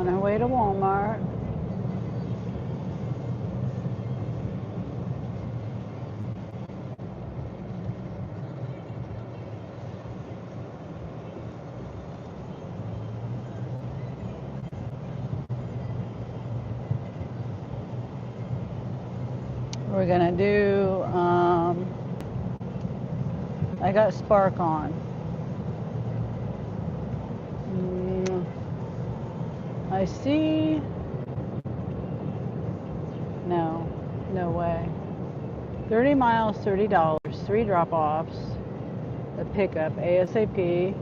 on our way to Walmart. We're gonna do, I got Spark on. I see, no way. 30 miles, $30, 3 drop-offs, a pickup, ASAP,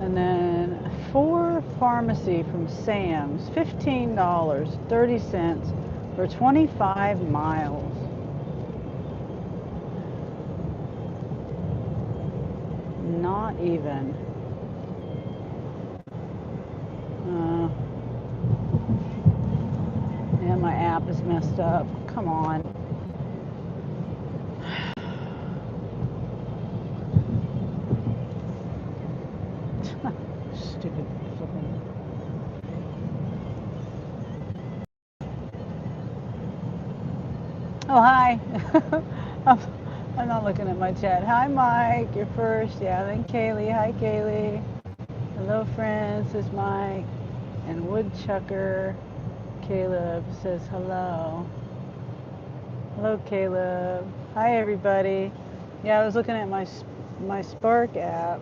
and then 4 pharmacy from Sam's, $15.30 for 25 miles. Not even. And my app is messed up. Come on. Stupid flipping. Oh, hi. I'm not looking at my chat. Hi, Mike. You're first. Yeah, then Kaylee. Hi, Kaylee. Hello, friends. This is Mike. And Woodchucker. Caleb says hello. Hello, Caleb. Hi, everybody. Yeah, I was looking at my Spark app,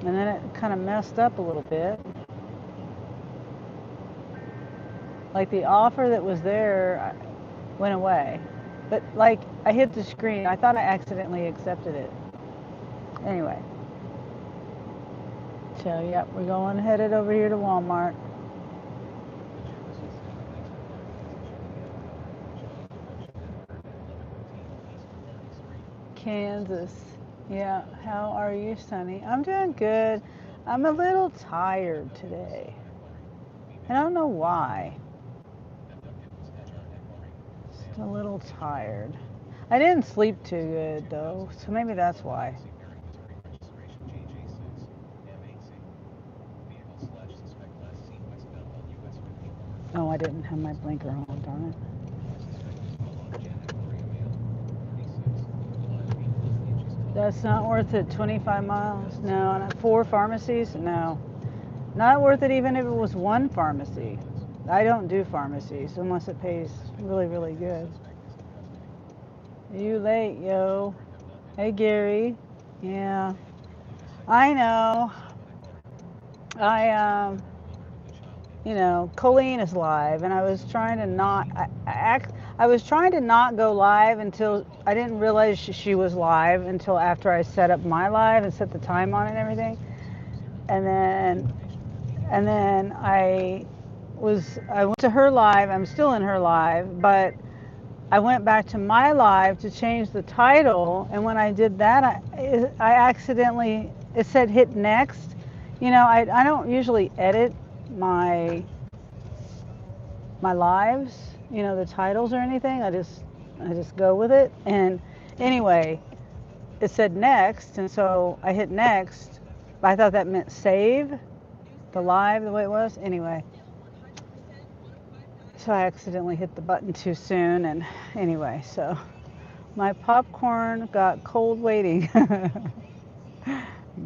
and then it kind of messed up a little bit. Like the offer that was there went away, but like I hit the screen. I thought I accidentally accepted it. Anyway, so yep, we're going headed over here to Walmart. Kansas. Yeah, how are you, Sonny? I'm doing good. I'm a little tired today. I don't know why. Just a little tired. I didn't sleep too good though, so maybe that's why. Oh, I didn't have my blinker on, darn it. That's not worth it. 25 miles? No. And 4 pharmacies? No. Not worth it even if it was 1 pharmacy. I don't do pharmacies unless it pays really, really good. You late, yo. Hey, Gary. Yeah. I know. Colleen is live, and I was trying to not. I was trying to not go live until I didn't realize she was live until after I set up my live and set the time on it and everything, and then I went to her live. I'm still in her live, but I went back to my live to change the title, and when I did that, I accidentally, it said hit next. I don't usually edit my lives, the titles or anything. I just go with it. And anyway, it said next, and so I hit next. I thought that meant save the live the way it was. Anyway, so I accidentally hit the button too soon, and anyway, so my popcorn got cold waiting.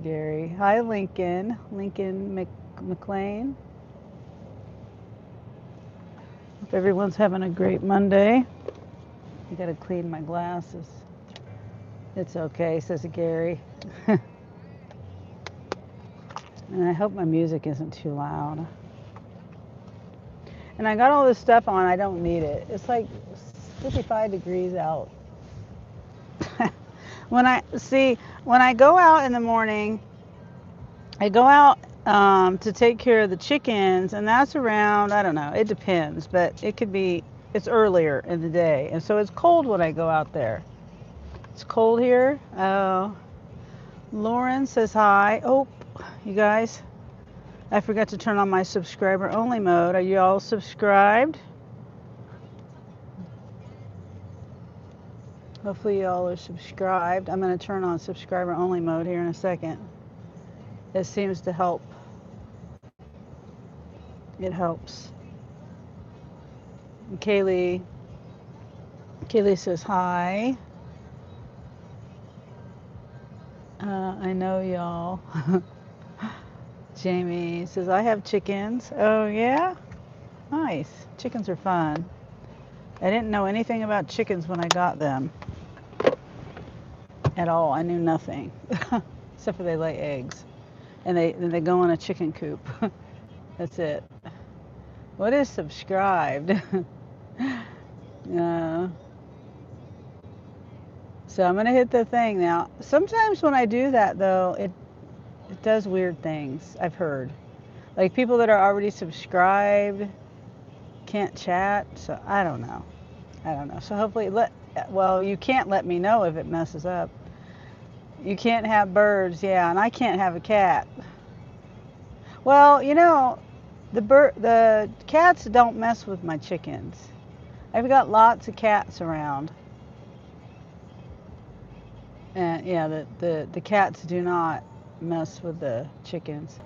Gary. Hi, Lincoln. Lincoln McLean. Hope everyone's having a great Monday. I gotta clean my glasses. It's okay, says Gary. And I hope my music isn't too loud. And I got all this stuff on, I don't need it. It's like 55 degrees out. When I go out in the morning, I go out to take care of the chickens, and that's around, I don't know, it depends, but it's earlier in the day. And so it's cold when I go out there. It's cold here. Oh, Lauren says hi. Oh, you guys, I forgot to turn on my subscriber only mode. Are you all subscribed? Hopefully you all are subscribed. I'm going to turn on subscriber only mode here in a second. It seems to help. It helps. Kaylee says hi. I know y'all. Jamie says, I have chickens. Oh, yeah? Nice. Chickens are fun. I didn't know anything about chickens when I got them at all. I knew nothing, except for they lay eggs. And they go in a chicken coop. That's it. What is subscribed? uh, so I'm going to hit the thing now. Sometimes when I do that, though, it does weird things, I've heard. Like people that are already subscribed can't chat. So I don't know. So hopefully, well, you can't let me know if it messes up. You can't have birds, yeah, and I can't have a cat. Well, the cats don't mess with my chickens. I've got lots of cats around. And yeah, the cats do not mess with the chickens.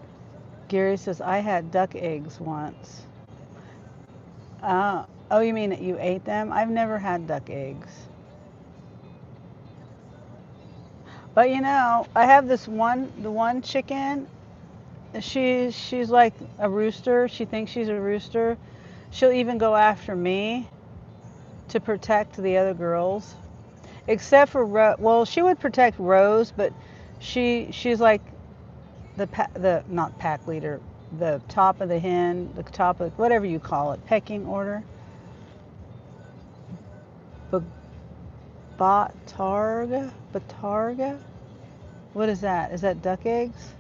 Gary says, I had duck eggs once. Oh, you mean that you ate them? I've never had duck eggs. But I have the one chicken. She's like a rooster. She thinks she's a rooster. She'll even go after me to protect the other girls. Except for well, she would protect Rose, but she's like the not pack leader, the top of the hen, the top of whatever you call it, pecking order. But Batarga? What is that? Is that duck eggs?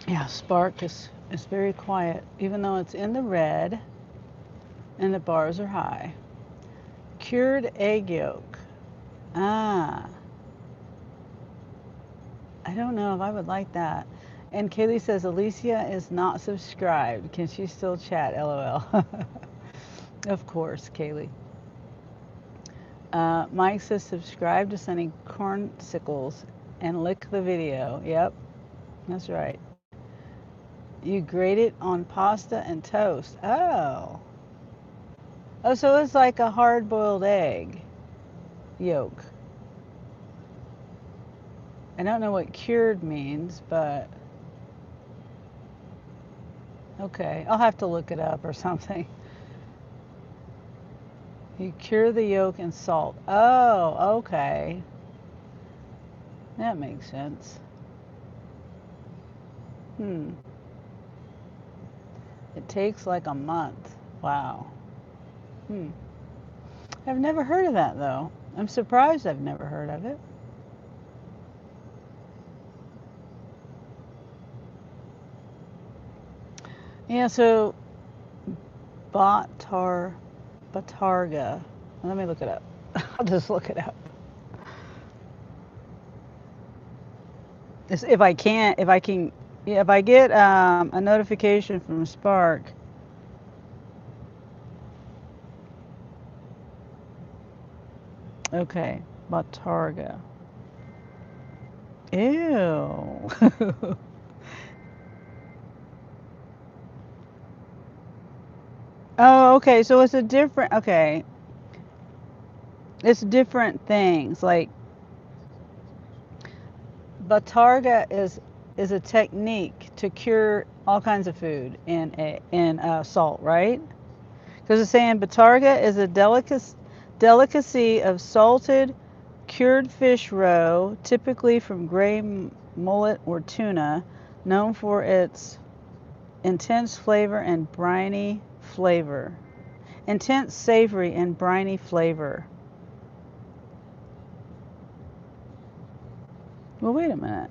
Yeah, Spark is very quiet, even though it's in the red and the bars are high. Cured egg yolk. Ah, I don't know if I would like that. And Kaylee says Alicia is not subscribed. Can she still chat? LOL. Of course, Kaylee. Mike says subscribe to Sunny Cornsicles and lick the video. Yep, that's right. You grate it on pasta and toast. Oh. Oh, so it's like a hard-boiled egg yolk. I don't know what cured means, but okay. I'll have to look it up or something. You cure the yolk in salt. Oh, okay. That makes sense. It takes like a month. Wow. I've never heard of that, though. I'm surprised I've never heard of it. Yeah, so Batarga. Let me look it up. I'll just look it up. If I can, yeah, if I get a notification from Spark. Okay, Batarga. Ew. Oh, okay. So it's a different. Okay, it's different things. Like Batarga is a technique to cure all kinds of food in salt, right? Because it's saying Batarga is a delicacy of salted, cured fish roe, typically from gray mullet or tuna, known for its intense flavor and briny flavor. Intense savory and briny flavor. Well, wait a minute.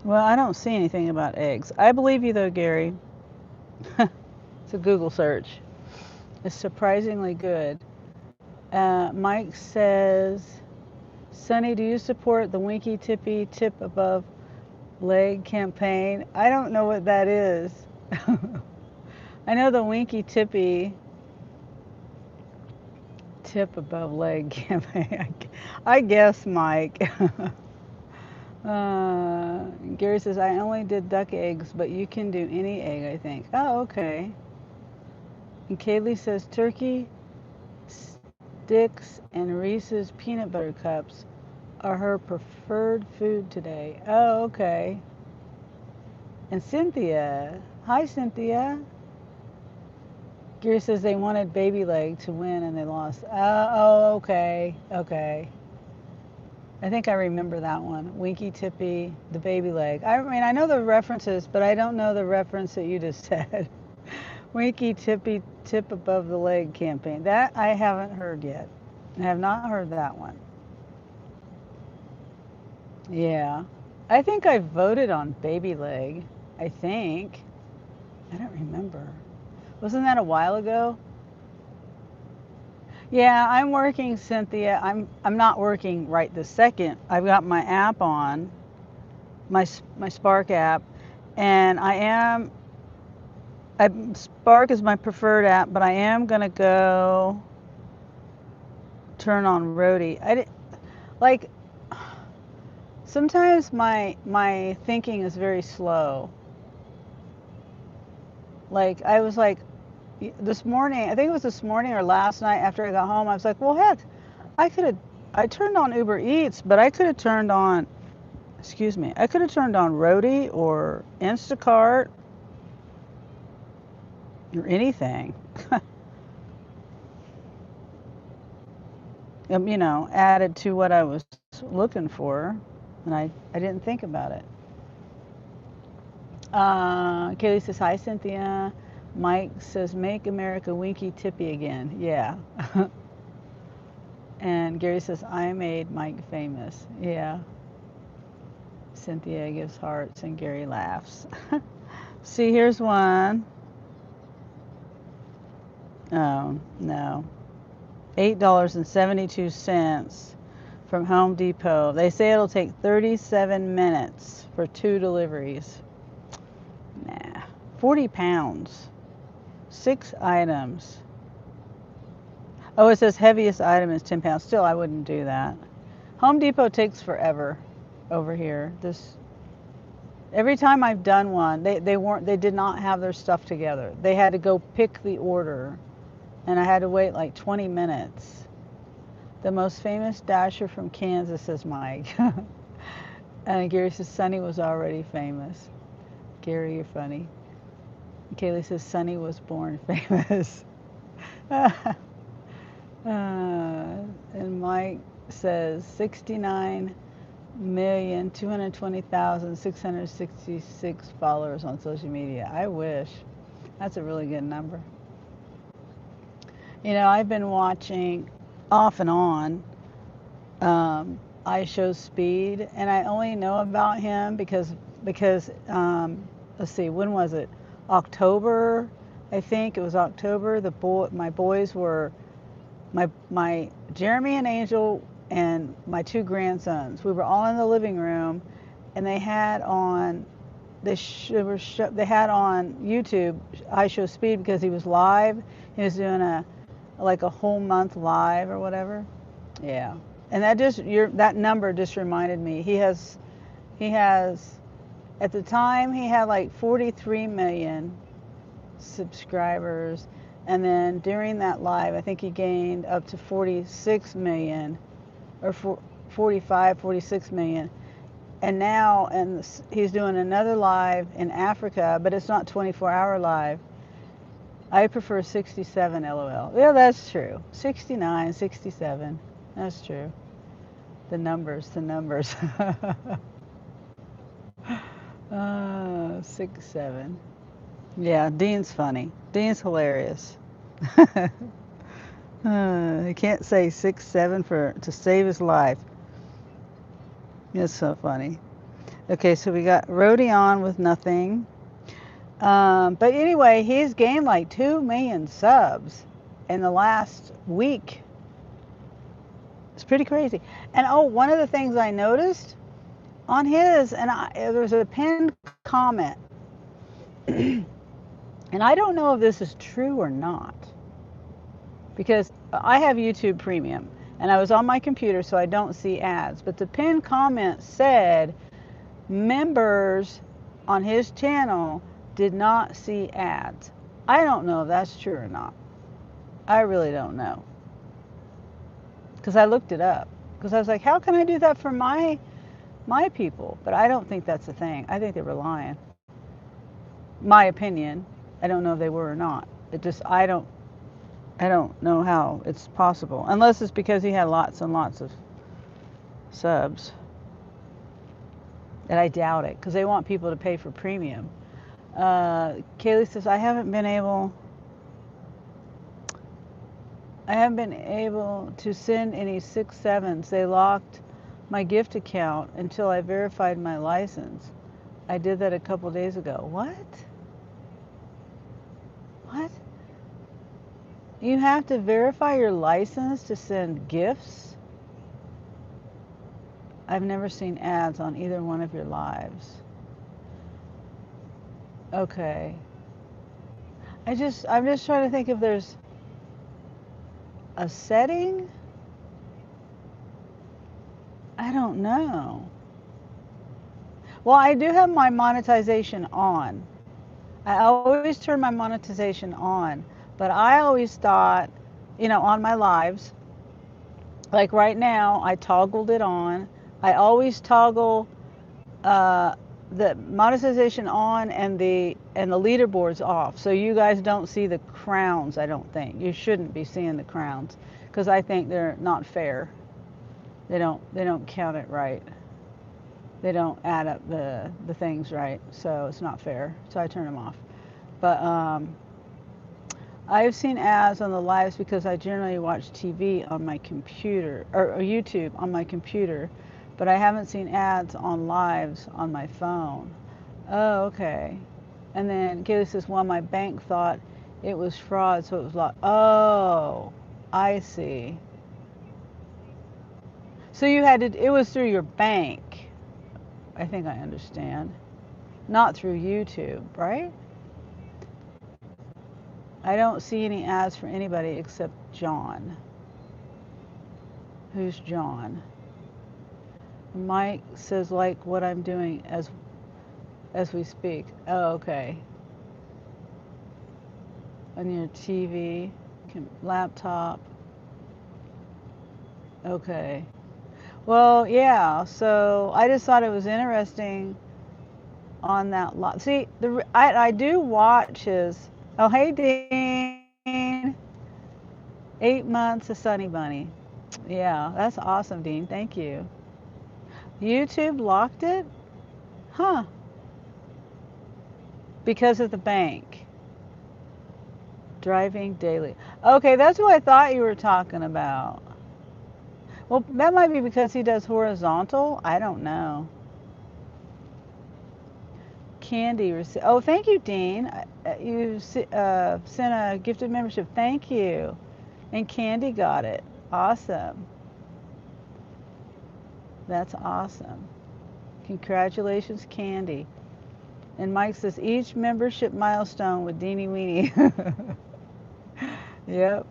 Well, I don't see anything about eggs. I believe you though, Gary. It's a Google search. It's surprisingly good. Mike says, Sonny, do you support the Winky Tippy Tip Above Leg campaign? I don't know what that is. I know the Winky Tippy tip above leg campaign. I guess, Mike. Gary says, I only did duck eggs, but you can do any egg, I think. Oh, okay. And Kaylee says, turkey sticks and Reese's peanut butter cups are her preferred food today. Oh, okay. And Cynthia. Hi, Cynthia. Gary says they wanted baby leg to win and they lost. Oh, okay. Okay. I think I remember that one. Winky Tippy, the baby leg. I mean, I know the references, but I don't know the reference that you just said. Winky Tippy, tip above the leg campaign. That I haven't heard yet. I have not heard that one. Yeah. I think I voted on baby leg. I think. I don't remember. Wasn't that a while ago? Yeah, I'm working, Cynthia. I'm not working right this second. I've got my app on, my Spark app, and Spark is my preferred app, but I am gonna go turn on Roadie. I did, like, sometimes my thinking is very slow. Like I was like this morning, I think it was this morning or last night after I got home, I was like, well, heck, I turned on Uber Eats, but I could have turned on, excuse me, I could have turned on Roadie or Instacart or anything. You know, added to what I was looking for, and I didn't think about it. Kaylee says, hi, Cynthia. Mike says, make America Winky Tippy again. Yeah. And Gary says, I made Mike famous. Yeah. Cynthia gives hearts and Gary laughs. See, here's one. Oh, no. $8.72 from Home Depot. They say it'll take 37 minutes for 2 deliveries. Nah. 40 pounds. 6 items. Oh, it says heaviest item is 10 pounds. Still, I wouldn't do that. Home Depot takes forever over here. Every time I've done one, they did not have their stuff together. They had to go pick the order, and I had to wait like 20 minutes. The most famous dasher from Kansas, says Mike. And Gary says Sonny was already famous. Gary, you're funny. Kaylee says Sonny was born famous. And Mike says 69,220,666 followers on social media. I wish. That's a really good number. You know, I've been watching off and on I Show Speed, and I only know about him because let's see, when was it? October, I think it was October. My boys were my Jeremy and Angel and my 2 grandsons. We were all in the living room, and they had on they had on YouTube I Show Speed because he was live. He was doing a whole month live or whatever. Yeah, and that number just reminded me. He has at the time he had like 43 million subscribers, and then during that live I think he gained up to 46 million or 46 million. And now he's doing another live in Africa, but it's not 24-hour live. I prefer 67 LOL. Yeah, that's true. 69, 67. That's true. The numbers. 6, 7. Yeah, Dean's funny. Dean's hilarious. He can't say 6, 7 to save his life. It's so funny. Okay, so we got Rhodey on with nothing. But anyway, he's gained like 2 million subs in the last week. It's pretty crazy. And one of the things I noticed on his, there was a pinned comment, and I don't know if this is true or not, because I have YouTube Premium and I was on my computer so I don't see ads. But the pinned comment said members on his channel did not see ads. I don't know if that's true or not. I really don't know. Because I looked it up. Because I was like, how can I do that for my people? But I don't think that's a thing. I think they were lying. My opinion. I don't know if they were or not. It just I don't know how it's possible. Unless it's because he had lots and lots of subs. And I doubt it, because they want people to pay for premium. Kaylee says, I haven't been able to send any 6/7s. They locked my gift account until I verified my license. I did that a couple days ago. What? What? You have to verify your license to send gifts? I've never seen ads on either one of your lives. Okay. I'm just trying to think if there's a setting. I don't know. Well, I do have my monetization on. I always turn my monetization on, but I always thought, on my lives, like right now, I toggled it on. I always toggle the monetization on and the leaderboards off, so you guys don't see the crowns. I don't think you shouldn't be seeing the crowns, because I think they're not fair. They don't count it right. They don't add up the things right, so it's not fair. So I turn them off. But I've seen ads on the lives because I generally watch TV on my computer, or YouTube on my computer, but I haven't seen ads on lives on my phone. Oh, okay. And then Kaylee says, well, my bank thought it was fraud, so it was locked. Oh, I see. So it was through your bank. I think I understand. Not through YouTube, right? I don't see any ads for anybody except John. Who's John? Mike says, like what I'm doing as we speak. Oh, okay. On your TV, laptop. Okay. Well, yeah. So I just thought it was interesting on that lot. See, I do watch his. Oh, hey, Dean. 8 months of Sunny Bunny. Yeah, that's awesome, Dean. Thank you. YouTube locked it? Huh. Because of the bank. Driving daily. Okay, that's what I thought you were talking about. Well, that might be because he does horizontal. I don't know. Candy. Oh, thank you, Dean. You sent a gifted membership. Thank you. And Candy got it. Awesome. That's awesome. Congratulations, Candy. And Mike says, each membership milestone with Deanie Weenie. Yep.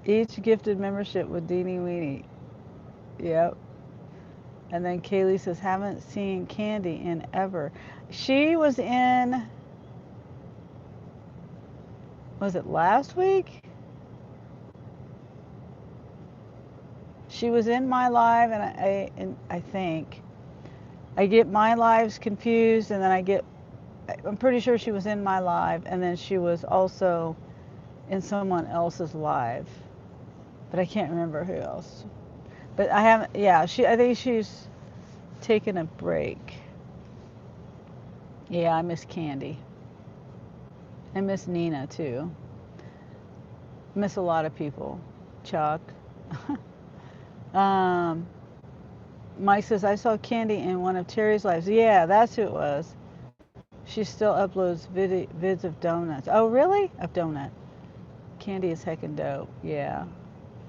Each gifted membership with Deanie Weenie. Yep. And then Kaylee says, haven't seen Candy in ever. She was in, was it last week? She was in my live, and I think I get my lives confused, and then I'm pretty sure she was in my live, and then she was also in someone else's live, but I can't remember who else. But I haven't. Yeah, I think she's taking a break. Yeah, I miss Candy. I miss Nina too. Miss a lot of people. Chuck. Mike says, I saw Candy in one of Terry's lives. Yeah, that's who it was. She still uploads vids of donuts. Oh, really? Of donut. Candy is heckin' dope. Yeah.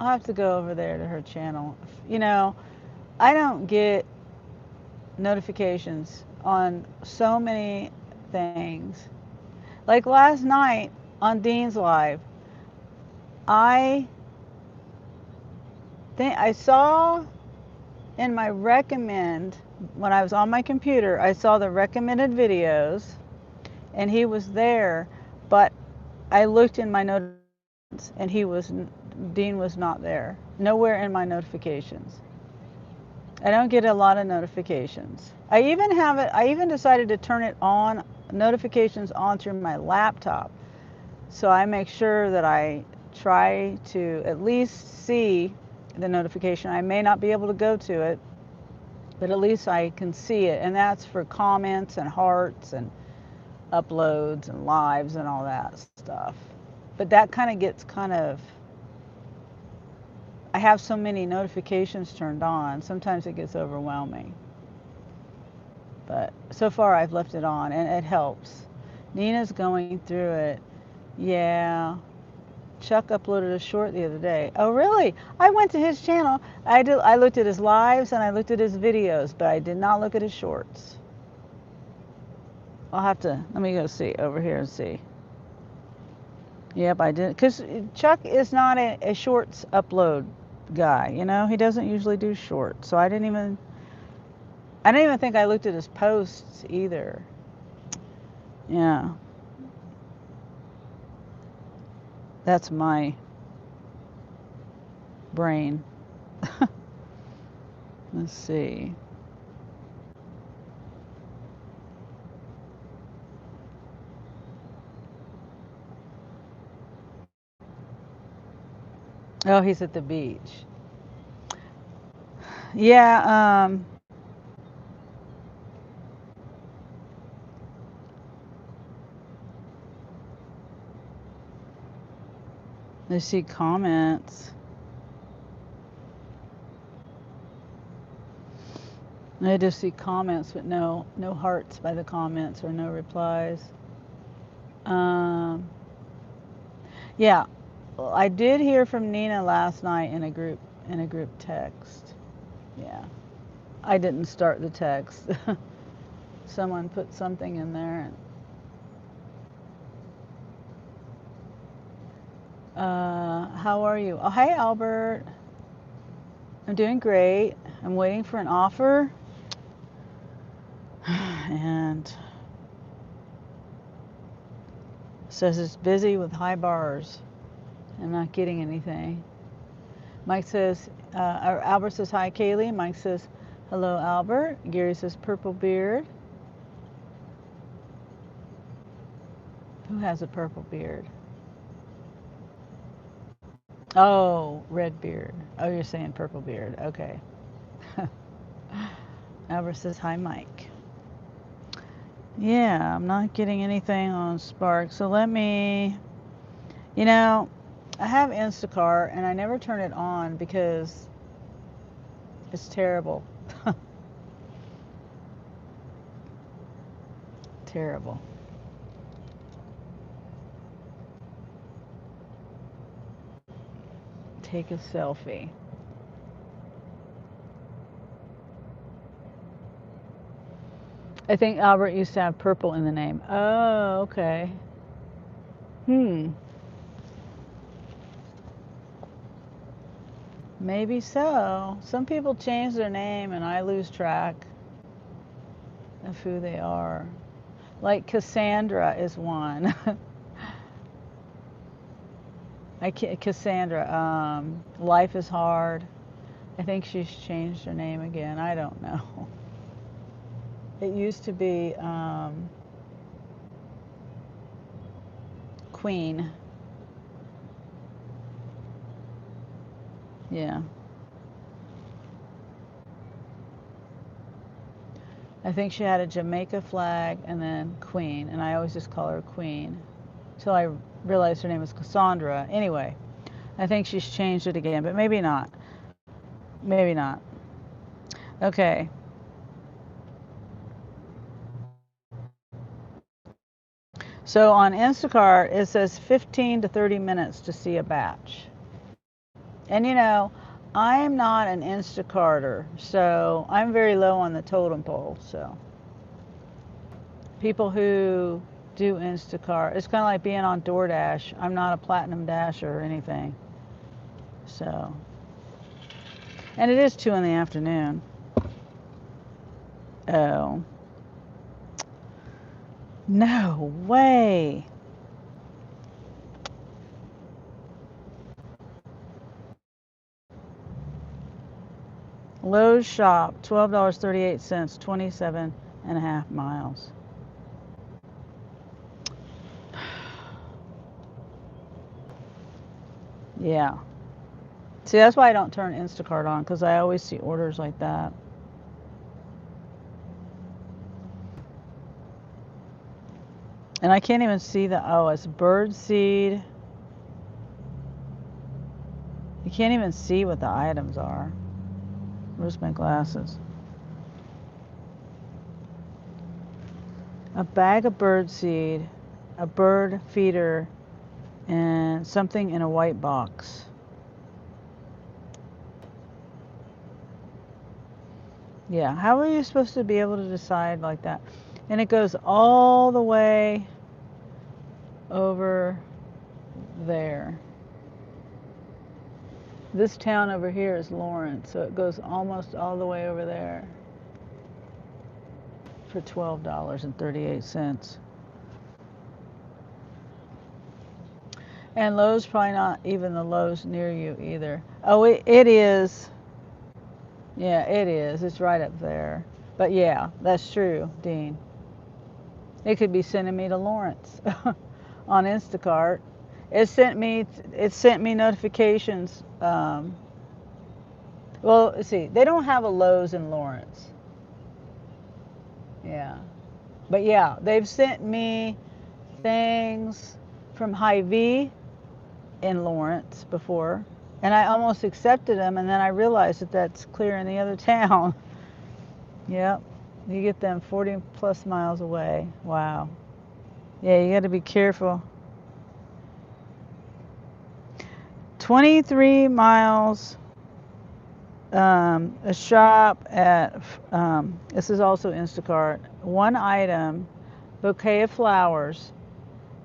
I'll have to go over there to her channel. I don't get notifications on so many things. Like last night on Dean's live, I I saw in my recommend, when I was on my computer, I saw the recommended videos and he was there, but I looked in my notifications and Dean was not there. Nowhere in my notifications. I don't get a lot of notifications. I even decided to turn it on, notifications on through my laptop. So I make sure that I try to at least see the notification. I may not be able to go to it, but at least I can see it. And that's for comments and hearts and uploads and lives and all that stuff. But that kind of gets I have so many notifications turned on, sometimes it gets overwhelming. But so far I've left it on and it helps. Nina's going through it. Yeah. Chuck uploaded a short the other day. Oh, really? I went to his channel. I looked at his lives and I looked at his videos, but I did not look at his shorts. I'll have to, let me go see over here and see. Yep, I did. Because Chuck is not a shorts upload guy, you know? He doesn't usually do shorts. So I didn't even think I looked at his posts either. Yeah. That's my brain. Let's see. Oh, he's at the beach. Yeah, I see comments. I just see comments, but no hearts by the comments or no replies. Um, yeah, well, I did hear from Nina last night in a group text. Yeah, I didn't start the text. Someone put something in there. How are you? Oh, hey, Albert. I'm doing great. I'm waiting for an offer. And says it's busy with high bars. I'm not getting anything. Mike says, Albert says, hi, Kaylee. Mike says, hello, Albert. Gary says, purple beard. Who has a purple beard? Oh, red beard. Oh, you're saying purple beard. Okay. Albert says, hi, Mike. Yeah, I'm not getting anything on Spark. So let me, you know, I have Instacart and I never turn it on because it's terrible. Terrible. Take a selfie. I think Albert used to have purple in the name. Oh, okay. Hmm. Maybe so. Some people change their name and I lose track of who they are. Like Cassandra is one. Cassandra, life is hard. I think she's changed her name again. I don't know. It used to be Queen. Yeah. I think she had a Jamaica flag and then Queen, and I always just call her Queen until I realized her name was Cassandra. Anyway, I think she's changed it again, but maybe not. Maybe not. Okay. So on Instacart, it says 15 to 30 minutes to see a batch. And you know, I'm not an Instacarter, so I'm very low on the totem pole. So people who do Instacart, it's kind of like being on DoorDash. I'm not a platinum dasher or anything. So And it is 2 in the afternoon. Oh. No way. Lowe's shop, $12.38, 27.5 miles. Yeah. See, that's why I don't turn Instacart on, because I always see orders like that. And I can't even see it's bird seed. You can't even see what the items are. Where's my glasses? A bag of bird seed, a bird feeder, and something in a white box. Yeah, how are you supposed to be able to decide like that? And it goes all the way over there. This town over here is Lawrence, so it goes almost all the way over there for $12.38. And Lowe's probably not even the Lowe's near you either. Oh, it is. Yeah, it is. It's right up there. But yeah, that's true, Dean. It could be sending me to Lawrence on Instacart. It sent me notifications. Well, let's see, they don't have a Lowe's in Lawrence. Yeah. But yeah, they've sent me things from Hy-Vee in Lawrence before, and I almost accepted them, and then I realized that that's clear in the other town. Yep. You get them 40 plus miles away. Wow. Yeah, you got to be careful. 23 miles. A shop at, this is also Instacart. One item, bouquet of flowers,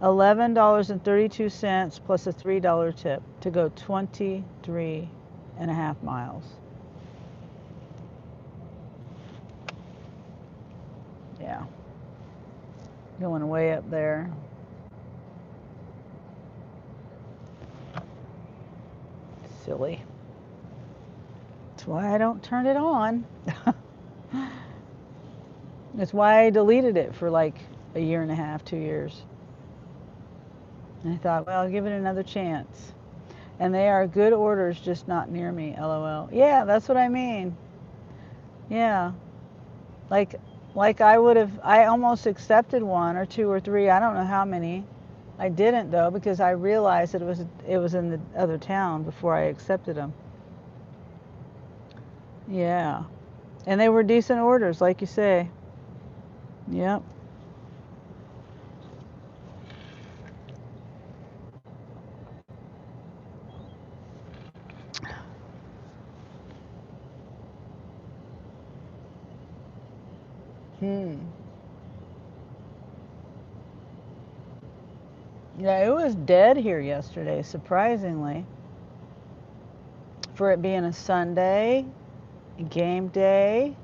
$11.32 plus a $3 tip to go 23.5 miles. Yeah. Going way up there. Silly. That's why I don't turn it on. That's why I deleted it for like a year and a half, 2 years. And I thought, well, I'll give it another chance. And they are good orders, just not near me, LOL. Yeah, that's what I mean. Yeah. Like I almost accepted 1 or 2 or 3, I don't know how many. I didn't though, because I realized that it was in the other town before I accepted them. Yeah. And they were decent orders, like you say. Yep. Yeah, it was dead here yesterday, surprisingly. For it being a Sunday, game day.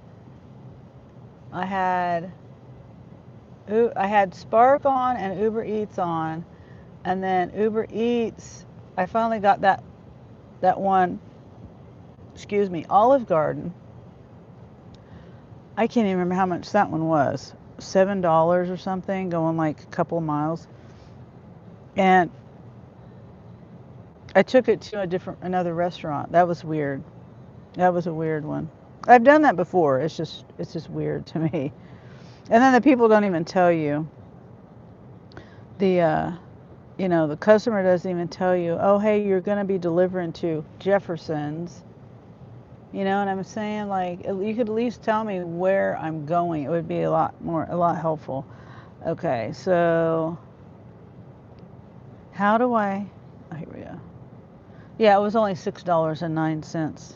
I had Spark on and Uber Eats on, and then Uber Eats, I finally got that one, Olive Garden. I can't even remember how much that one was. $7 or something, going like a couple of miles. And I took it to another restaurant. That was weird. That was a weird one. I've done that before. It's just weird to me. And then the people don't even tell you. The the customer doesn't even tell you, oh, hey, you're going to be delivering to Jefferson's. You know what I'm saying? Like, you could at least tell me where I'm going. It would be a lot helpful. Okay, so how do I, oh, here we go. Yeah, it was only $6.09.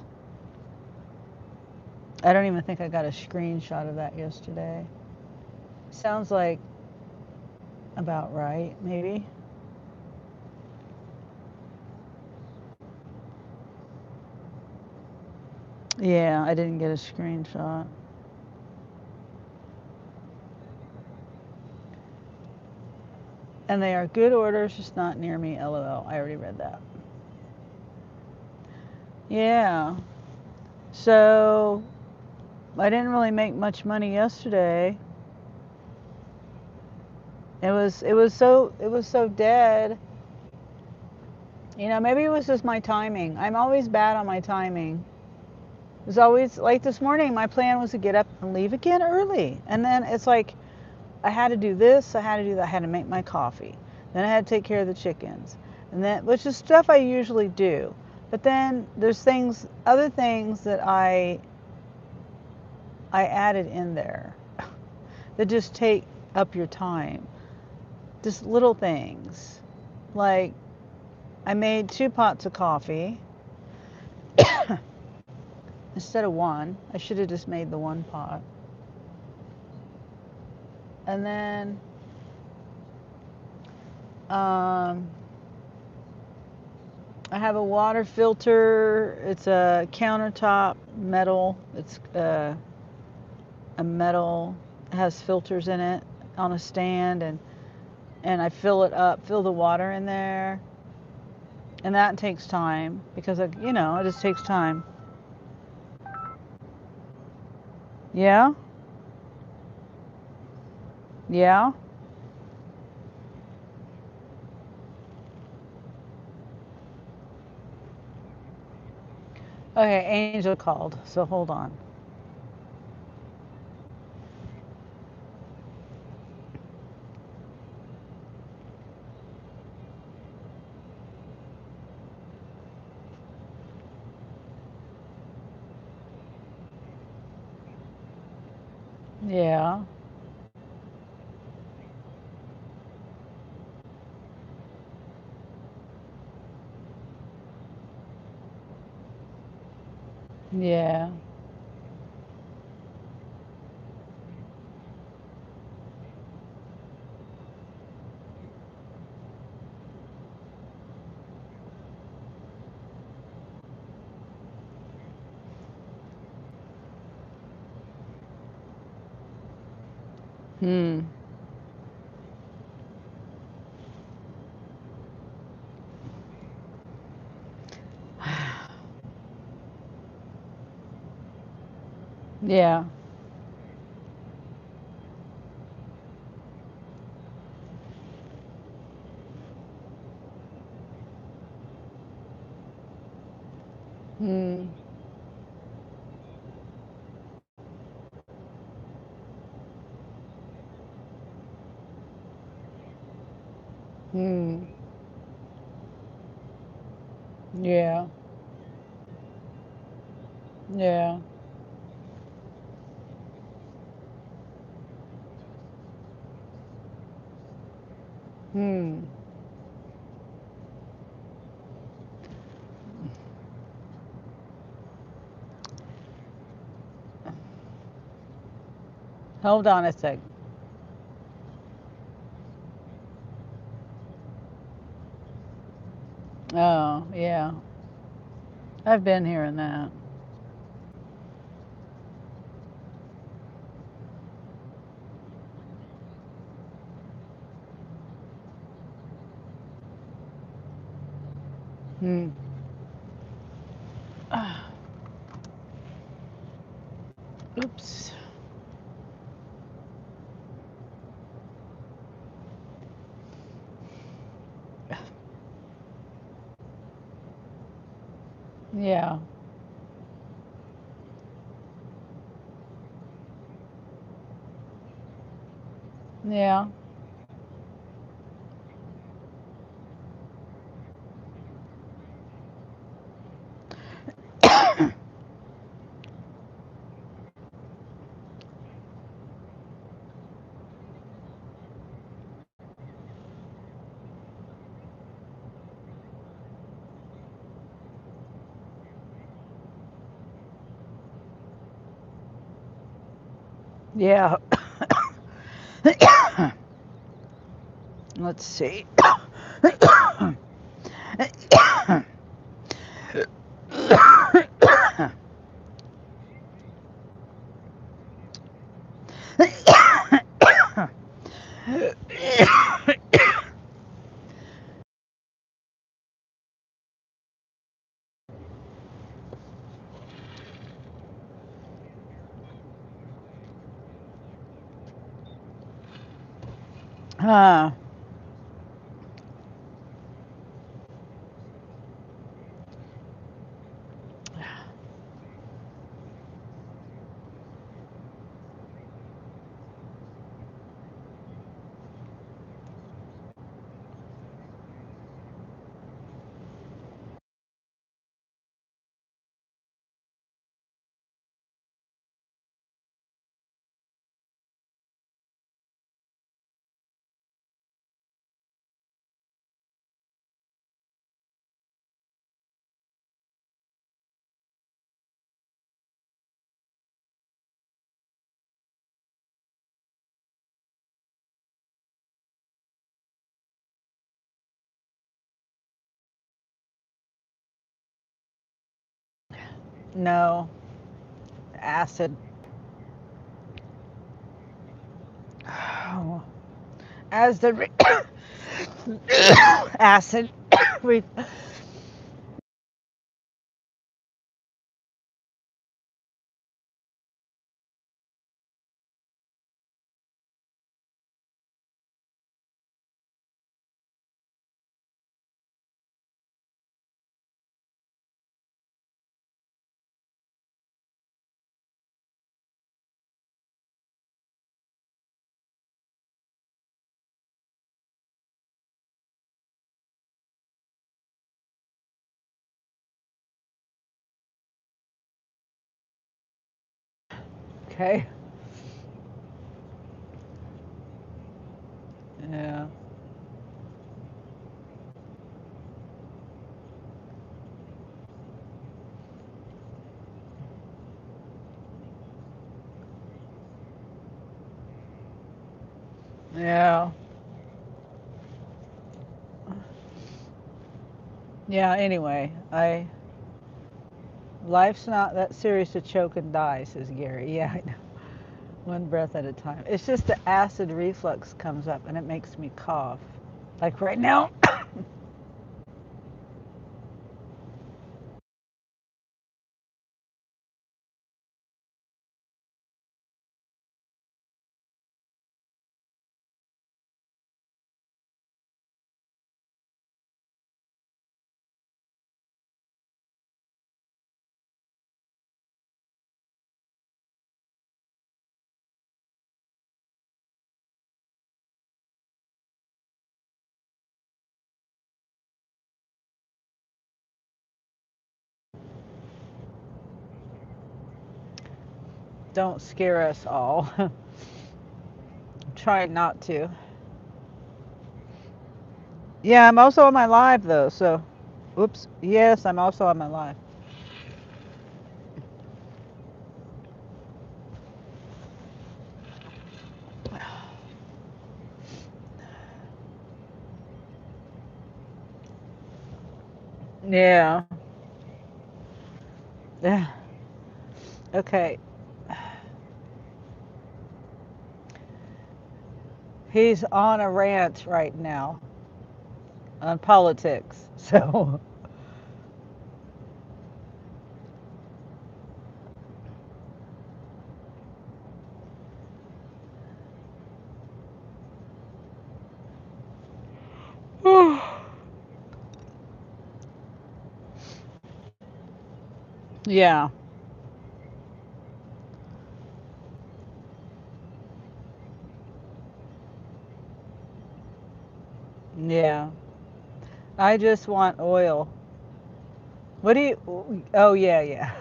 I don't even think I got a screenshot of that yesterday. Sounds like about right, maybe. Yeah, I didn't get a screenshot. And they are good orders, just not near me. LOL. I already read that. Yeah. So I didn't really make much money yesterday. It was so dead. Maybe it was just my timing. I'm always bad on my timing. It was always like this morning. My plan was to get up and leave again early, and then it's like I had to do this, I had to do that, I had to make my coffee. Then I had to take care of the chickens. And then which is stuff I usually do. But then there's other things that I added in there that just take up your time. Just little things. Like I made 2 pots of coffee instead of one. I should have just made the 1 pot. And then I have a water filter. It's a countertop metal. It's a metal. It has filters in it on a stand, and I fill it up, fill the water in there, and that takes time because it just takes time. Yeah, yeah. Okay, Angel called, so hold on. Yeah. Yeah. Hmm. Yeah. Hmm. Hmm. Yeah. Yeah. Hmm. Hold on a sec. Oh, yeah. I've been hearing that. Hmm. Oops. Yeah. Yeah. Yeah. Let's see. Uh, no, acid. Oh, as the acid. re- okay. Yeah. Yeah. Yeah. Anyway, I life's not that serious to choke and die, says Gary. Yeah, I know. One breath at a time. It's just the acid reflux comes up and it makes me cough. Like right now. Don't scare us all. Try not to. Yeah, I'm also on my live though, so oops. Yes, I'm also on my live. Yeah. Yeah. Okay. He's on a rant right now on politics. So, yeah. Yeah. I just want oil. What do you Oh, yeah, yeah.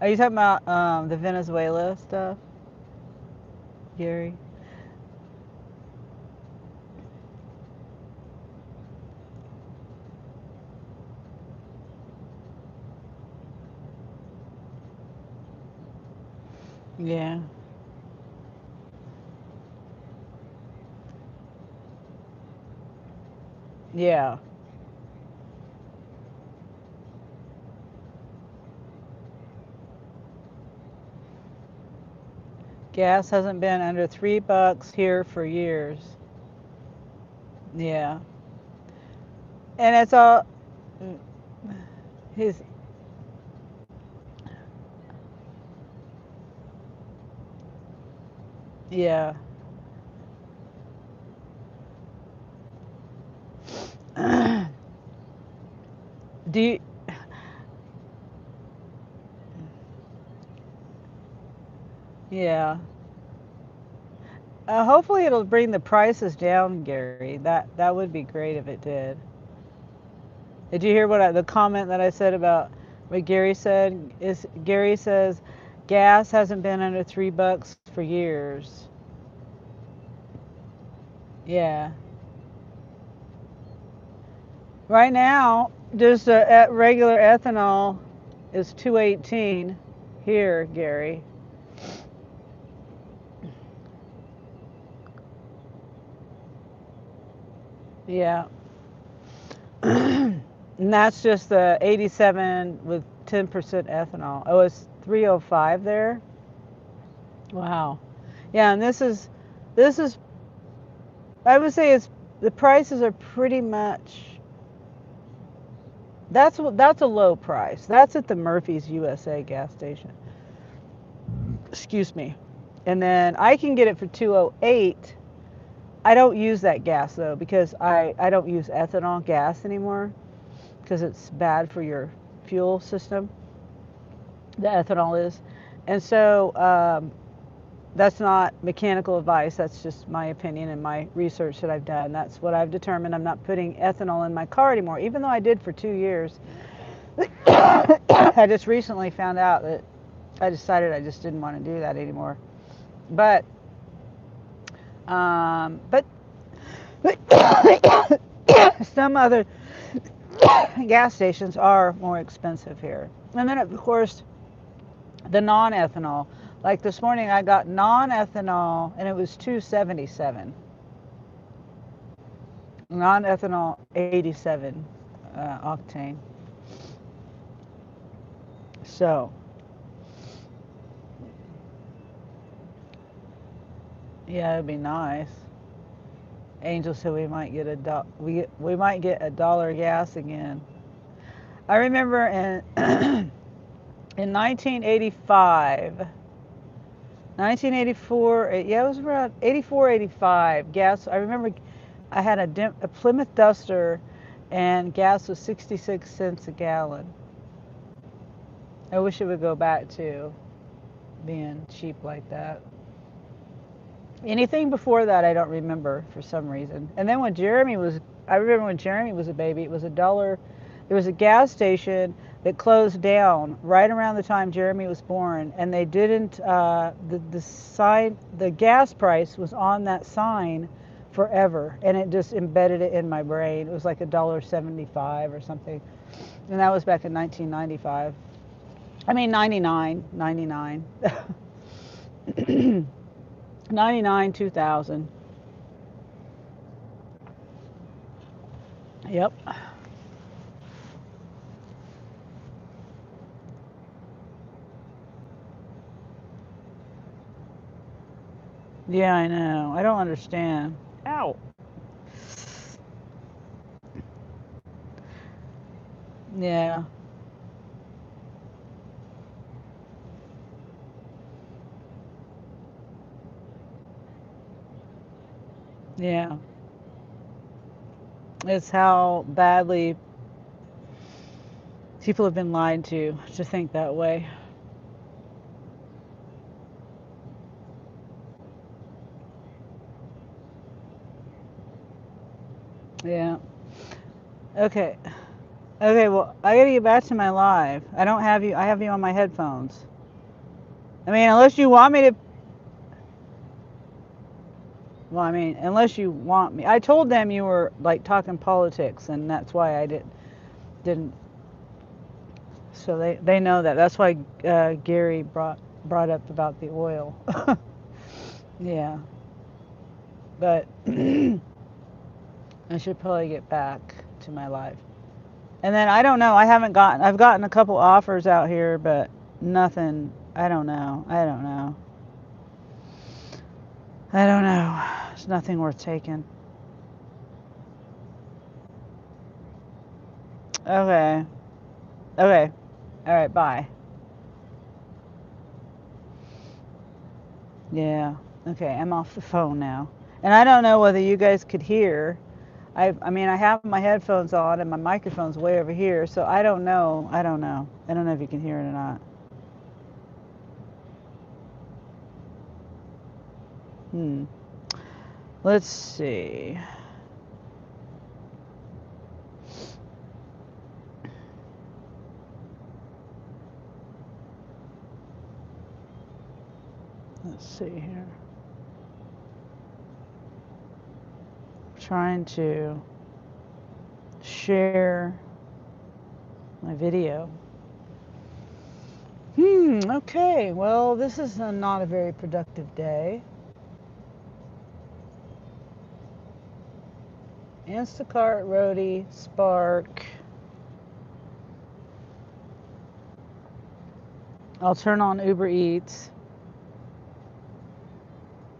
Are you talking about the Venezuela stuff, Gary? Yeah. Yeah. Gas hasn't been under $3 here for years. Yeah. And it's all he's yeah. Do you, yeah. Hopefully it'll bring the prices down, Gary. That would be great if it did. Did you hear the comment that I said about what Gary said? Is Gary says gas hasn't been under $3 for years. Yeah. Right now, just regular ethanol is 218 here, Gary. Yeah. And that's just the 87 with 10% ethanol. Oh, it's 305 there. Wow. Yeah, and this is I would say it's the prices are pretty much that's a low price. That's at the Murphy's USA gas station. Excuse me. And then I can get it for 208. I don't use that gas though because I don't use ethanol gas anymore because it's bad for your fuel system. The ethanol is. And so that's not mechanical advice. That's just my opinion and my research that I've done. That's what I've determined. I'm not putting ethanol in my car anymore, even though I did for 2 years. I just recently found out that I decided I just didn't want to do that anymore. But, but some other gas stations are more expensive here. And then, of course, the non-ethanol. Like this morning, I got non-ethanol, and it was 277. Non-ethanol 87 octane. So yeah, it'd be nice. Angel said we might get we might get $1 gas again. I remember in 1985, 1984, yeah, it was around 84, 85. Gas. I remember I had a Plymouth Duster, and gas was 66 cents a gallon. I wish it would go back to being cheap like that. Anything before that, I don't remember for some reason. And then I remember when Jeremy was a baby, it was $1. There was a gas station that closed down right around the time Jeremy was born, and they didn't. The sign, the gas price was on that sign forever, and it just embedded it in my brain. It was like $1.75 or something, and that was back in 1995. I mean 99, 99. 99, 2000. Yep. Yeah, I know. I don't understand. Ow. Yeah. Yeah. It's how badly people have been lied to think that way. Yeah. Okay. Okay, well, I gotta get back to my live. I don't have you, I have you on my headphones. I mean, unless you want me to, well, I mean, unless you want me. I told them you were like talking politics, and that's why I didn't. So they know that. That's why Gary brought up about the oil. Yeah, but I should probably get back to my live. And then I don't know. I've gotten a couple offers out here, but nothing. I don't know. I don't know. I don't know. It's nothing worth taking. Okay. Okay. All right. Bye. Yeah. Okay. I'm off the phone now. And I don't know whether you guys could hear. I mean, I have my headphones on and my microphone's way over here, so I don't know. I don't know. I don't know if you can hear it or not. Hmm. Let's see. Let's see here. Trying to share my video. Okay. Well, this is not a very productive day. Instacart, Roadie, Spark. I'll turn on Uber Eats.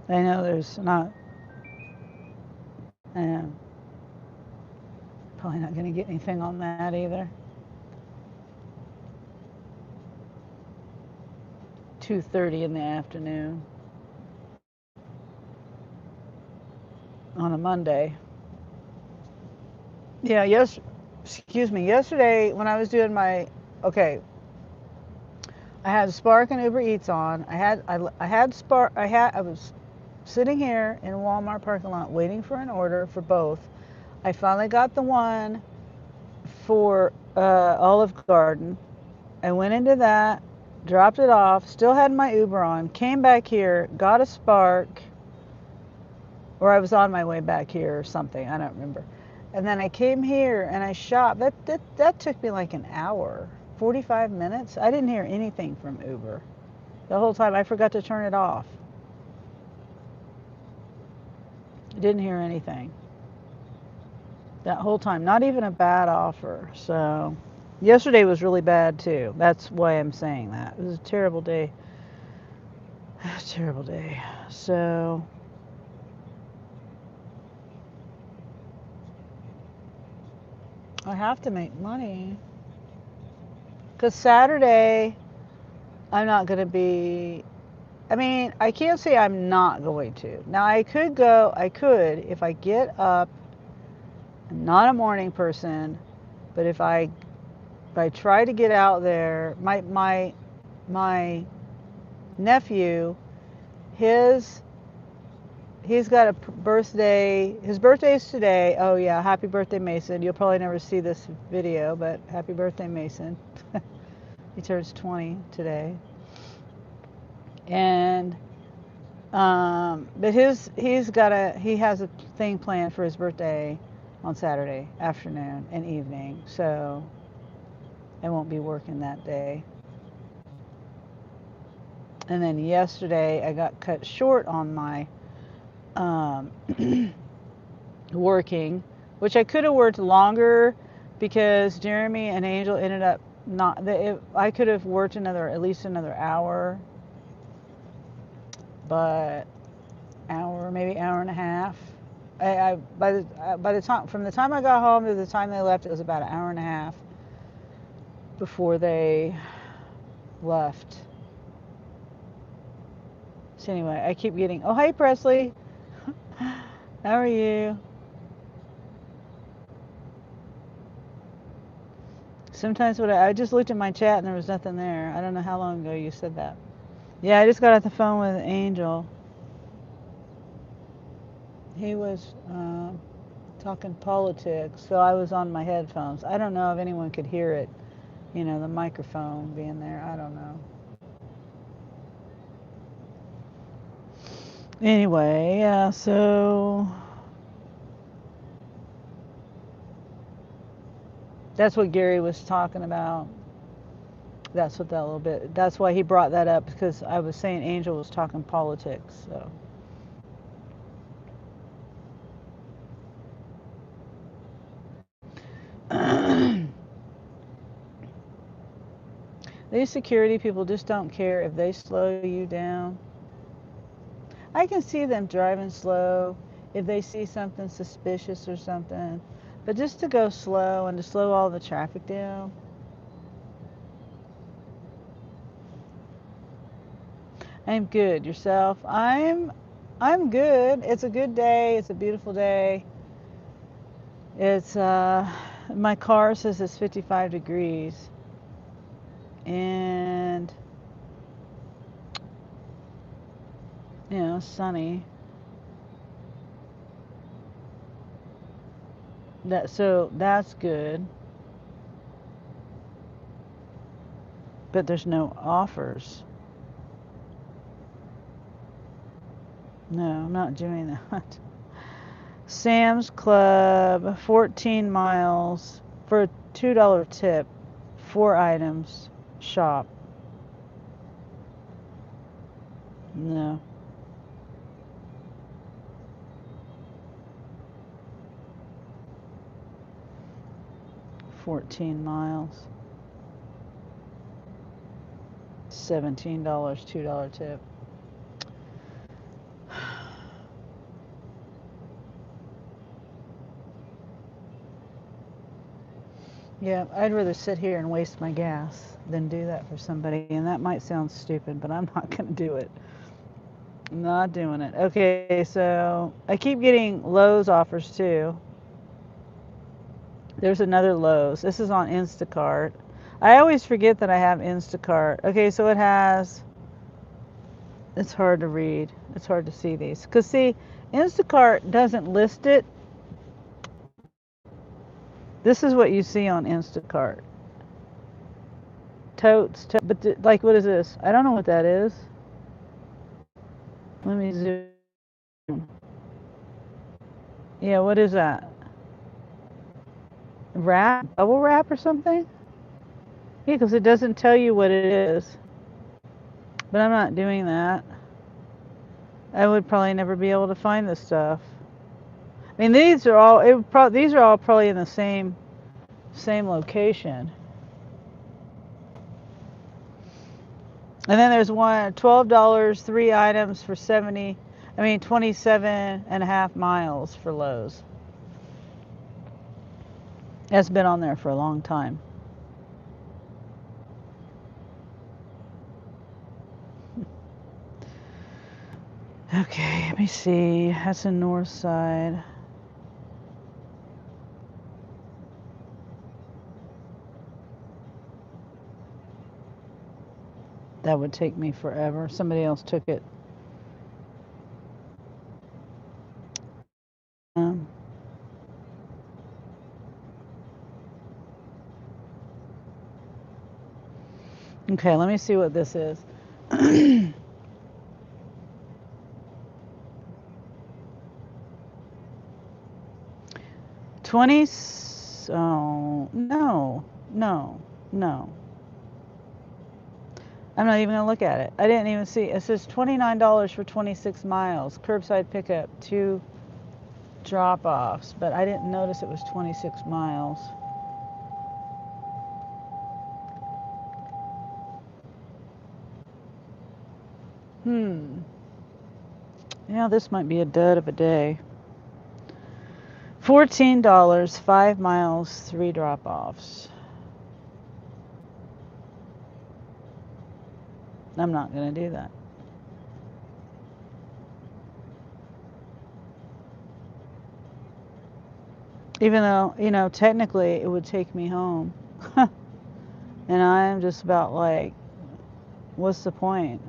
I know there's not. Probably not going to get anything on that either. 2:30 in the afternoon on a Monday. Yeah, excuse me. Yesterday when I was doing okay, I had Spark and Uber Eats on. I had Spark. I was sitting here in Walmart parking lot waiting for an order for both. I finally got the one for Olive Garden. I went into that, dropped it off, still had my Uber on, came back here, got a Spark, or I was on my way back here or something, I don't remember. And then I came here and I shopped. That took me like an hour, 45 minutes. I didn't hear anything from Uber. The whole time I forgot to turn it off. I didn't hear anything. That whole time, not even a bad offer. So yesterday was really bad too. That's why I'm saying that. It was a terrible day. A terrible day. So I have to make money. Because Saturday, I'm not going to be. I mean, I can't say I'm not going to. Now, I could go, if I get up. I'm not a morning person, but if I try to get out there, my nephew, he's got a birthday. His birthday's today. Oh yeah, happy birthday, Mason. You'll probably never see this video, but happy birthday, Mason. He turns 20 today. And but he has a thing planned for his birthday on Saturday afternoon and evening, so I won't be working that day. And then yesterday I got cut short on my working, which I could have worked longer because Jeremy and Angel ended up not. I could have worked at least another hour, but maybe hour and a half. By the time from the time I got home to the time they left, it was about an hour and a half before they left. So anyway, I keep getting. Oh, hey Presley, how are you? Sometimes when I just looked at my chat and there was nothing there. I don't know how long ago you said that. Yeah, I just got off the phone with Angel. He was talking politics, so I was on my headphones. I don't know if anyone could hear it, the microphone being there. I don't know. Anyway, yeah, so that's what Gary was talking about. That's why he brought that up, because I was saying Angel was talking politics, so. These security people just don't care if they slow you down. I can see them driving slow if they see something suspicious or something. But just to go slow and to slow all the traffic down. I'm good. Yourself? I'm good. It's a good day. It's a beautiful day. It's, my car says it's 55 degrees. And, you know, sunny. So that's good. But there's no offers. No, I'm not doing that. Sam's Club, 14 miles for a $2 tip, 4 items, shop. No. $14, $17, $2 tip. Yeah, I'd rather sit here and waste my gas than do that for somebody. And that might sound stupid, but I'm not going to do it. I'm not doing it. Okay, so I keep getting Lowe's offers too. There's another Lowe's. This is on Instacart. I always forget that I have Instacart. Okay, so it has, it's hard to read. It's hard to see these. Because, see, Instacart doesn't list it. This is what you see on Instacart. Totes, but like, what is this? I don't know what that is. Let me zoom. Yeah, what is that? Wrap? Bubble wrap or something? Yeah, because it doesn't tell you what it is. But I'm not doing that. I would probably never be able to find this stuff. I mean, these are all these are all probably in the same location. And then there's one $12, 3 items for 27.5 miles for Lowe's. That's been on there for a long time. Okay, let me see. That's the north side. That would take me forever. Somebody else took it. Okay, let me see what this is. 20. Oh, no. I'm not even going to look at it. I didn't even see. It says $29 for 26 miles. Curbside pickup, 2 drop-offs. But I didn't notice it was 26 miles. Yeah, this might be a dud of a day. $14, 5 miles, 3 drop-offs. I'm not going to do that. Even though, you know, technically it would take me home. And I'm just about like, what's the point?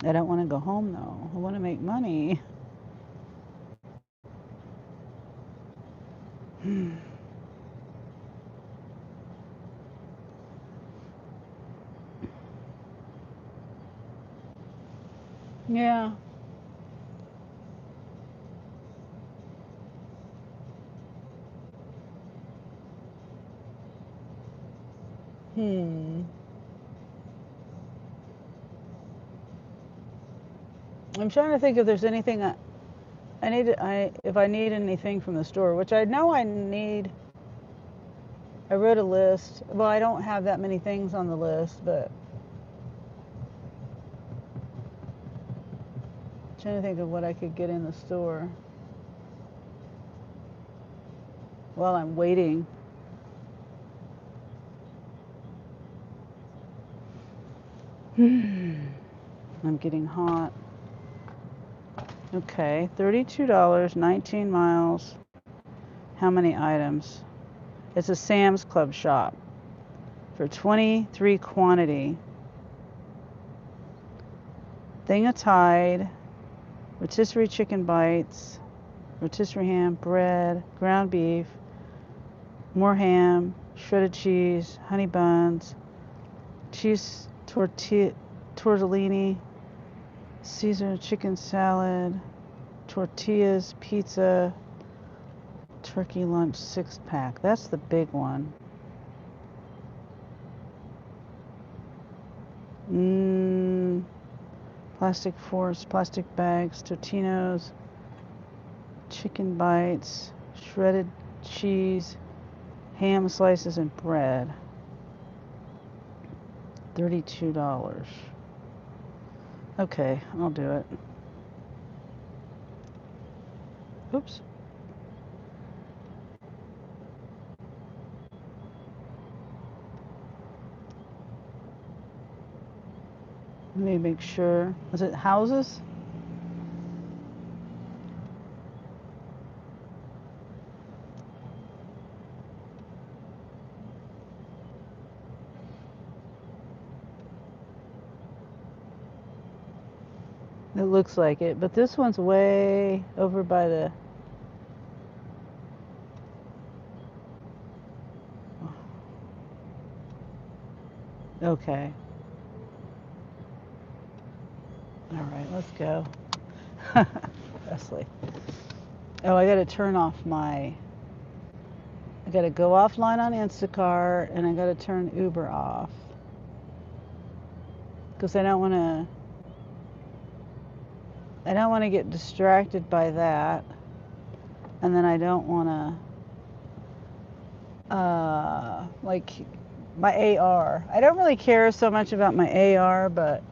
I don't want to go home though. I want to make money. Yeah. I'm trying to think if there's anything if I need anything from the store, which I know I need. I wrote a list. Well, I don't have that many things on the list, but I'm trying to think of what I could get in the store while I'm waiting. I'm getting hot. Okay, $32, 19 miles. How many items? It's a Sam's Club shop for 23 quantity. Thing of Tide, rotisserie chicken bites, rotisserie ham, bread, ground beef, more ham, shredded cheese, honey buns, cheese tortellini, Caesar chicken salad, tortillas, pizza, turkey lunch 6-pack. That's the big one. Plastic forks, plastic bags, Totino's, chicken bites, shredded cheese, ham slices, and bread. $32. Okay, I'll do it. Oops. Let me make sure. Is it houses? It looks like it, but this one's way over by the... Okay. All right, let's go. Wesley. Oh, I gotta turn off my... I gotta go offline on Instacart, and I gotta turn Uber off. Because I don't want to get distracted by that. And then I don't want to, like, my AR. I don't really care so much about my AR, but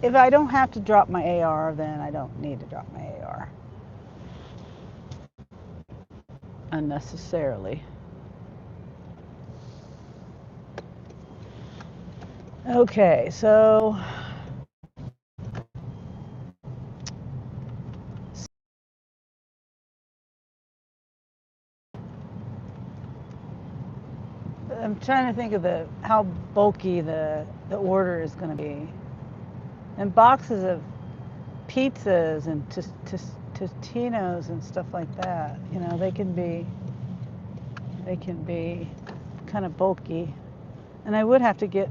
if I don't have to drop my AR, then I don't need to drop my AR unnecessarily. Okay, so I'm trying to think of how bulky the order is going to be. And boxes of pizzas and Tostinos and stuff like that, you know, they can be kind of bulky. And I would have to get...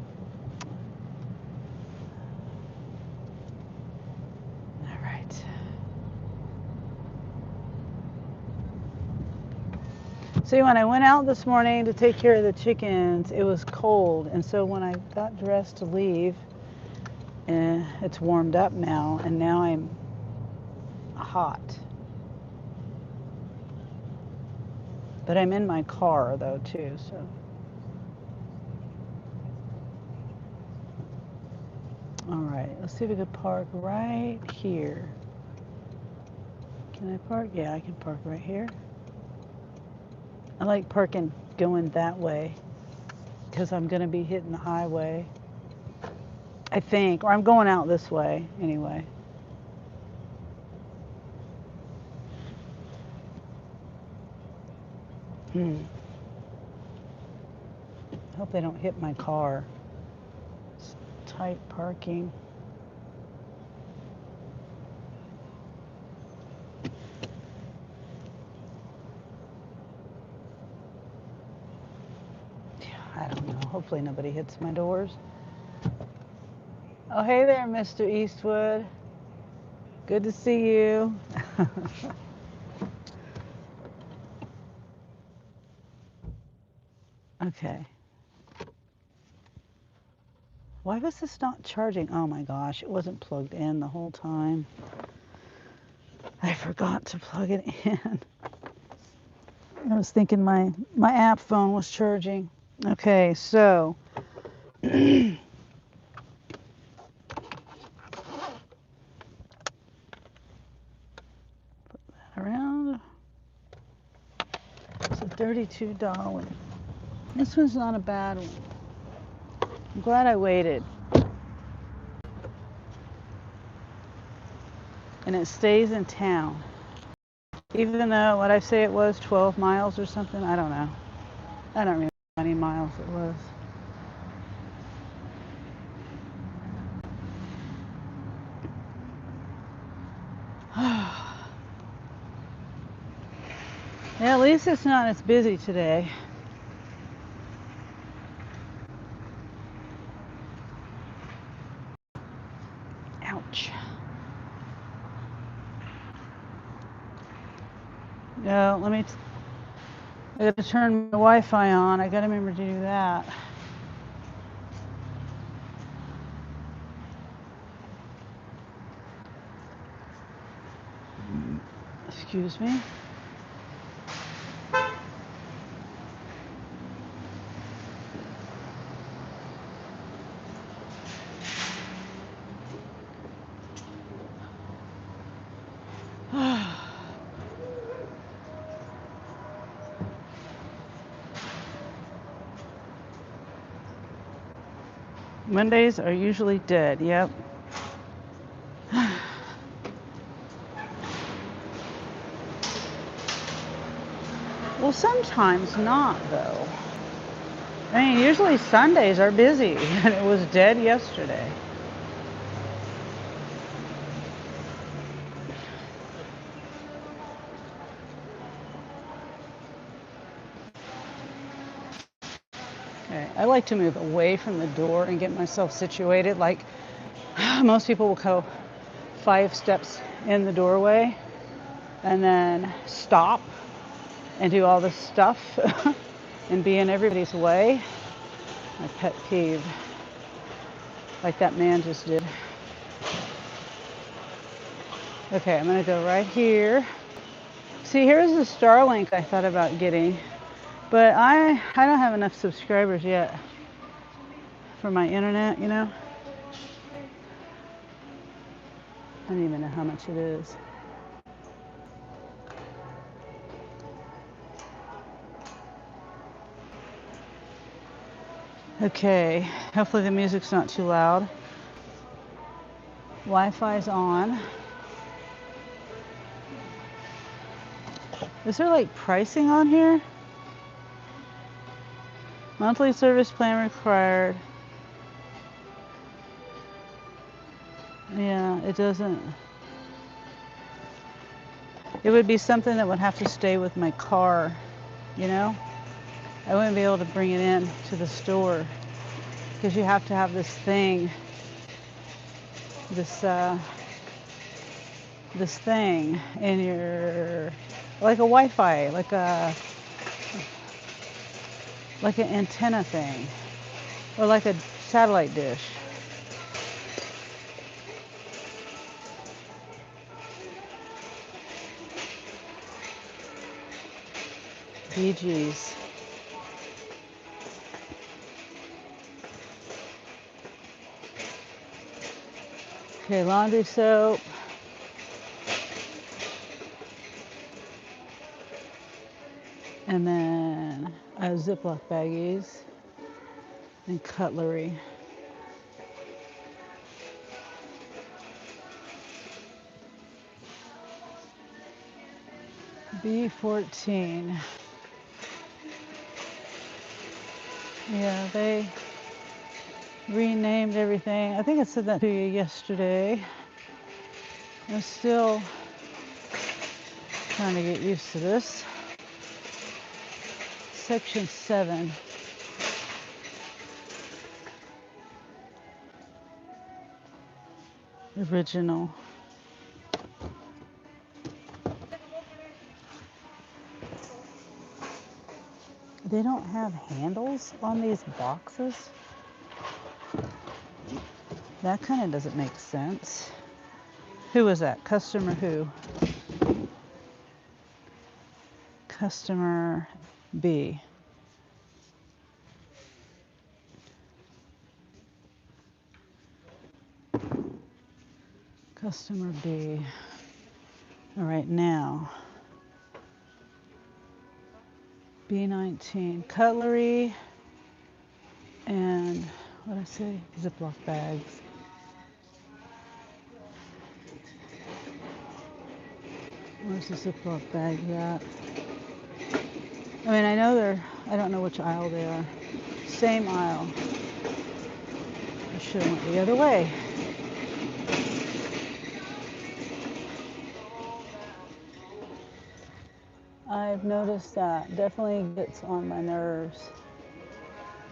All right. See, when I went out this morning to take care of the chickens, it was cold. And so when I got dressed to leave, it's warmed up now, and now I'm hot. But I'm in my car, though, too, so... All right, let's see if we can park right here. Can I park? Yeah, I can park right here. I like parking going that way because I'm going to be hitting the highway, I think, or I'm going out this way anyway. Hope they don't hit my car. It's tight parking. I don't know. Hopefully nobody hits my doors. Oh, hey there, Mr. Eastwood. Good to see you. Okay. Why was this not charging? Oh my gosh, it wasn't plugged in the whole time. I forgot to plug it in. I was thinking my app phone was charging. Okay, so put that around. So $32. This one's not a bad one. I'm glad I waited. and it stays in town. Even though what I say it was 12 miles or something, I don't know. I don't remember how many miles it was. Yeah, at least it's not as busy today. Ouch. No, I gotta turn my Wi-Fi on. I gotta remember to do that. Excuse me. Mondays are usually dead, yep. Well, sometimes not, though. I mean, usually Sundays are busy, and it was dead yesterday. Okay, I like to move away from the door and get myself situated. Like, most people will go 5 steps in the doorway and then stop and do all this stuff and be in everybody's way. My pet peeve, like that man just did. Okay, I'm gonna go right here. See, here's the Starlink I thought about getting, but I don't have enough subscribers yet for my internet, you know? I don't even know how much it is. Okay, hopefully the music's not too loud. Wi-Fi's on. Is there like pricing on here? Monthly service plan required. Yeah, it doesn't. It would be something that would have to stay with my car, you know? I wouldn't be able to bring it in to the store because you have to have this thing, this thing in your, like a Wi-Fi, like an antenna thing, or like a satellite dish. BG's. Okay, laundry soap. And then Ziploc baggies and cutlery. B14. Yeah, they renamed everything. I think I said that to you yesterday. I'm still trying to get used to this. Section 7. Original. They don't have handles on these boxes. That kind of doesn't make sense. Who was that? Customer who? Customer B. Customer B. All right, now. B19. Cutlery and what did I say? Ziploc bags. Where's the Ziploc bag at? I mean, I know they're, I don't know which aisle they are. Same aisle. I should have went the other way. I've noticed that. Definitely gets on my nerves.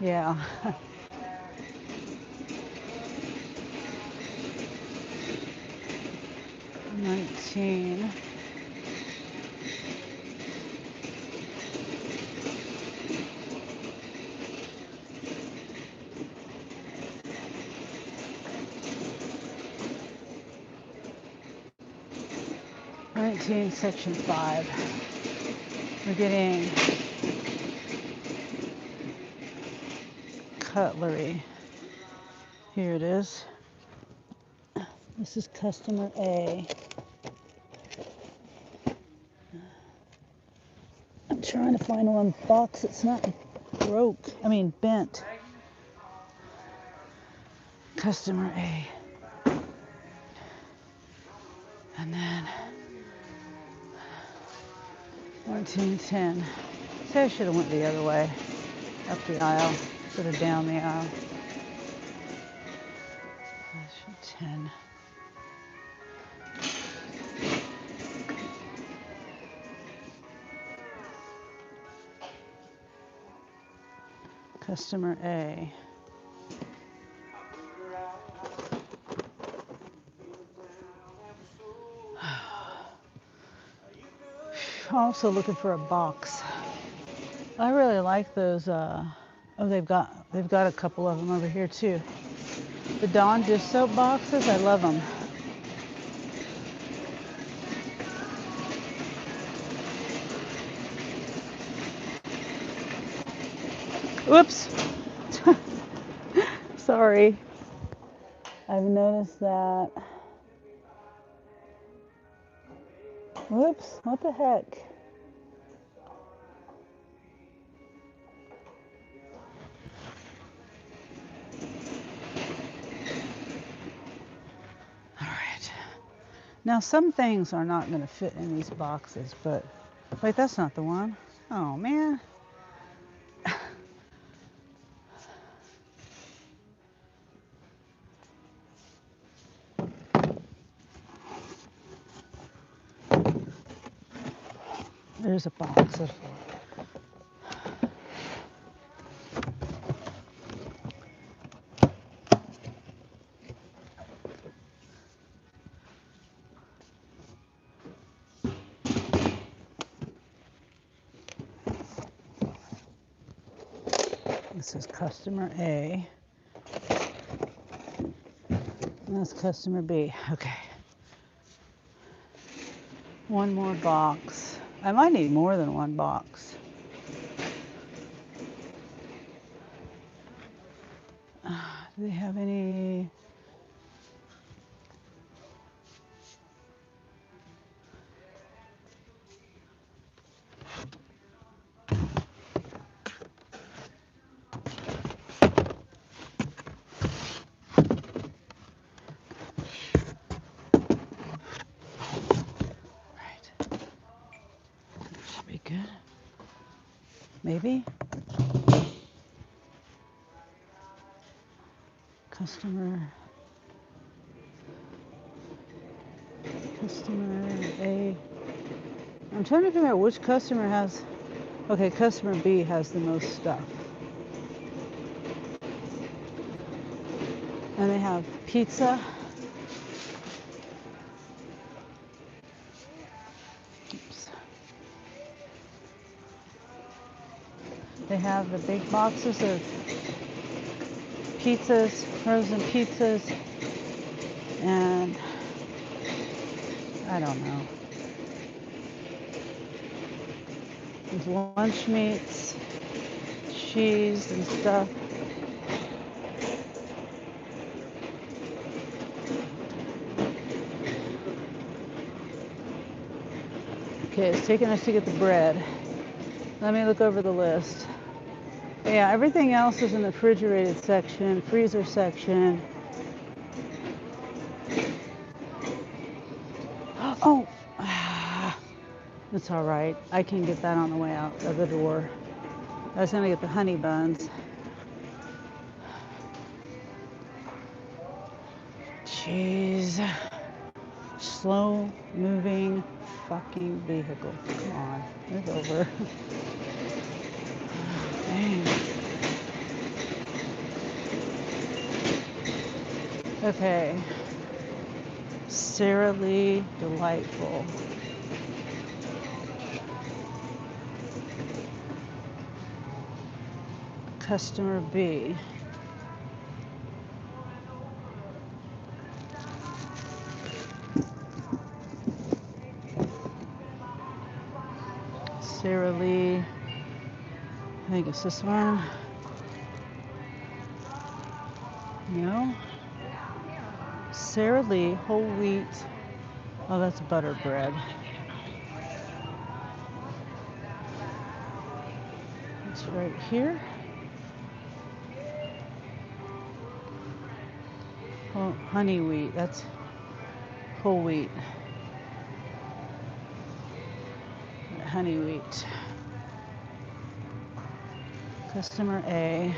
Yeah. 19. Section 5. We're getting cutlery. Here it is. This is customer A. I'm trying to find one box that's not bent. Customer A. And then 1910. Say I should have went the other way, up the aisle, instead of down the aisle. 10. Customer A. Also looking for a box. I really like those. They've got a couple of them over here too. The Dawn dish soap boxes. I love them. Whoops. Sorry. I've noticed that. Whoops. What the heck? Now, some things are not going to fit in these boxes, but wait, that's not the one. Oh, man. There's a box of. This is customer A. And that's customer B. Okay. One more box. I might need more than one box. Do they have any? Good. Maybe. Customer A. I'm trying to figure out which customer has. Okay, customer B has the most stuff. And they have pizza. They have the big boxes of pizzas, frozen pizzas, and I don't know. There's lunch meats, cheese and stuff. Okay, it's taking us to get the bread. Let me look over the list. Yeah, everything else is in the refrigerated section, freezer section. Oh, It's all right. I can get that on the way out of the door. I was gonna get the honey buns. Jeez. Slow moving fucking vehicle. Come on. Move over. Dang. Okay. Sara Lee Delightful. Customer B. Sara Lee. I think it's this one. No. Sara Lee whole wheat. Oh, that's butter bread. It's right here. Oh, honey wheat. That's whole wheat. Honey wheat. Customer A.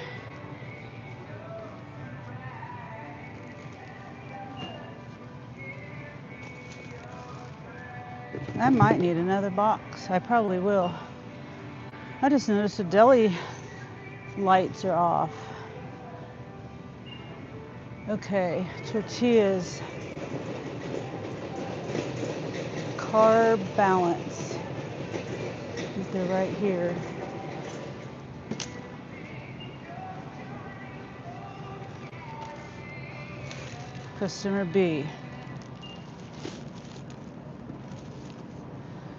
I might need another box. I probably will. I just noticed the deli lights are off. Okay, tortillas. Carb balance. They're right here. Customer B.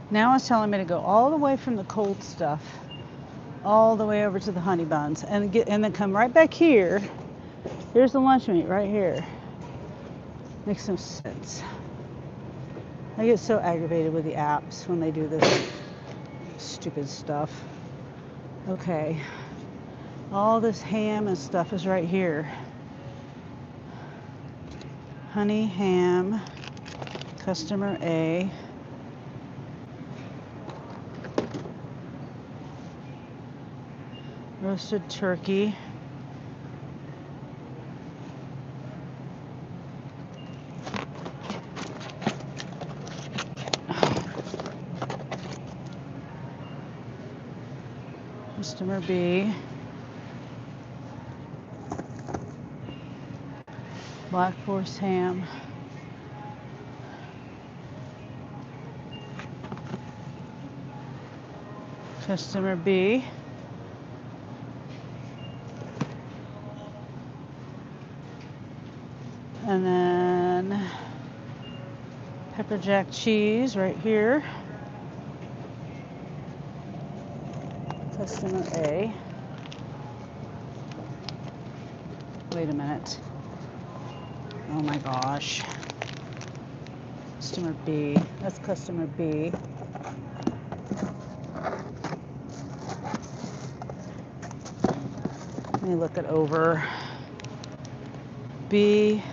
Now it's telling me to go all the way from the cold stuff, all the way over to the honey buns, and then come right back here. Here's the lunch meat right here. Makes no sense. I get so aggravated with the apps when they do this stupid stuff. Okay. All this ham and stuff is right here. Honey ham, customer A. Roasted turkey. Customer B. Black Forest ham. Customer B. And then pepper jack cheese right here. Customer A. Wait a minute. Oh my gosh. Customer B. That's customer B. Let me look it over. B.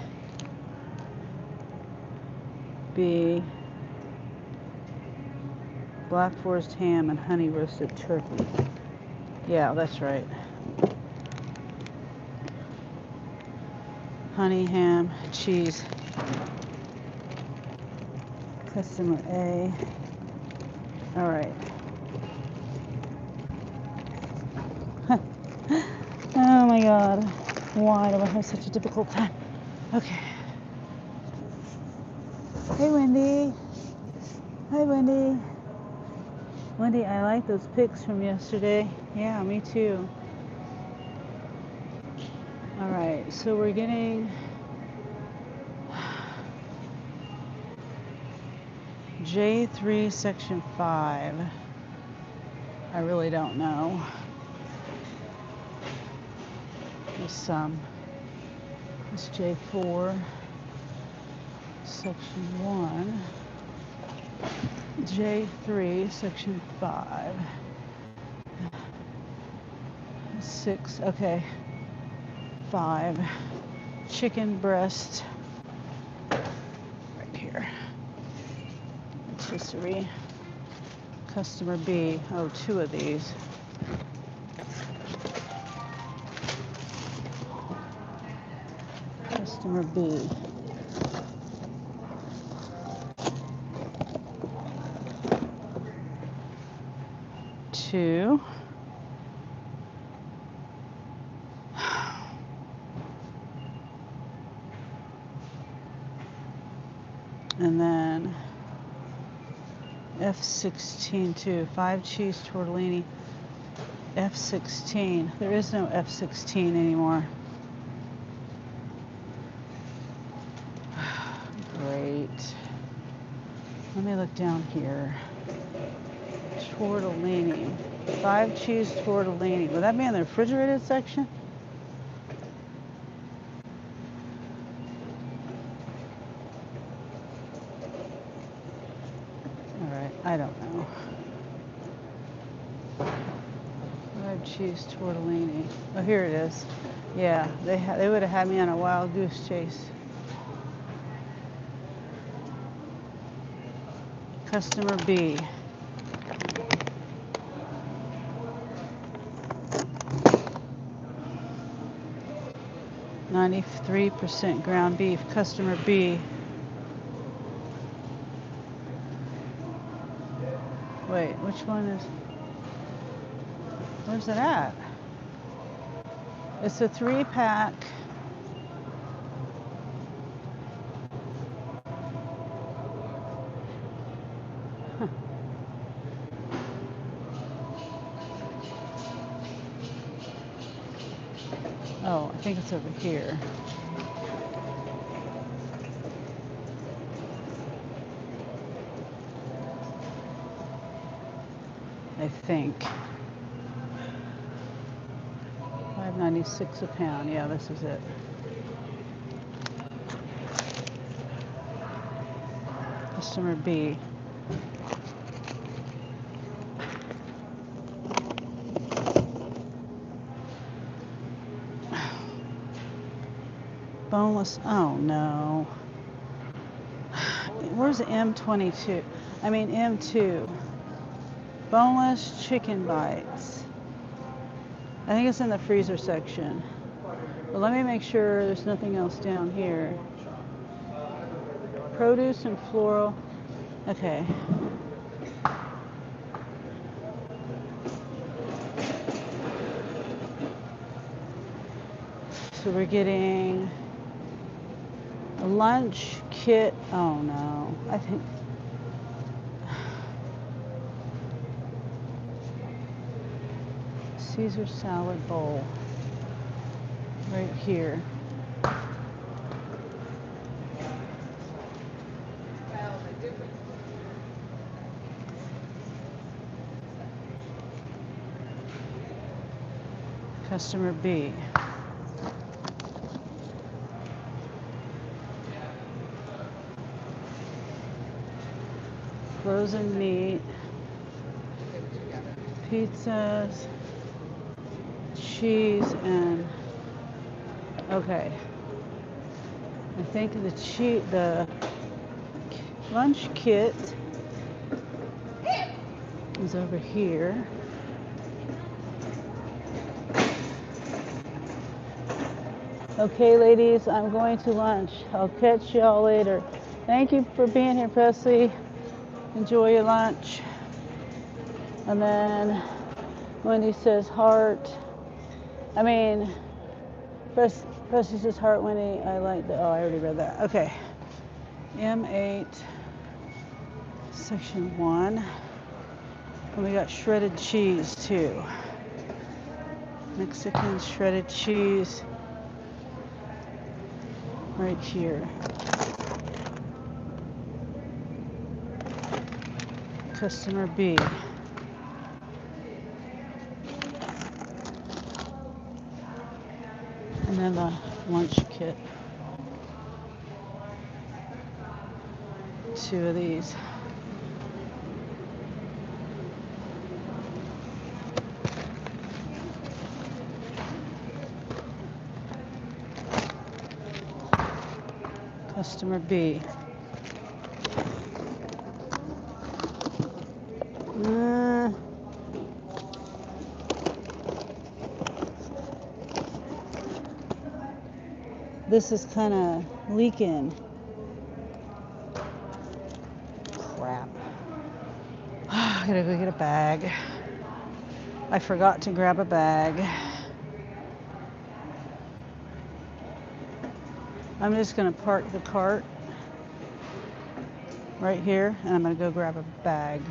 B. Black Forest ham and honey roasted turkey. Yeah, that's right. Honey, ham, cheese. Customer A. All right. Oh my God. Why do I have such a difficult time? Okay. Hey, Wendy. Hi, Wendy. Wendy, I like those pics from yesterday. Yeah, me too. All right, so we're getting J3 section 5. I really don't know. There's some. It's J4 section 1. J3 section 5. 6, okay. 5. Chicken breast. Right here. Rotisserie. Customer B. Oh, 2 of these. Customer B. Two. And then F16 too. 5 cheese tortellini. F16. There is no F16 anymore. Great. Let me look down here. Tortellini. 5 cheese tortellini. Would that be in the refrigerated section? All right, I don't know. 5 cheese tortellini. Oh, here it is. Yeah, they would have had me on a wild goose chase. Customer B. .93% ground beef. Customer B. Wait, which one is? Where's it at? It's a 3-pack. Huh. Oh, I think it's over here. I think. $5.96 a pound. Yeah, this is it. Customer B. Boneless. Oh no. Where's the M22? I mean M2. Boneless chicken bites. I think it's in the freezer section. But let me make sure there's nothing else down here. Produce and floral. Okay. So we're getting a lunch kit. Oh no. I think Caesar salad bowl. Right here. Customer B. Frozen meat. Pizzas. Cheese and okay. I think the lunch kit is over here. Okay, ladies, I'm going to lunch. I'll catch y'all later. Thank you for being here, Presley. Enjoy your lunch. And then Wendy says heart. I mean, Presley says heart, Wendy. I like the, oh, I already read that. Okay. M8, section 1. And we got shredded cheese, too. Mexican shredded cheese. Right here. Customer B. And then the lunch kit. 2 of these. Customer B. This is kind of leaking. Crap. I gotta go get a bag. I forgot to grab a bag. I'm just gonna park the cart right here and I'm gonna go grab a bag.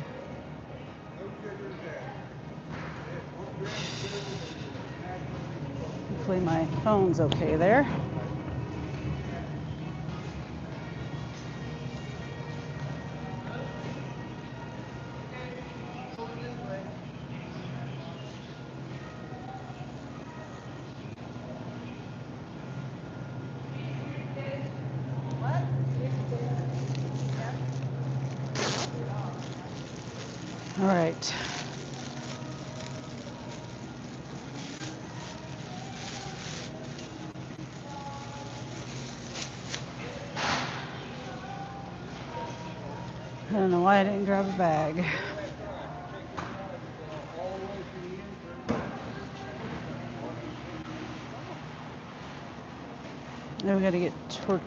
Hopefully my phone's okay there. All right. I don't know why I didn't grab a bag. Now we gotta get toast.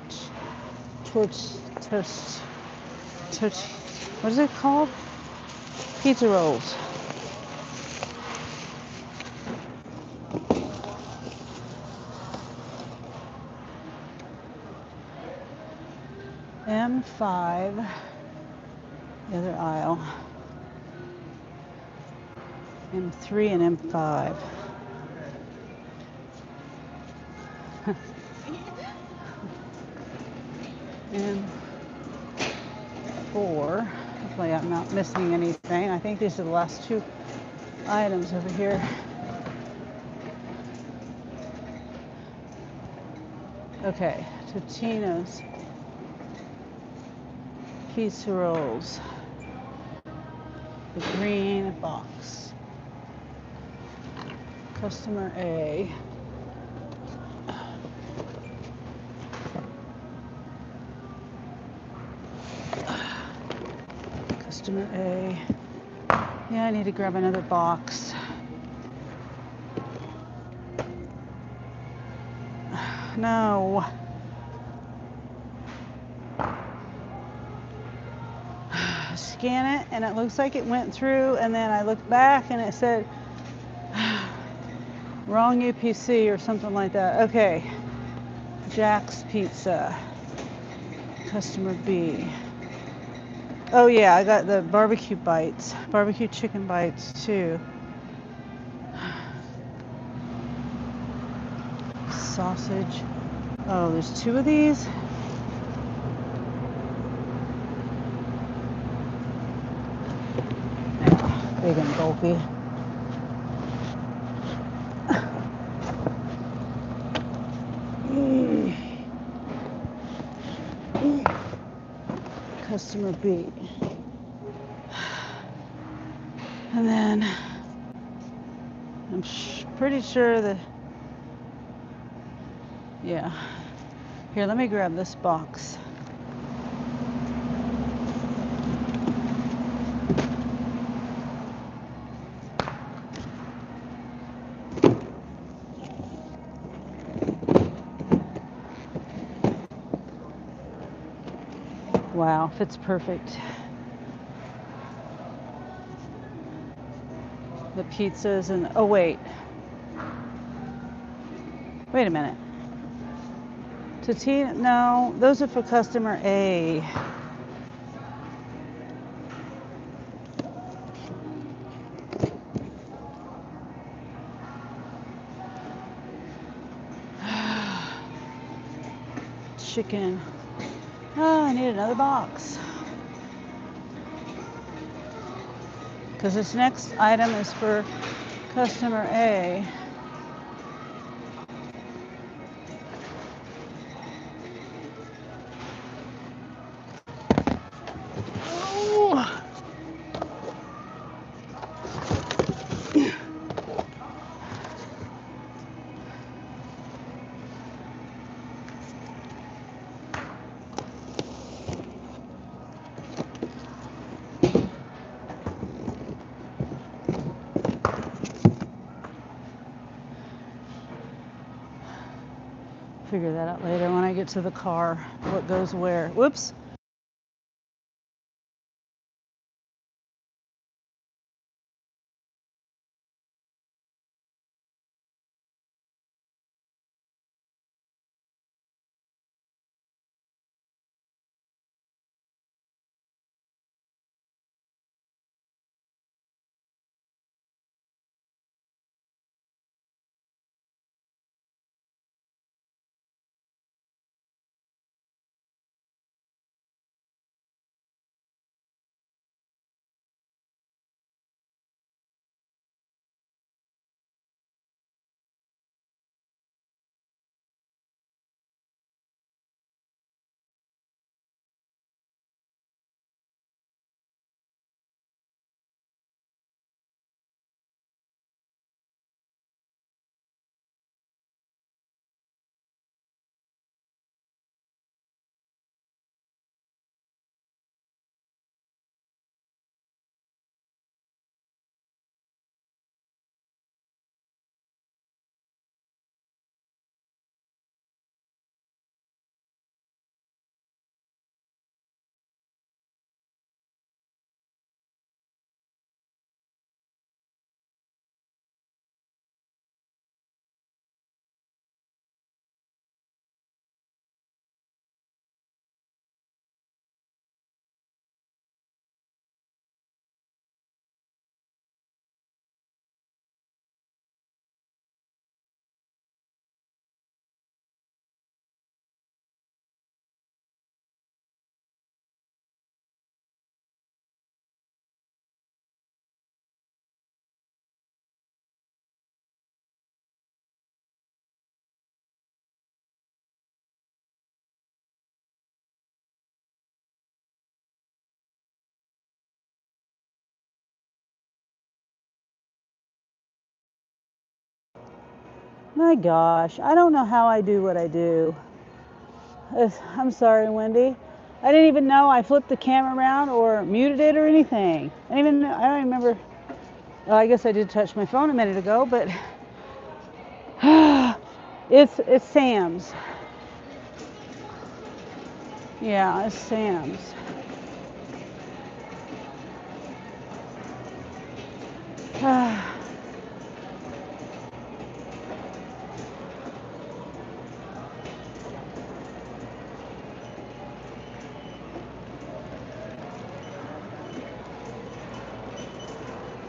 What is it called? Pizza rolls. M5, the other aisle. M3 and M5. M4. Hopefully I'm not missing anything. I think these are the last two items over here. Okay, Totino's pizza rolls. The green box. Customer A. Customer A. Yeah, I need to grab another box. No. Scan it and it looks like it went through, and then I looked back and it said wrong UPC or something like that. Okay. Jack's Pizza. Customer B. Oh yeah, I got the barbecue bites. Barbecue chicken bites too. Sausage. Oh, there's two of these. Big and bulky. Customer B. And then I'm pretty sure that, yeah. Here, let me grab this box. Wow, fits perfect. The pizzas and, oh wait. Wait a minute. Totino, no, those are for customer A. Chicken. Oh, I need another box. Because this next item is for customer A. Oh. figure that out later when I get to the car, what goes where. Whoops. My gosh, I don't know how I do what I do. I'm sorry, Wendy. I didn't even know I flipped the camera around or muted it or anything. I don't remember. Well, I guess I did touch my phone a minute ago, but it's Sam's. Yeah, it's Sam's.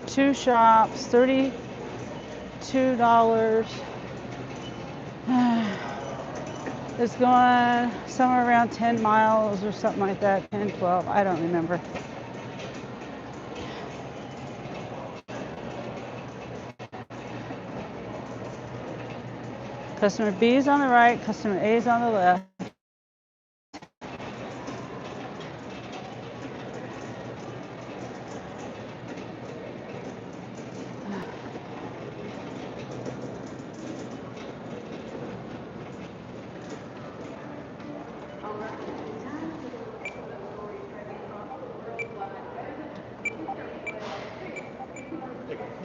Two shops, $32. It's going somewhere around 10 miles or something like that, 10, 12, I don't remember. Customer B is on the right, customer A is on the left.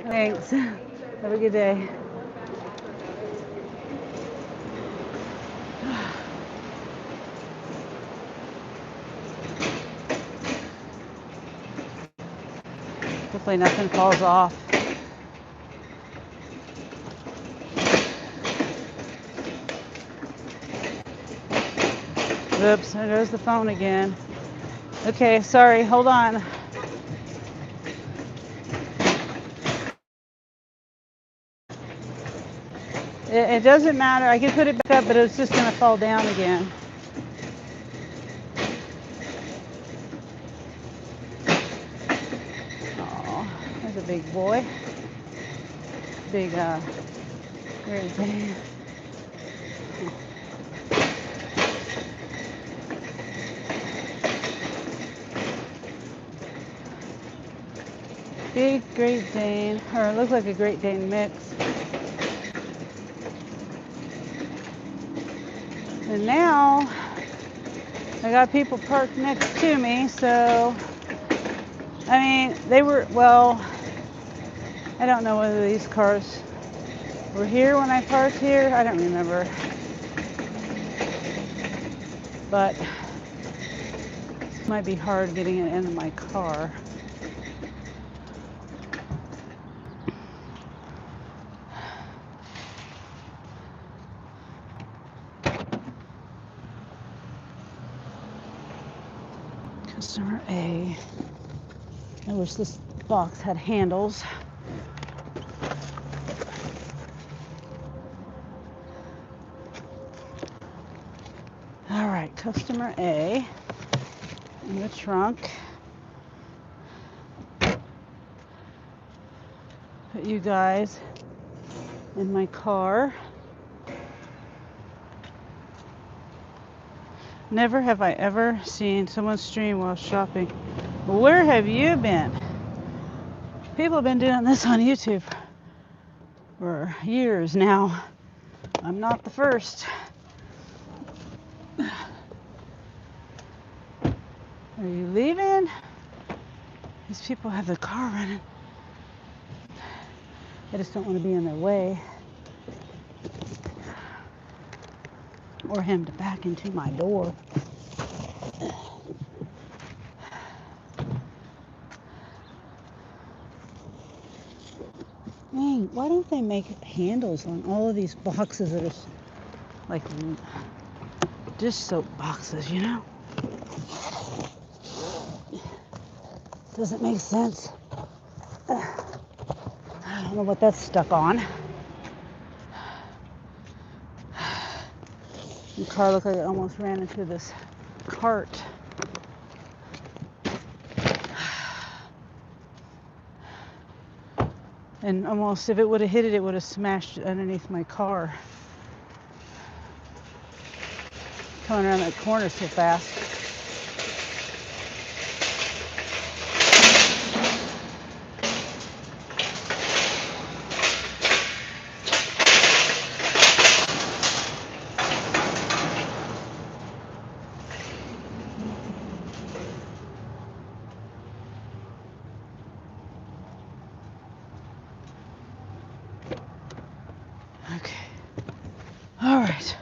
Thanks. Have a good day. Hopefully nothing falls off. Oops, there goes the phone again. Okay, sorry, hold on. It doesn't matter. I can put it back up, but it's just going to fall down again. Oh, there's a big boy. Big, Great Dane. Big Great Dane, or it looks like a Great Dane mix. And now I got people parked next to me, so I mean, they were, well, I don't know whether these cars were here when I parked here. I don't remember. but it might be hard getting it into my car. Customer A. I wish this box had handles. All right, customer A in the trunk. Put you guys in my car. Never have I ever seen someone stream while shopping. Where have you been? People have been doing this on YouTube for years now. I'm not the first. Are you leaving? These people have the car running. I just don't want to be in their way. Or him to back into my door. Dang, why don't they make handles on all of these boxes that are like dish soap boxes, you know? Doesn't make sense. I don't know what that's stuck on. The car looked like it almost ran into this cart. And almost, if it would have hit it, it would have smashed underneath my car. Coming around that corner so fast. Okay. All right.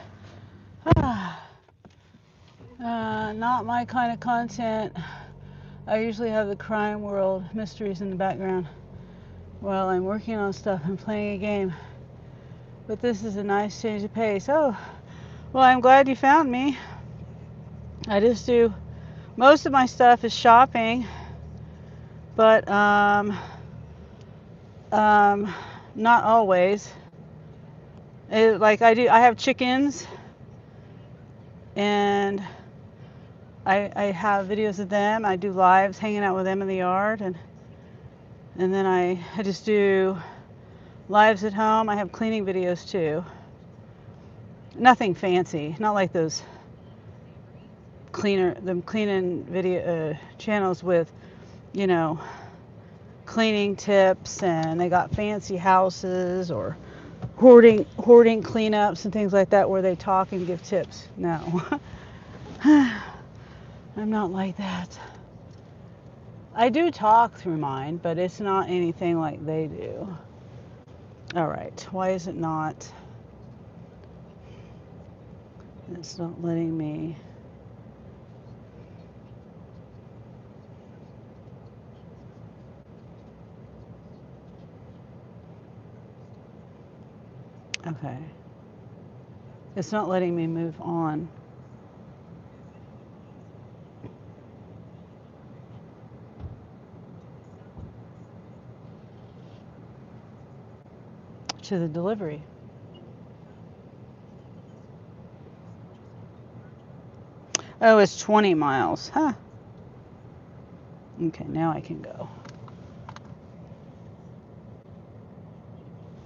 Not my kind of content. I usually have the crime world mysteries in the background while I'm working on stuff and playing a game. But this is a nice change of pace. Oh, well, I'm glad you found me. I just do, most of my stuff is shopping, but not always. Like I have chickens, and I have videos of them. I do lives hanging out with them in the yard, and then I just do lives at home. I have cleaning videos too. Nothing fancy, not like those cleaning video channels with, you know, cleaning tips, and they got fancy houses or hoarding cleanups and things like that where they talk and give tips. No. I'm not like that. I do talk through mine, but it's not anything like they do. All right, why is it not? It's not letting me. Okay. It's not letting me move on. To the delivery. Oh, it's 20 miles. Huh. Okay, now I can go.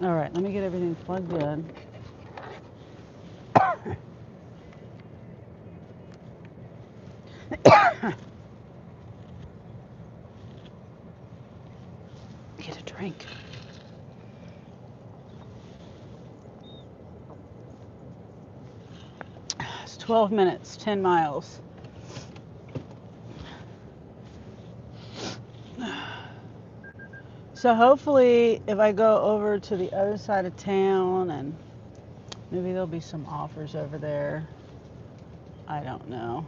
All right, let me get everything plugged in. Get a drink. It's 12 minutes, 10 miles. So hopefully if I go over to the other side of town, and maybe there'll be some offers over there, I don't know.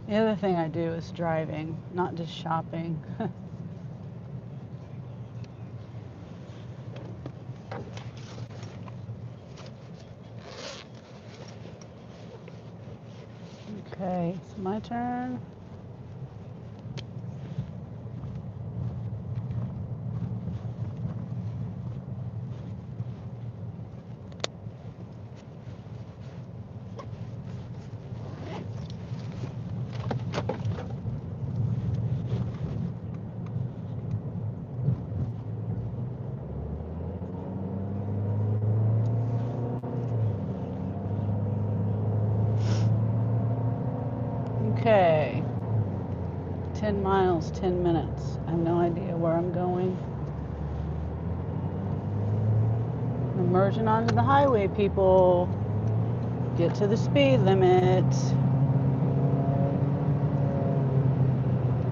The other thing I do is driving, not just shopping. Okay, it's my turn. Okay, 10 miles, 10 minutes. I have no idea where I'm going. I'm emerging onto the highway, people. Get to the speed limit.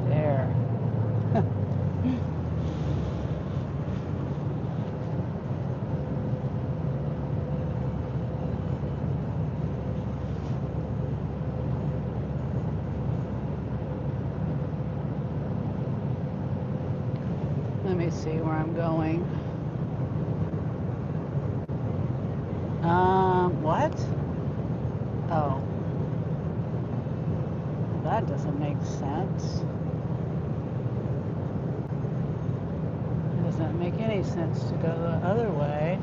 There. Let me see where I'm going. What? Oh. That doesn't make sense. It doesn't make any sense to go the other way.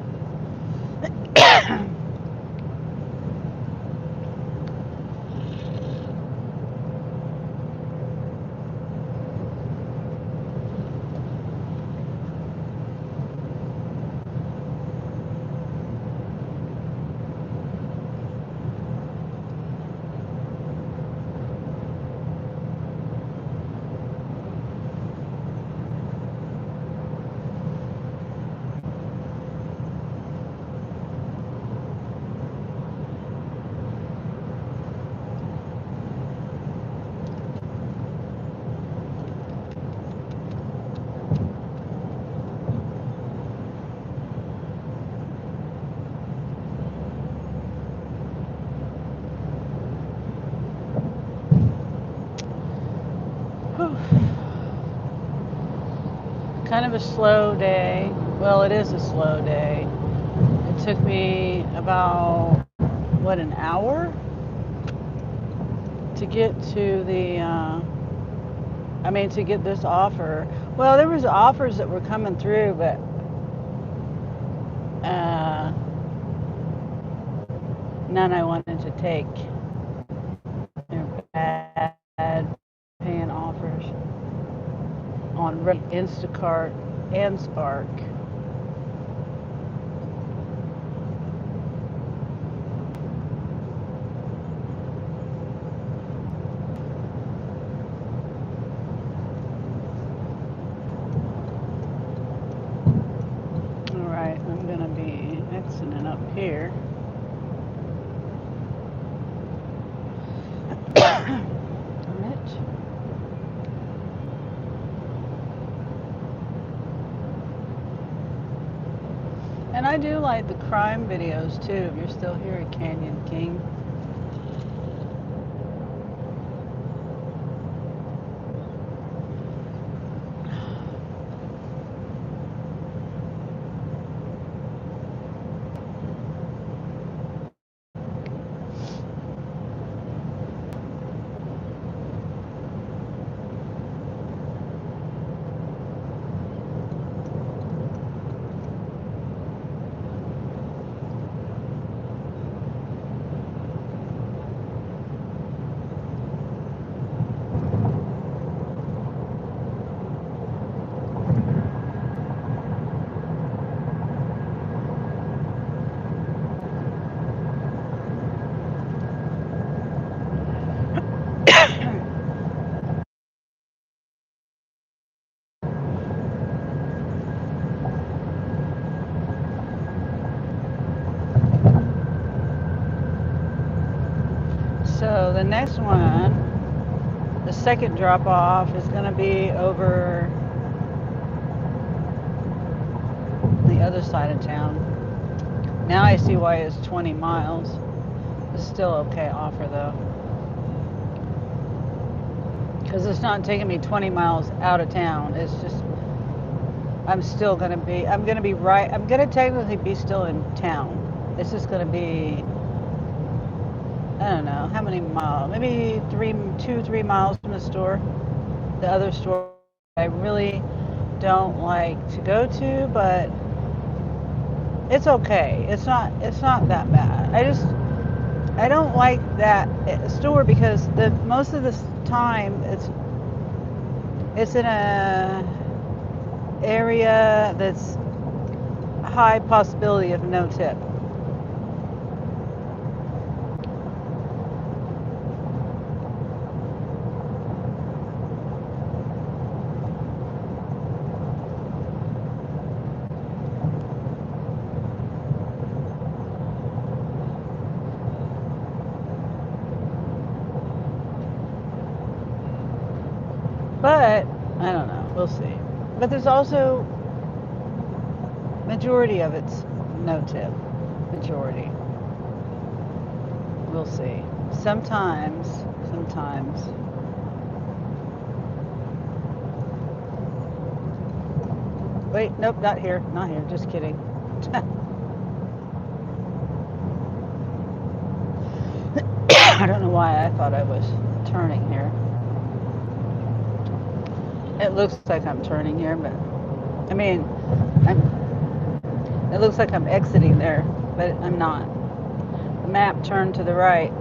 Kind of a slow day. Well, it is a slow day. It took me about, what, an hour to get to to get this offer. Well, there was offers that were coming through, but none I wanted to take. They're bad paying offers on Instacart and Spark. Alright, I'm gonna be exiting up here. And I do like the crime videos too, if you're still here at Canyon King. So the next one the second drop off is going to be over the other side of town. Now I see why it's 20 miles. It's still okay offer though. Because it's not taking me 20 miles out of town. It's just, I'm going to be right, I'm going to technically be still in town. It's just going to be, I don't know, how many miles? Maybe 3 miles from the store. The other store I really don't like to go to, but it's okay. It's not that bad. I don't like that store because the most of the time it's in a area that's high possibility of no tip. But I don't know. We'll see. But there's also majority of it's no tip. Majority. We'll see. Sometimes. Wait, nope, not here. Not here. Just kidding. I don't know why I thought I was turning here. It looks like I'm turning here, but I mean, it looks like I'm exiting there, but I'm not. The map turned to the right.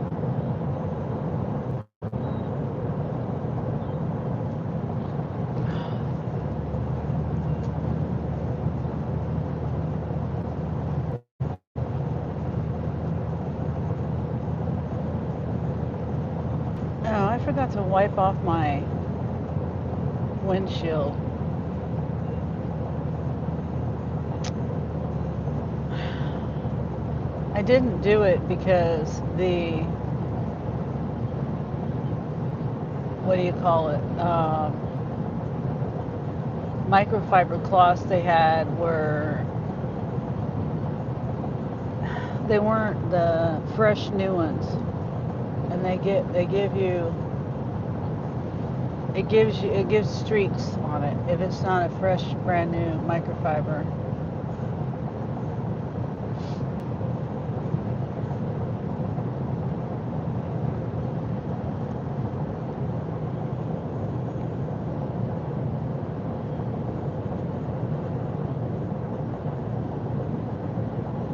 Oh, I forgot to wipe off my windshield. I didn't do it because the, what do you call it? Microfiber cloths they had they weren't the fresh new ones, and it gives streaks on it if it's not a fresh brand new microfiber.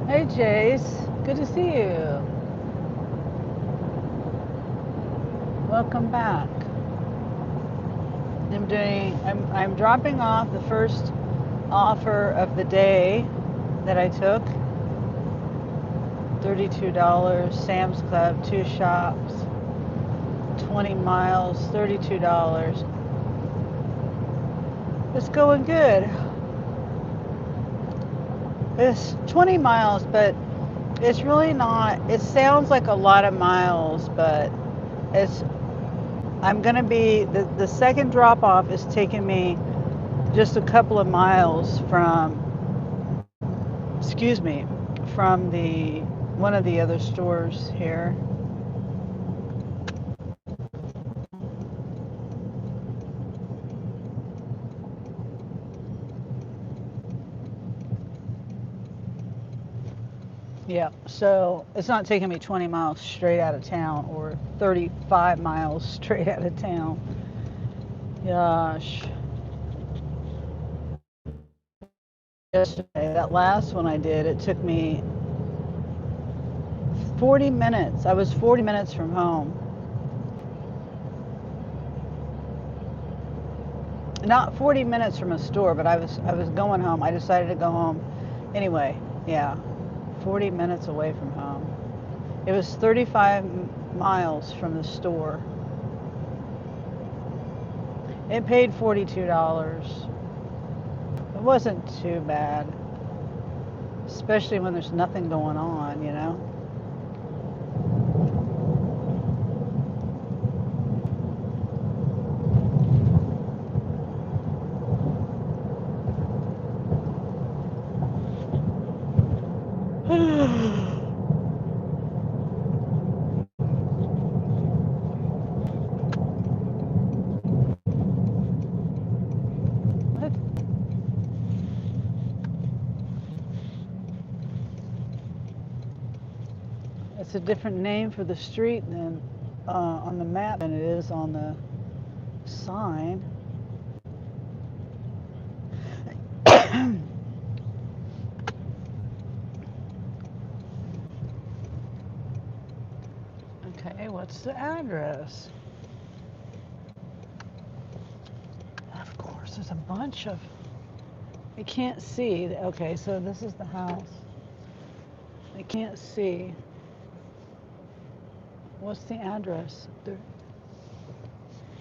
Hey Jace, good to see you. Welcome back. I'm dropping off the first offer of the day that I took. $32, Sam's Club, 2 shops, 20 miles, $32. It's going good. It's 20 miles, but it's really not. It sounds like a lot of miles, but it's, I'm going to be, the second drop off is taking me just a couple of miles from the one of the other stores here. Yeah, so it's not taking me 20 miles straight out of town or 35 miles straight out of town. Gosh. Yesterday, that last one I did, it took me 40 minutes. I was 40 minutes from home. Not 40 minutes from a store, but I was going home. I decided to go home anyway. Yeah. 40 minutes away from home. It was 35 miles from the store. It paid $42. It wasn't too bad, especially when there's nothing going on, you know? It's a different name for the street than on the map than it is on the sign. Okay, what's the address? Of course, there's a bunch of. I can't see. Okay, so this is the house. I can't see. What's the address? There,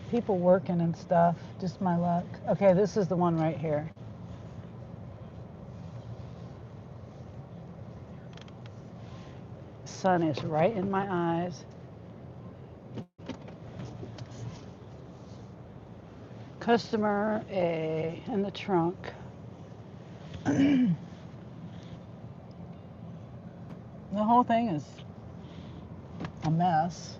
people working and stuff. Just my luck. Okay, this is the one right here. Sun is right in my eyes. Customer A in the trunk. The whole thing is a mess.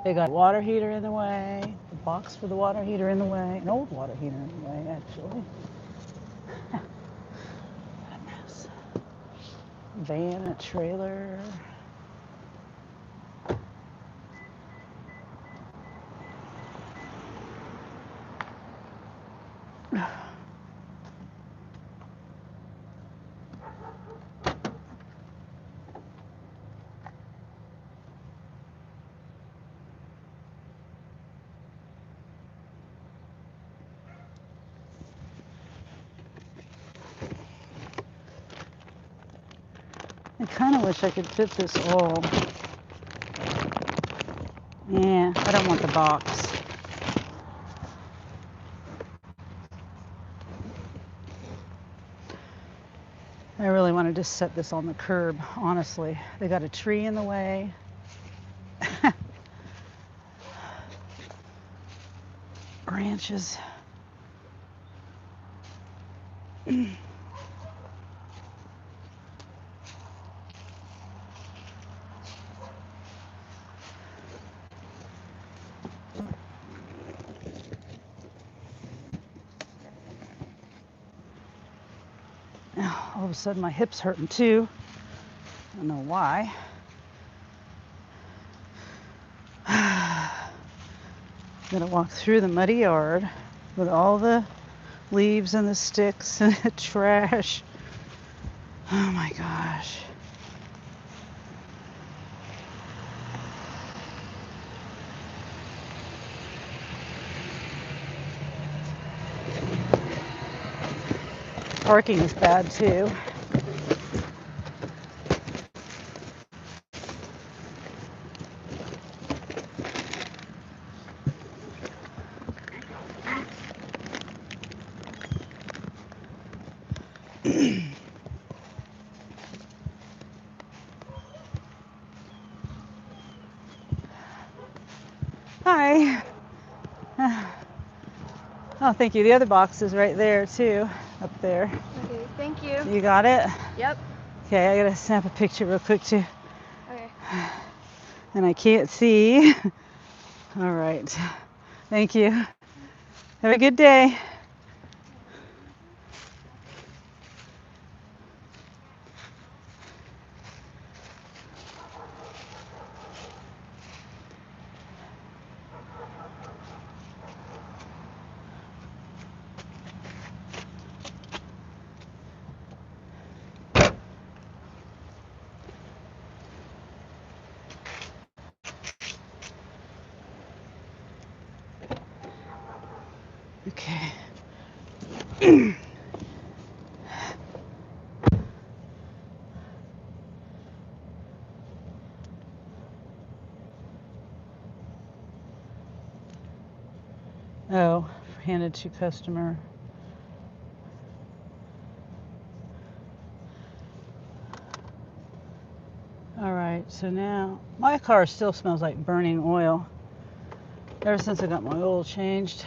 They got a water heater in the way, the box for the water heater in the way, an old water heater in the way, actually. What a mess. Van, a trailer. I kind of wish I could fit this all. Yeah, I don't want the box. I really want to just set this on the curb, honestly. They got a tree in the way. Branches. All of a sudden my hip's hurting too. I don't know why. Gonna walk through the muddy yard with all the leaves and the sticks and the trash. Oh my gosh. Parking is bad too. Hi. Oh, thank you. The other box is right there too, up there. Okay, thank you. You got it? Yep. Okay, I gotta snap a picture real quick too. Okay. And I can't see. All right. Thank you. Have a good day. Okay. Oh, handed to customer. All right, so now my car still smells like burning oil ever since I got my oil changed.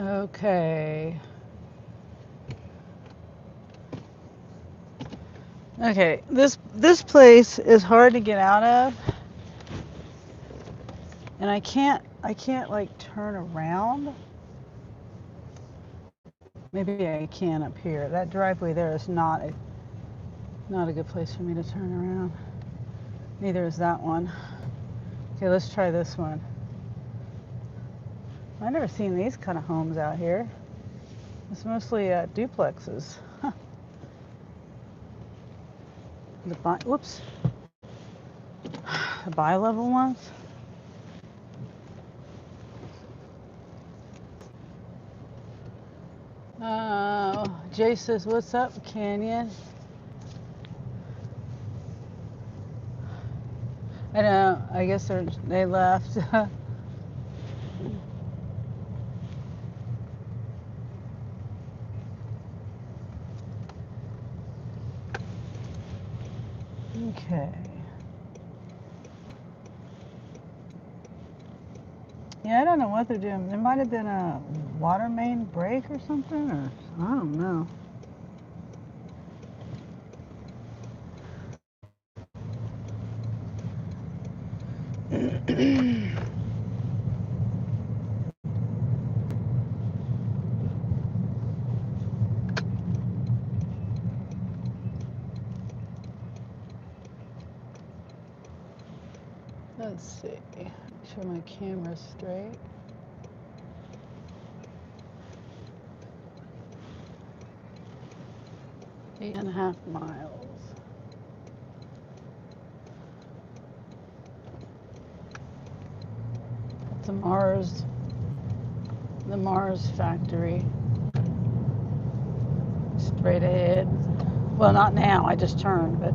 Okay. Okay, this place is hard to get out of. And I can't like turn around. Maybe I can up here. That driveway there is not a good place for me to turn around. Neither is that one. Okay, let's try this one. I've never seen these kind of homes out here. It's mostly duplexes. Whoops. The bi-level ones. Jay says, "What's up, Canyon?" I know. I guess they left. Okay. Yeah, I don't know what they're doing. There might have been a water main break or something, or I don't know. Let's see. Make sure my camera's straight. 8.5 miles. The Mars factory. Straight ahead. Well, not now. I just turned, but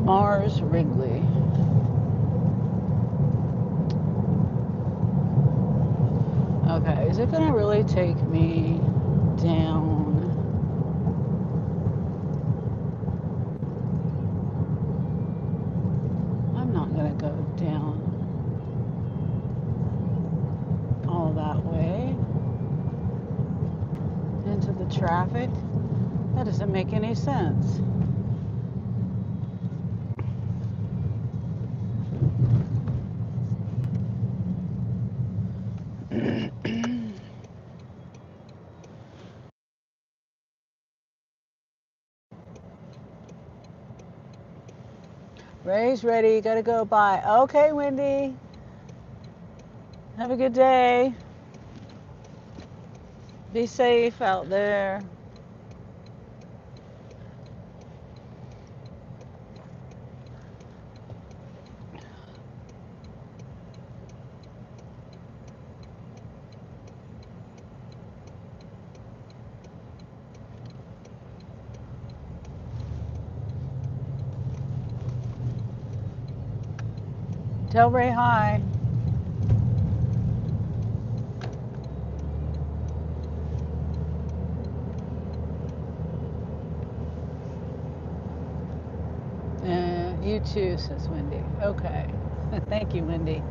Mars Wrigley. Okay, is it gonna really take me down? I'm not gonna go down all that way into the traffic. That doesn't make any sense. Ray's ready. Gotta go. Bye. Okay, Wendy. Have a good day. Be safe out there. Tell Ray hi. You too, says Wendy. Okay. Thank you, Wendy.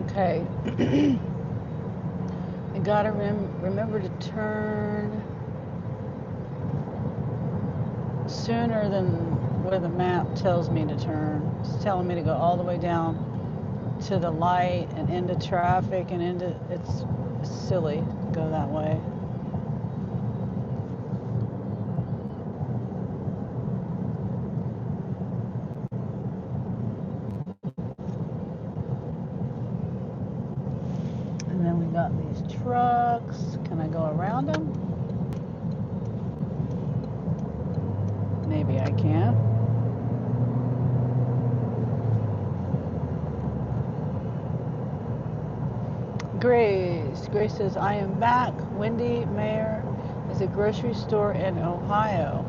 Okay. I gotta remember to turn sooner than where the map tells me to turn. It's telling me to go all the way down to the light and into traffic and into it's silly to go that way. And then we got these trucks. Can I go around them? Maybe I can. Grace. Grace says, I am back. Wendy Mayer is a grocery store in Ohio.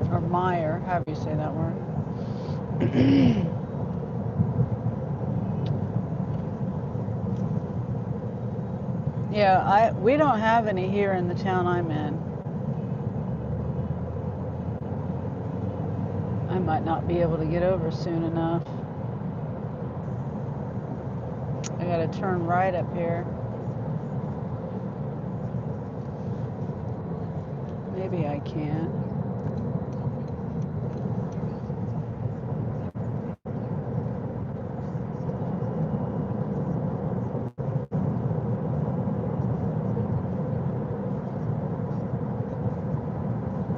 Or Meyer, however you say that word. Yeah, we don't have any here in the town I'm in. I might not be able to get over soon enough. I gotta turn right up here. Maybe I can.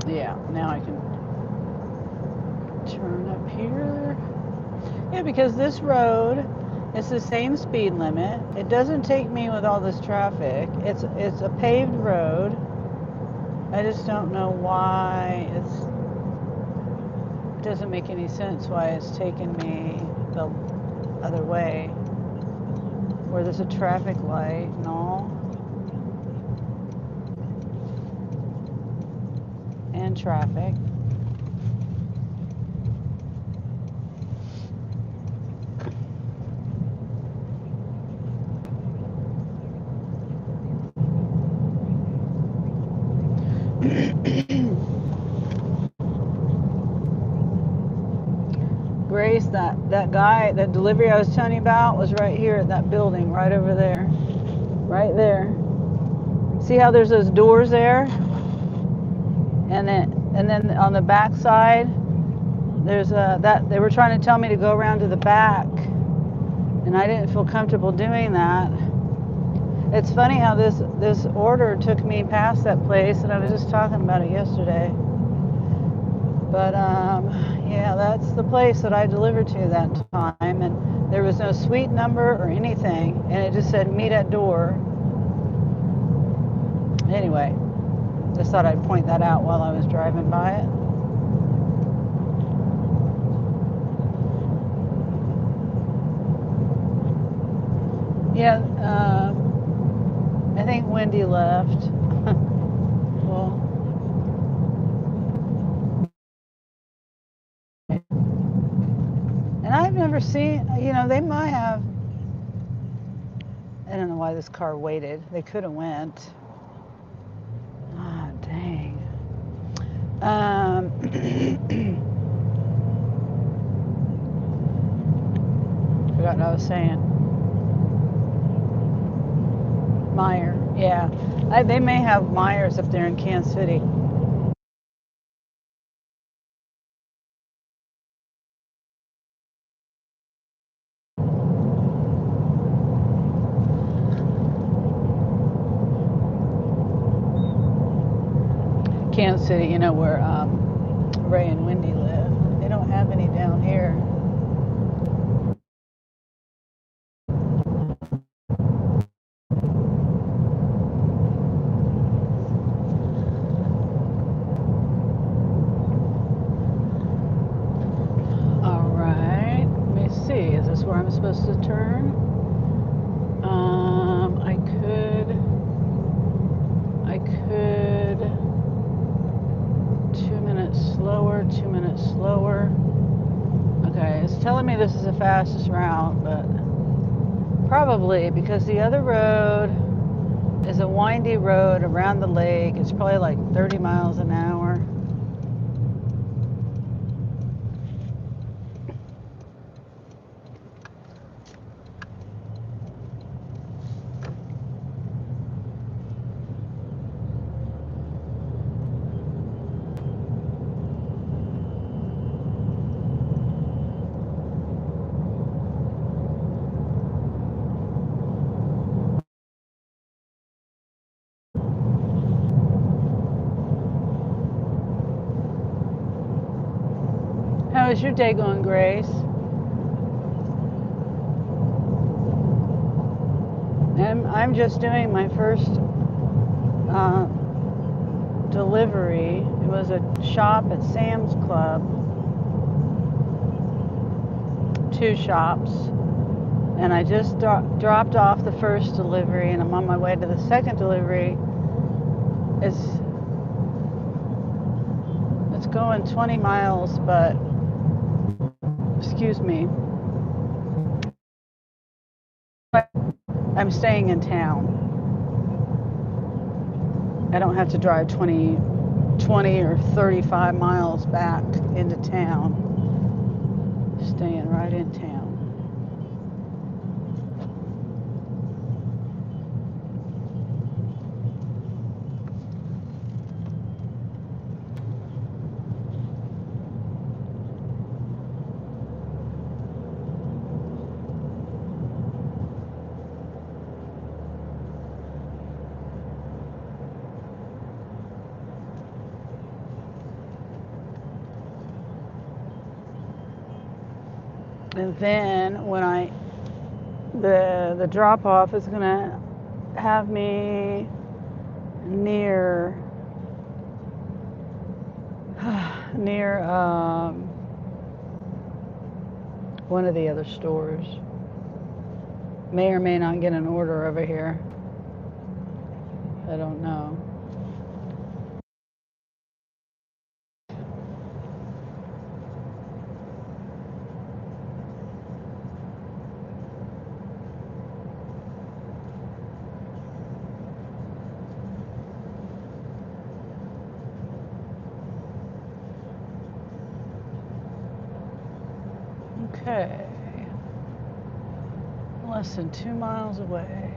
Yeah, now I can turn up here. Yeah, because this road is the same speed limit. It doesn't take me with all this traffic. It's a paved road. I just don't know why it doesn't make any sense why it's taking me the other way, where there's a traffic light and all, and traffic. Grace, that guy, that delivery I was telling you about was right here at that building, right over there. Right there. See how there's those doors there? And then on the back side, there's that they were trying to tell me to go around to the back, and I didn't feel comfortable doing that. It's funny how this order took me past that place, and I was just talking about it yesterday. But yeah, that's the place that I delivered to that time, and there was no suite number or anything, and it just said meet at door. Anyway, just thought I'd point that out while I was driving by it. Yeah, I think Wendy left. Well, and I've never seen, they might have, I don't know why this car waited. They could have went. Ah, dang. Forgot what I was saying. Meyer, yeah. They may have Myers up there in Kansas City. Kansas City, where Ray and Wendy live. They don't have any down here. All right, let me see. Is this where I'm supposed to turn? I could 2 minutes slower, 2 minutes slower. Okay, it's telling me this is the fastest route, but probably because the other road is a windy road around the lake. It's probably like 30 miles an hour. How is your day going, Grace? I'm just doing my first delivery. It was a shop at Sam's Club. 2 shops. And I just dropped off the first delivery, and I'm on my way to the second delivery. It's going 20 miles, but excuse me, I'm staying in town. I don't have to drive 20 or 35 miles back into town. Staying right in town. And then when the drop off is gonna have me near near one of the other stores. May or may not get an order over here. I don't know. Okay. Less than 2 miles away.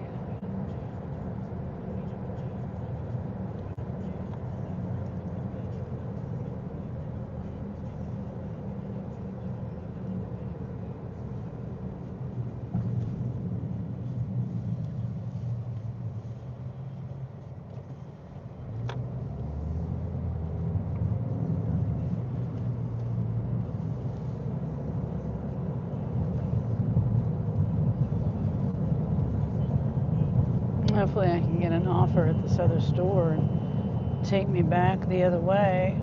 Hopefully I can get an offer at this other store and take me back the other way.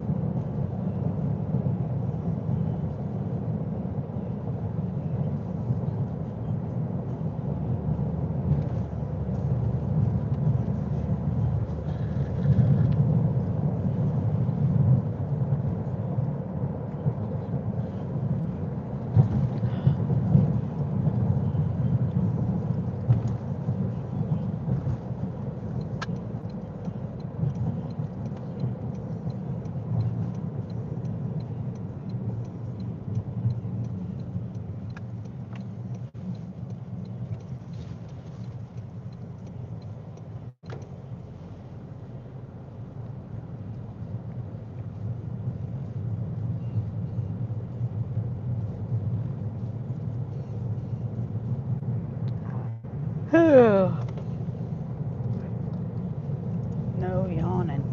No yawning.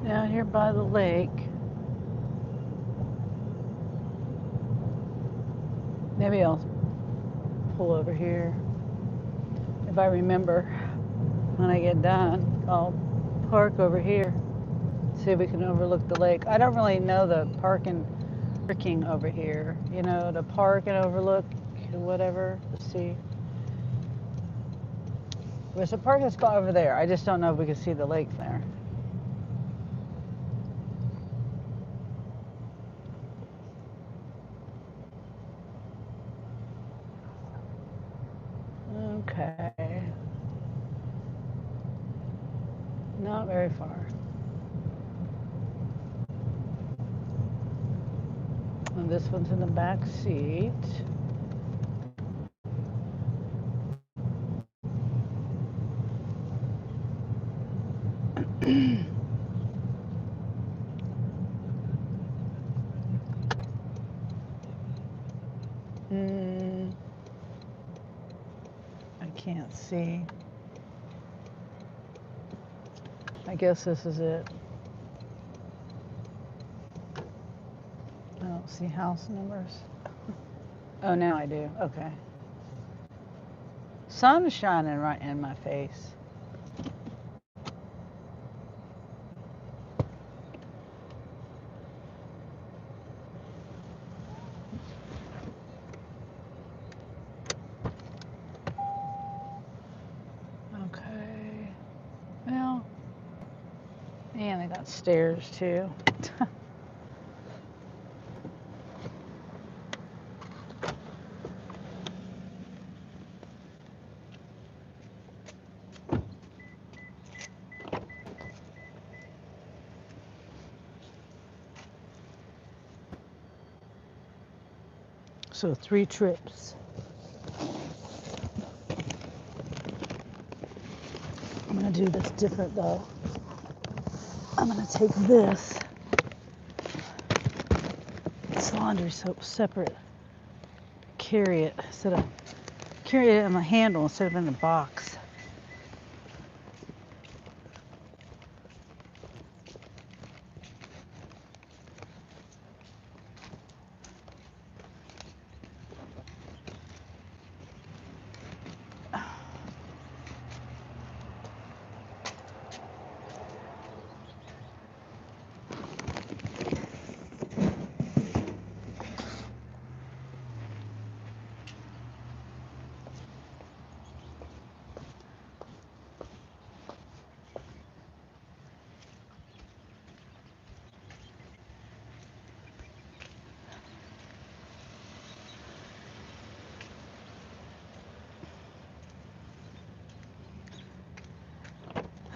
Down here by the lake. Maybe I'll pull over here. If I remember when I get done, I'll park over here. See if we can overlook the lake. I don't really know the parking over here. You know, to park and overlook whatever. Let's see. There's a parking spot over there. I just don't know if we can see the lake there. Okay. Not very far. And this one's in the back seat. I can't see. I guess this is it. I don't see house numbers. Oh, now I do. Okay. Sun is shining right in my face. Okay. Well, and they got stairs too. So 3 trips. I'm gonna do this different though. I'm gonna take this laundry soap separate. Carry it in my handle instead of in the box.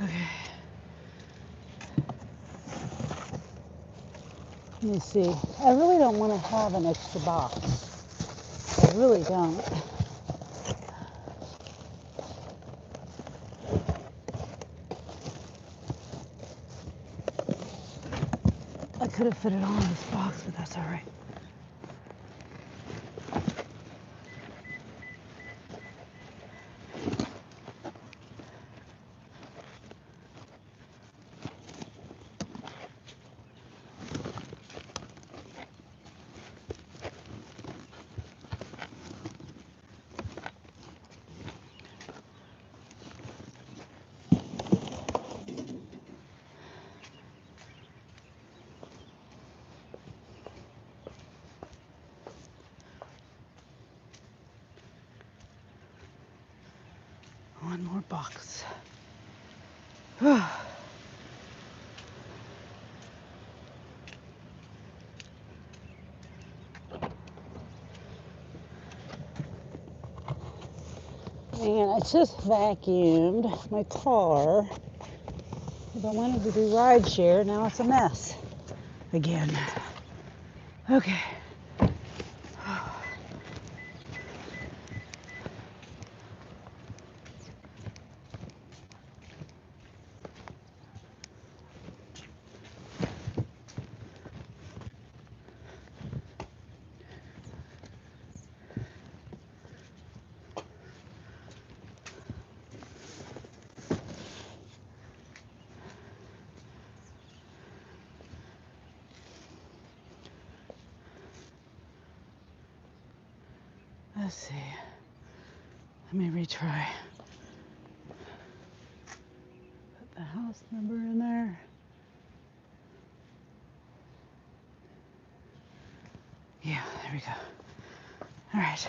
Okay. Let me see. I really don't want to have an extra box. I really don't. I could have fit it all in this box, but that's all right. One more box. And I just vacuumed my car because I wanted to do ride share. Now it's a mess again. Okay. Let's see. Let me retry. Put the house number in there. Yeah, there we go. All right.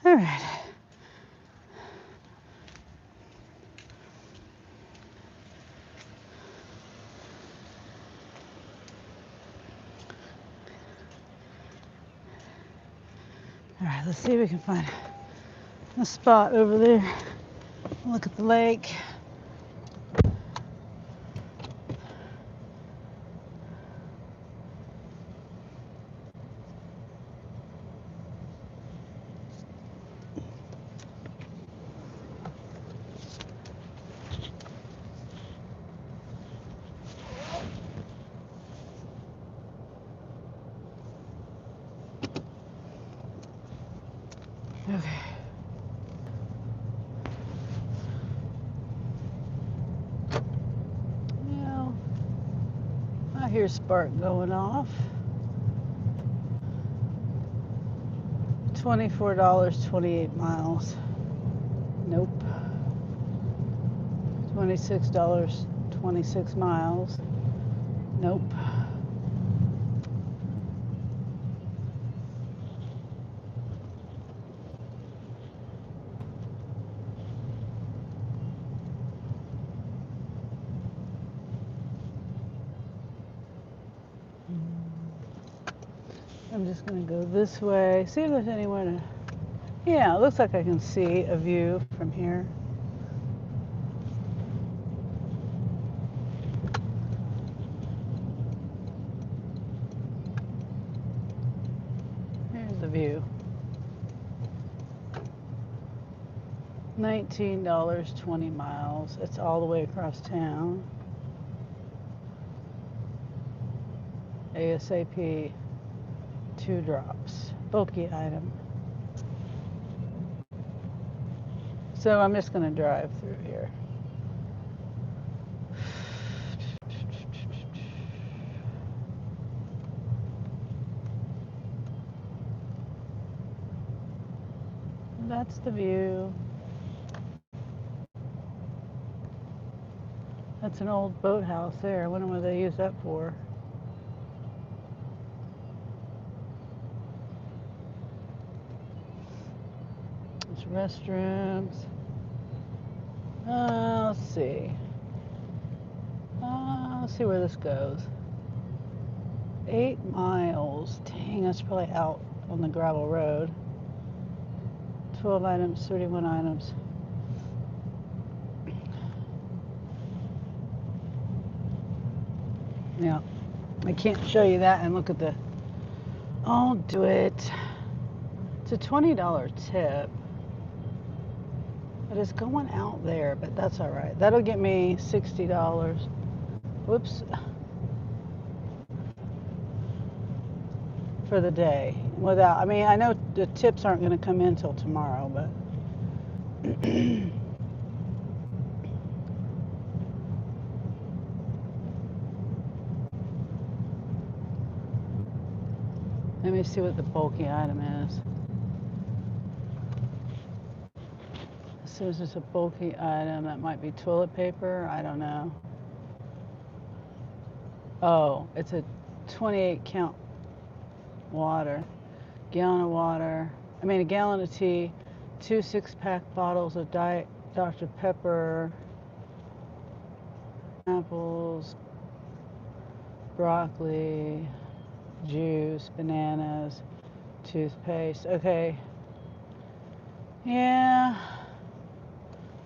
All right. right, let's see if we can find a spot over there. Look at the lake. Okay. Well, I hear spark going off. $24, 28 miles. Nope. $26, 26 miles. Nope. I'm just gonna go this way. See if there's anywhere to. Yeah, it looks like I can see a view from here. Here's the view. $19, 20 miles. It's all the way across town. ASAP, 2 drops. Bulky item. So I'm just gonna drive through here. That's the view. That's an old boathouse there. I wonder what they use that for. There's restrooms. Let's see. Let's see where this goes. 8 miles. Dang, that's probably out on the gravel road. 12 items, 31 items. Yeah, I can't show you that and look at the. I'll do it. It's a $20 tip. But it's going out there, but that's all right. That'll get me $60. Whoops. For the day. Without, I mean, I know the tips aren't going to come in till tomorrow, but. Let me see what the bulky item is. It says it's a bulky item. That might be toilet paper. I don't know. Oh, it's a 28 count water. Gallon of water. I mean, a gallon of tea. 2 6-pack bottles of Diet Dr. Pepper. Apples. Broccoli. Juice. Bananas. Toothpaste. Okay. Yeah.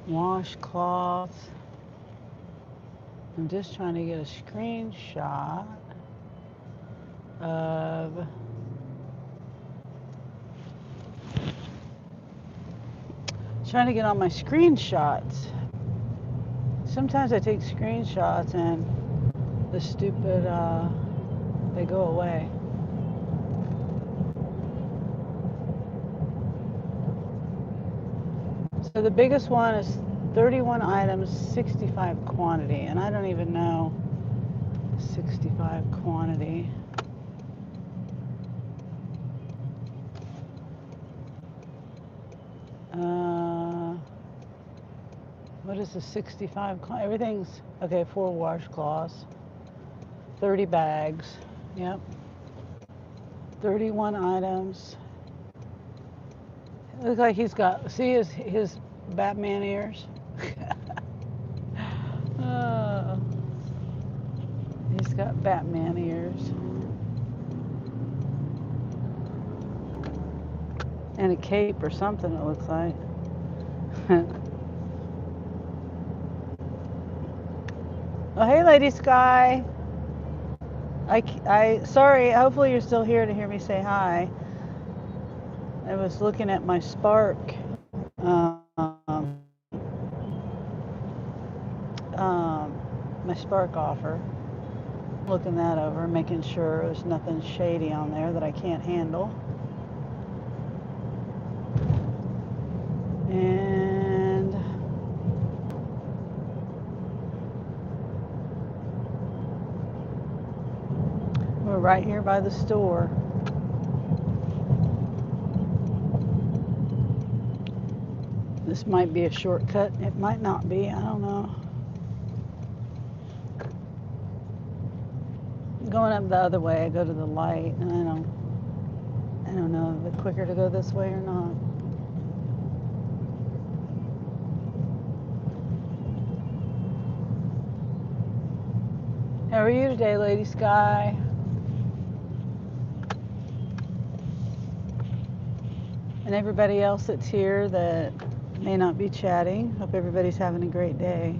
Washcloths. I'm just trying to get a screenshot of trying to get on my screenshots. Sometimes I take screenshots and the stupid they go away. So the biggest one is 31 items, 65 quantity, and I don't even know 65 quantity. What is the 65? Everything's okay. 4 washcloths, 30 bags. Yep. 31 items. It looks like he's got. See his Batman ears. He's got Batman ears. And a cape or something, it looks like. Oh, hey, Lady Sky. Sorry, hopefully you're still here to hear me say hi. I was looking at my Spark, my Spark offer, looking that over, making sure there's nothing shady on there that I can't handle. And we're right here by the store. This might be a shortcut. It might not be. I don't know. Going up the other way, I go to the light, and I don't know if it's quicker to go this way or not. How are you today, Lady Sky? And everybody else that's here that may not be chatting. Hope everybody's having a great day.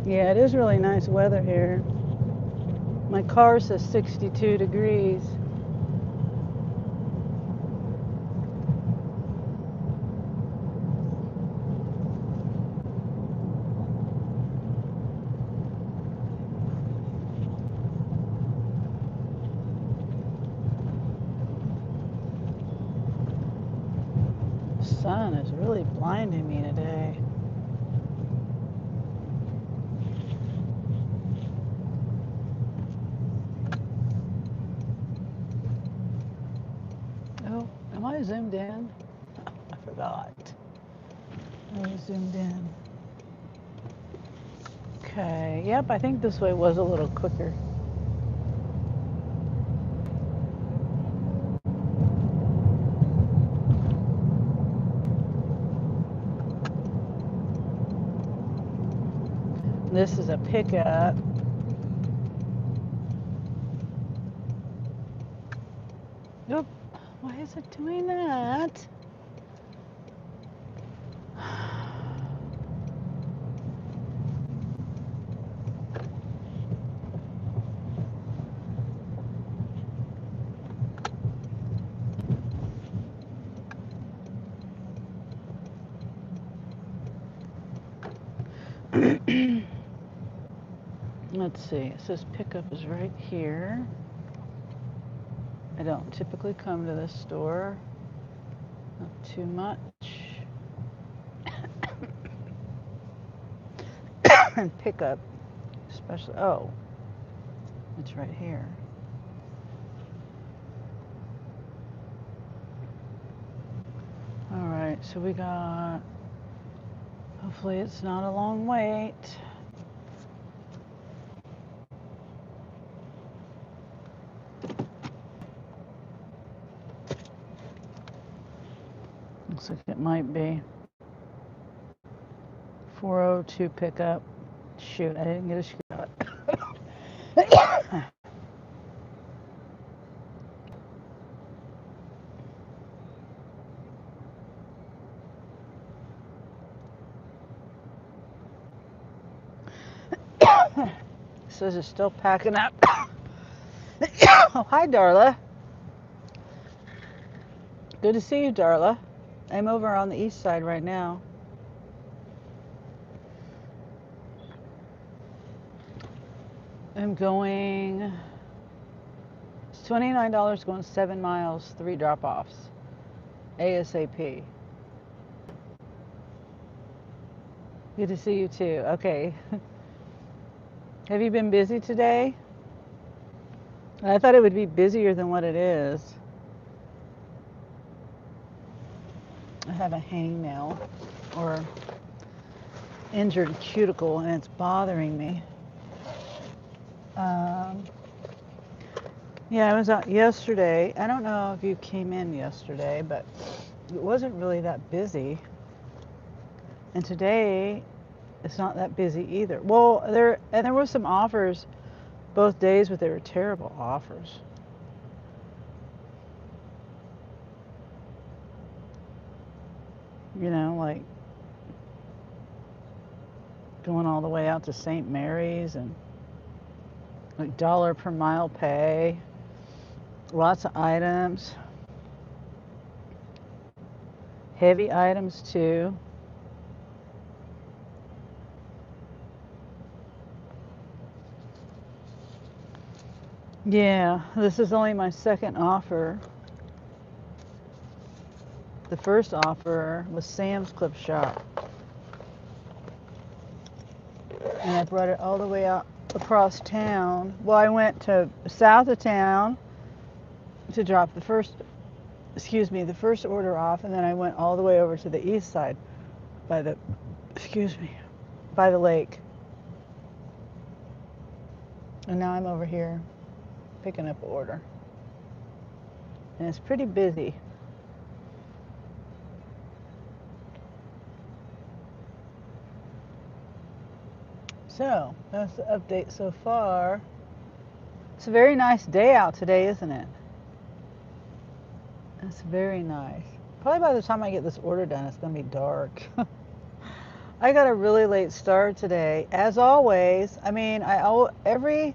Yeah, it is really nice weather here. My car says 62 degrees. The sun is really blinding me today. Oh, am I zoomed in? I forgot. I was zoomed in. Okay, yep, I think this way was a little quicker. This is a pickup. Oop, why is it doing that? Let's see, it says pickup is right here. I don't typically come to this store, not too much. And pickup, especially, oh, it's right here. All right, so we got, hopefully it's not a long wait. Looks like it might be. 402 pickup. Shoot, I didn't get a screwdriver. Says it's still packing up. Oh, hi, Darla. Good to see you, Darla. I'm over on the east side right now. I'm going, it's $29 going 7 miles, 3 drop-offs. ASAP. Good to see you too. Okay. Have you been busy today? I thought it would be busier than what it is. I have a hangnail or injured cuticle and it's bothering me. Yeah, I was out yesterday. I don't know if you came in yesterday, but it wasn't really that busy. And today it's not that busy either. Well, there were some offers both days, but they were terrible offers. You know, like going all the way out to St. Mary's and like dollar per mile pay. Lots of items. Heavy items too. Yeah, this is only my second offer. The first offer was Sam's Club shop. And I brought it all the way out across town. Well, I went to south of town to drop the first order off, and then I went all the way over to the east side by the, by the lake. And now I'm over here picking up an order. And it's pretty busy. So, that's the update so far. It's a very nice day out today, isn't it? It's very nice. Probably by the time I get this order done, it's going to be dark. I got a really late start today. As always, I mean, every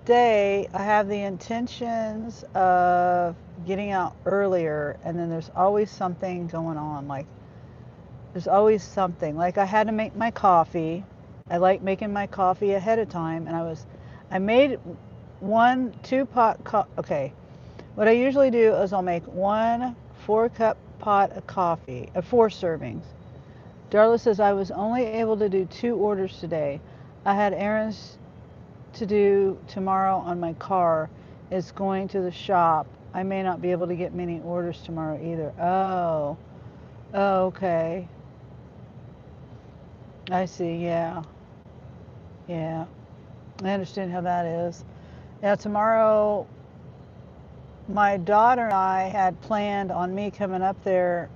day I have the intentions of getting out earlier, and then there's always something going on. Like, there's always something. Like, I had to make my coffee. I like making my coffee ahead of time, and I made okay. What I usually do is I'll make 1 4-cup pot of coffee, 4 servings. Darla says I was only able to do 2 orders today. I had errands to do tomorrow on my car. It's going to the shop. I may not be able to get many orders tomorrow either. Oh, okay. I see, yeah. Yeah, I understand how that is. Yeah, tomorrow, my daughter and I had planned on me coming up there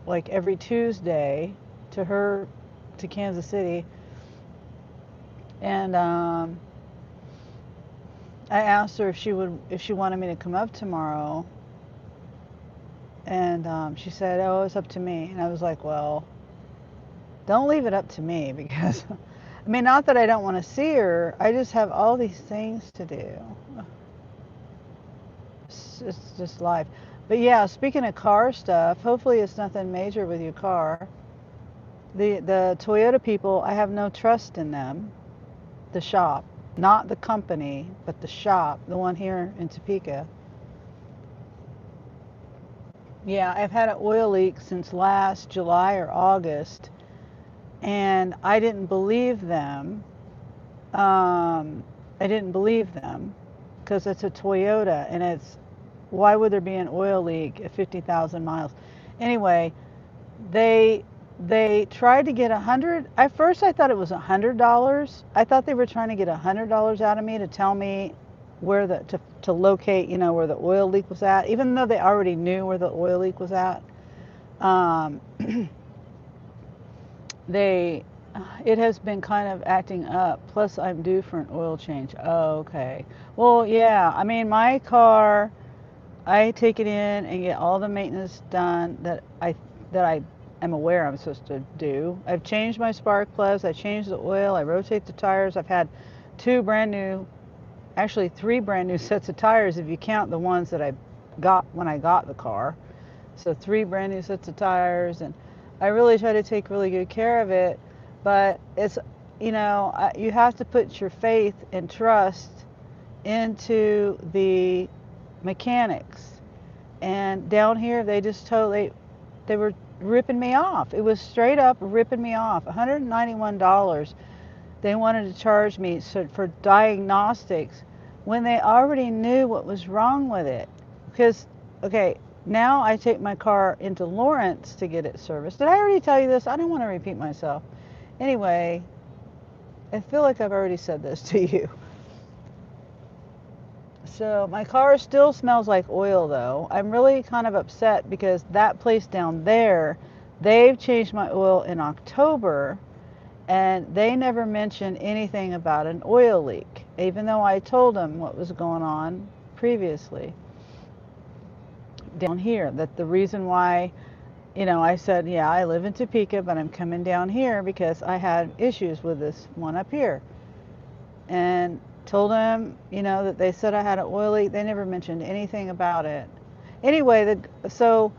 like every Tuesday to Kansas City. And I asked her if she wanted me to come up tomorrow. And she said, oh, it's up to me. And I was like, well, don't leave it up to me because, I mean, not that I don't want to see her. I just have all these things to do. It's just life. But yeah, speaking of car stuff, hopefully it's nothing major with your car. The Toyota people, I have no trust in them. The shop, not the company, but the shop, the one here in Topeka. Yeah, I've had an oil leak since last July or August, and I didn't believe them. I didn't believe them because it's a Toyota, and why would there be an oil leak at 50,000 miles? Anyway, they tried to get at first I thought it was $100. I thought they were trying to get $100 out of me to tell me where to locate, where the oil leak was at, even though they already knew where the oil leak was at. Um, it has been kind of acting up. Plus, I'm due for an oil change. Oh, okay. Well, yeah. I mean, my car, I take it in and get all the maintenance done that I am aware I'm supposed to do. I've changed my spark plugs. I changed the oil. I rotate the tires. I've had 3 brand new sets of tires if you count the ones that I got when I got the car. So 3 brand new sets of tires, and I really try to take really good care of it. But it's, you have to put your faith and trust into the mechanics. And down here, they were ripping me off. It was straight up ripping me off. $191 they wanted to charge me for diagnostics when they already knew what was wrong with it. Because, okay, now I take my car into Lawrence to get it serviced. Did I already tell you this? I don't want to repeat myself. Anyway, I feel like I've already said this to you. So my car still smells like oil though. I'm really kind of upset because that place down there They've changed my oil in October, and they never mentioned anything about an oil leak, even though I told them what was going on previously down here. That the reason why, I said, yeah, I live in Topeka, but I'm coming down here because I had issues with this one up here. And told them, that they said I had an oil leak. They never mentioned anything about it. Anyway, so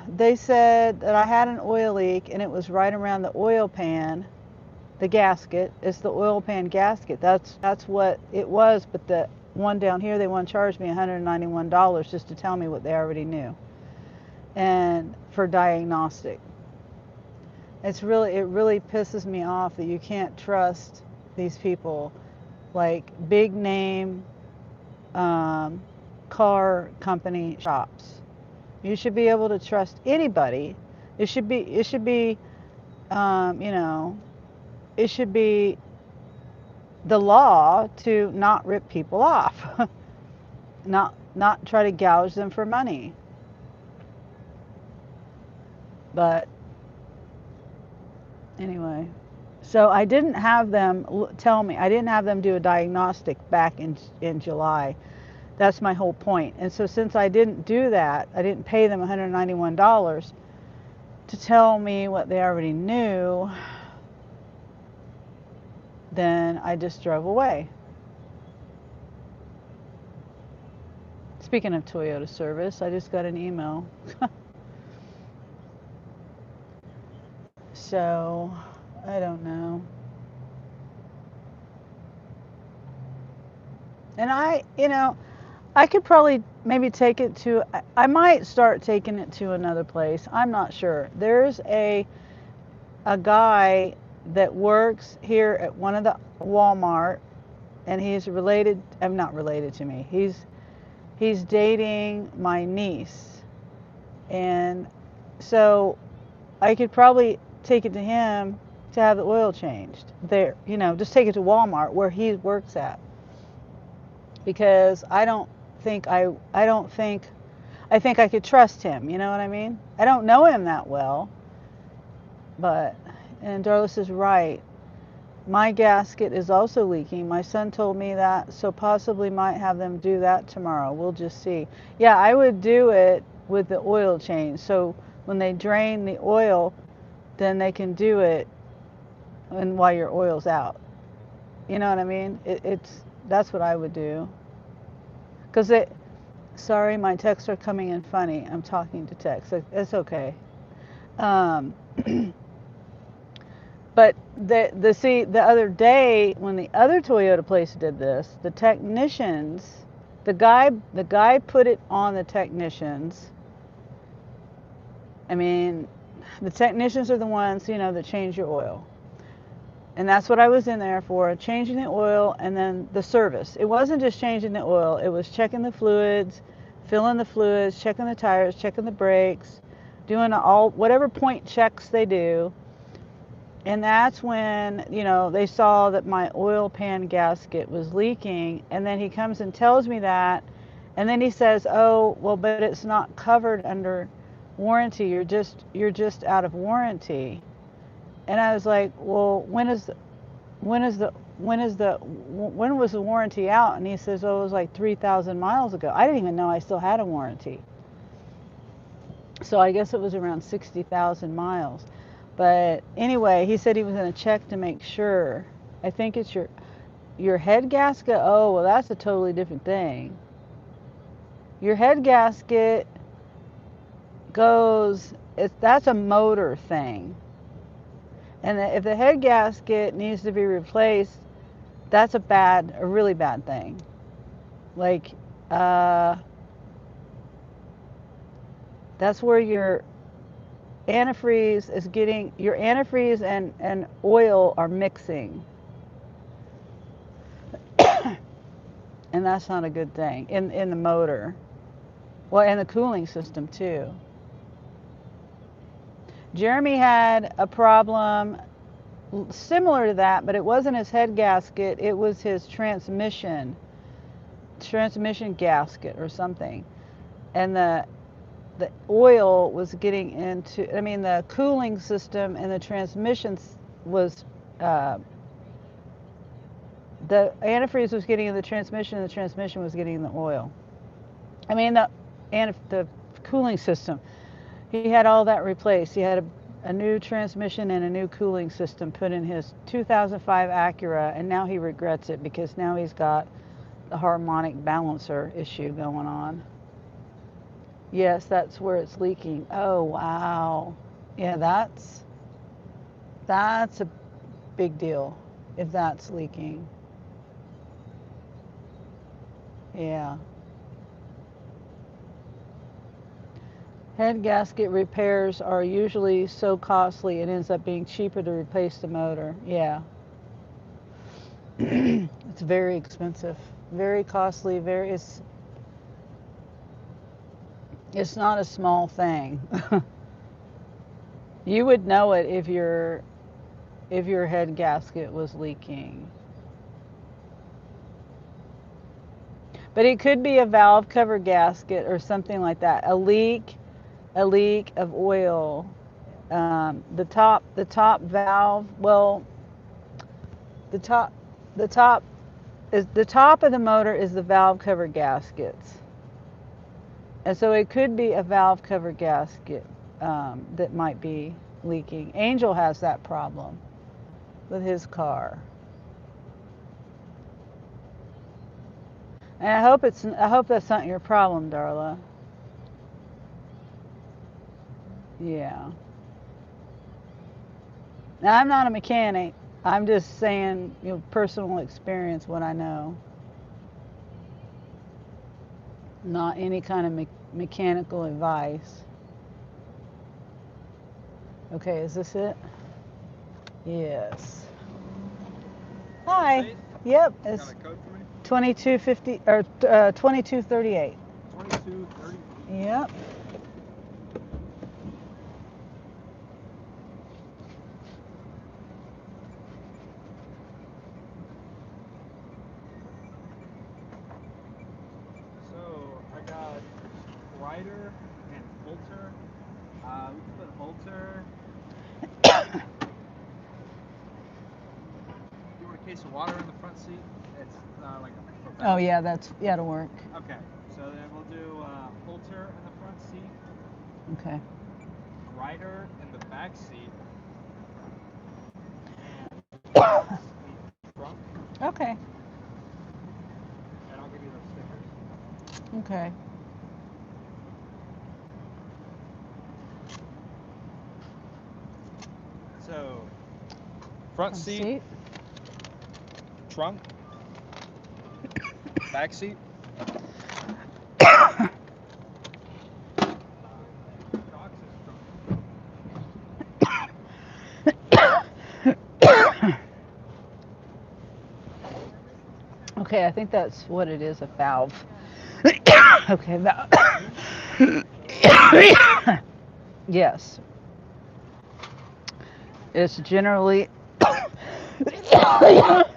they said that I had an oil leak, and it was right around the oil pan, the gasket. It's the oil pan gasket. That's what it was. But the one down here, they want to charge me $191 just to tell me what they already knew, and for diagnostic. It really pisses me off that you can't trust these people, like big name car company shops. You should be able to trust anybody. It should be it should be the law to not rip people off, not try to gouge them for money. But anyway, so I didn't have them tell me. I didn't have them do a diagnostic back in July. That's my whole point. And so since I didn't do that, I didn't pay them $191 to tell me what they already knew, then I just drove away. Speaking of Toyota service, I just got an email. So, I don't know. And I could probably maybe take it to, I might start taking it to another place. I'm not sure. There's a guy that works here at one of the Walmart, and he's related, I'm not related to me. He's dating my niece. And so I could probably take it to him to have the oil changed there, just take it to Walmart where he works at. Because I think I could trust him, you know what I mean? I don't know him that well, and Darlis is right. My gasket is also leaking. My son told me that, so possibly might have them do that tomorrow. We'll just see. Yeah, I would do it with the oil change. So when they drain the oil, then they can do it and while your oil's out. You know what I mean? That's what I would do. Because sorry, my texts are coming in funny. I'm talking to text. It's okay. But the other day when the other Toyota place did this, the technicians, the guy put it on the technicians. I mean, the technicians are the ones, that change your oil. And that's what I was in there for, changing the oil and then the service. It wasn't just changing the oil, it was checking the fluids, filling the fluids, checking the tires, checking the brakes, doing whatever point checks they do. And that's when, they saw that my oil pan gasket was leaking. And then he comes and tells me that. And then he says, oh, well, but it's not covered under warranty. You're just out of warranty. And I was like, well, when was the warranty out? And he says, oh, it was like 3,000 miles ago. I didn't even know I still had a warranty. So I guess it was around 60,000 miles. But anyway, he said he was going to check to make sure. I think it's your head gasket. Oh, well, that's a totally different thing. Your head gasket that's a motor thing. And if the head gasket needs to be replaced, that's a really bad thing. Like, that's where your antifreeze and oil are mixing. And that's not a good thing in the motor. Well, and the cooling system too. Jeremy had a problem similar to that, but it wasn't his head gasket, it was his transmission gasket or something. And the oil was getting into, I mean, the cooling system and the transmission was, uh, the antifreeze was getting in the transmission and the transmission was getting in the oil. I mean, the cooling system. He had all that replaced. He had a new transmission and a new cooling system put in his 2005 Acura, and now he regrets it because now he's got the harmonic balancer issue going on. Yes, that's where it's leaking. Oh, wow. Yeah, that's a big deal if that's leaking. Yeah. Head gasket repairs are usually so costly it ends up being cheaper to replace the motor. Yeah. It's very expensive. Very costly, it's not a small thing. You would know it if your head gasket was leaking. But it could be a valve cover gasket or something like that. A leak of oil. The top valve. Well, the top, the top the top of the motor is the valve cover gaskets, and so it could be a valve cover gasket that might be leaking. Angel has that problem with his car, and I hope that's not your problem, Darla. Yeah. Now, I'm not a mechanic. I'm just saying, personal experience, what I know. Not any kind of mechanical advice. Okay, is this it? Yes. Hi. Faith, Yep, you it's got a code for me? 2250 or 2238. 2230. Yep. So I got Ryder and Holter. We can put Holter. You want a case of water in the front seat? It's like for Oh valve. yeah, that'll work. Okay, so then we'll do Holter in the front seat, Okay. Ryder in the back seat, and the trunk. Okay. And I'll give you those stickers. Okay. So front seat, trunk, back seat. Okay, I think that's what it is, a valve. Okay, valve. Yes. It's generally,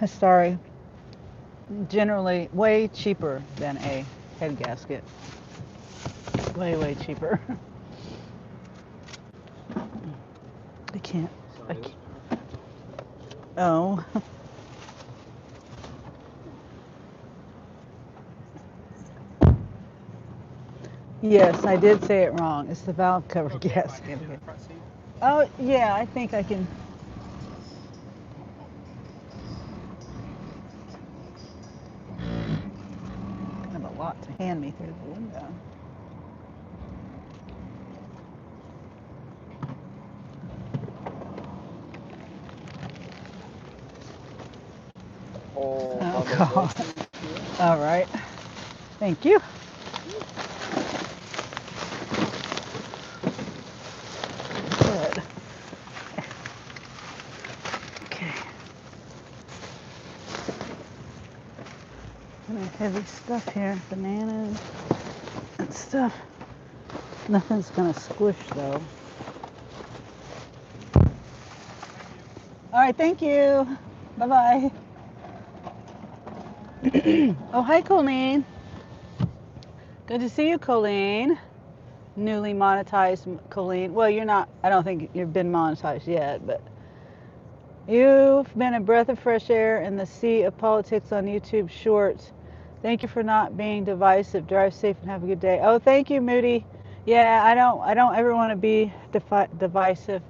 sorry, generally way cheaper than a head gasket. Way, way cheaper. I can't. Oh. Yes, I did say it wrong. It's the valve cover gasket. Oh, yeah, I think I can. I have a lot to hand me through the window. Oh, God. All right. Thank you. Good. Okay. Heavy stuff here. Bananas and stuff. Nothing's going to squish, though. All right. Thank you. Bye-bye. Oh, hi, Colleen. Good to see you, Colleen. newly monetized, Colleen. Well, you're not, I don't think you've been monetized yet, but you've been a breath of fresh air in the sea of politics on YouTube Shorts. Thank you for not being divisive. Drive safe and have a good day. Oh, thank you, Moody. Yeah, I don't ever want to be divisive.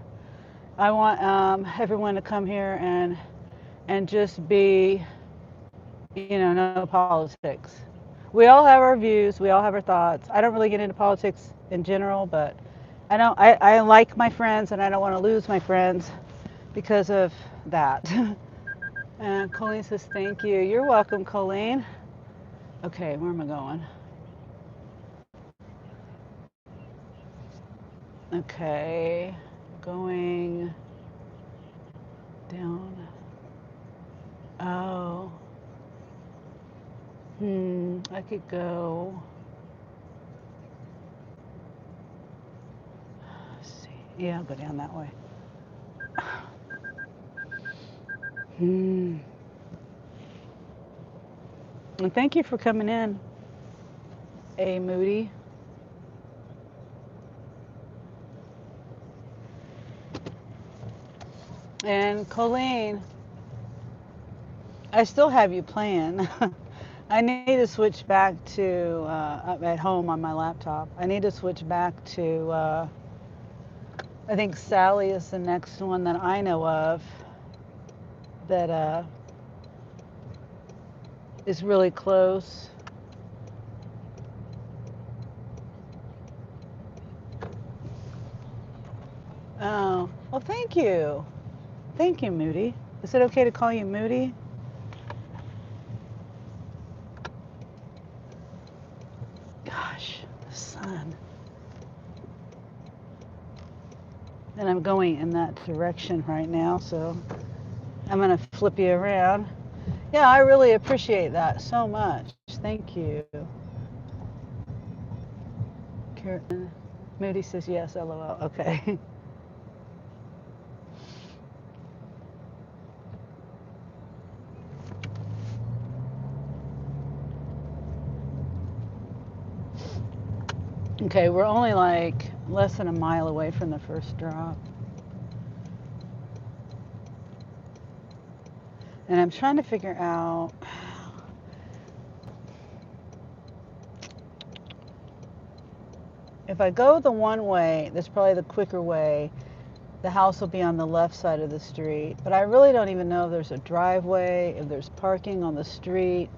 I want everyone to come here and just be, no politics. We all have our views. We all have our thoughts. I don't really get into politics in general, but I like my friends, and I don't want to lose my friends because of that. And Colleen says, thank you. You're welcome, Colleen. Okay, where am I going? Okay, going down. Oh, I could go. Let's see. Yeah, I'll go down that way. And thank you for coming in, A. Moody. And Colleen, I still have you playing. I need to switch back to at home on my laptop. I need to switch back to. I think Sally is the next one that I know of that is really close. Oh, well, thank you. Thank you, Moody. Is it okay to call you Moody? Gosh, the sun. And I'm going in that direction right now, so I'm going to flip you around. Yeah, I really appreciate that so much. Thank you. Moody says yes, LOL. Okay. Okay, we're only like less than a mile away from the first drop. And I'm trying to figure out if I go the one way, that's probably the quicker way. The house will be on the left side of the street. But I really don't even know if there's a driveway, if there's parking on the street.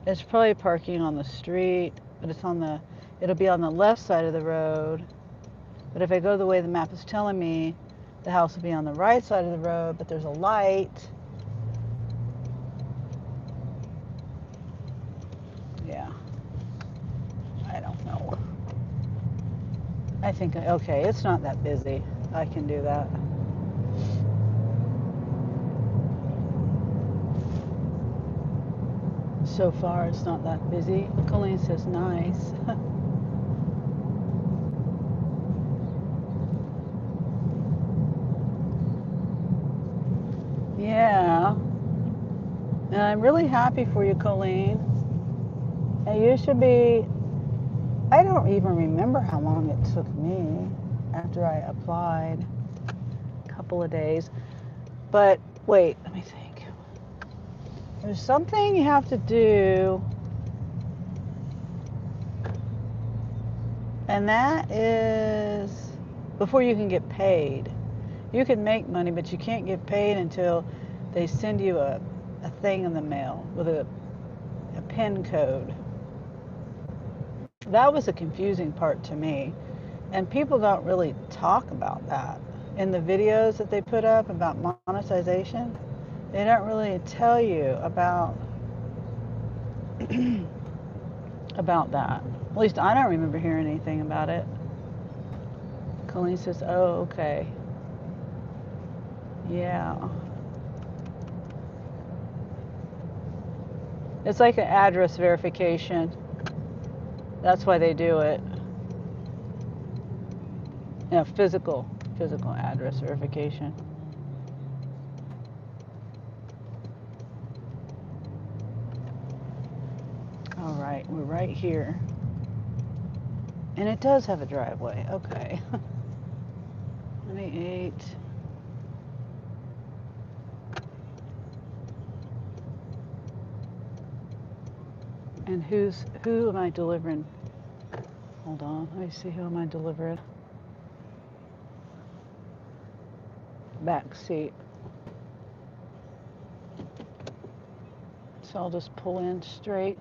It's probably parking on the street, but it'll be on the left side of the road. But if I go the way the map is telling me, the house will be on the right side of the road, but there's a light. Yeah, I don't know. I think, okay, it's not that busy. I can do that. So far, it's not that busy. Colleen says nice. Yeah. And I'm really happy for you, Colleen. And you should be, I don't even remember how long it took me after I applied. A couple of days. But wait, let me think. There's something you have to do, and that is before you can get paid. You can make money, but you can't get paid until they send you a thing in the mail with a PIN code. That was a confusing part to me. And people don't really talk about that. In the videos that they put up about monetization, they don't really tell you about about that. At least I don't remember hearing anything about it. Colleen says, oh, okay. Yeah. It's like an address verification. That's why they do it. Physical address verification. All right, we're right here. And it does have a driveway. Okay. 28. And who am I delivering? Hold on, let me see, who am I delivering? Back seat. So I'll just pull in straight.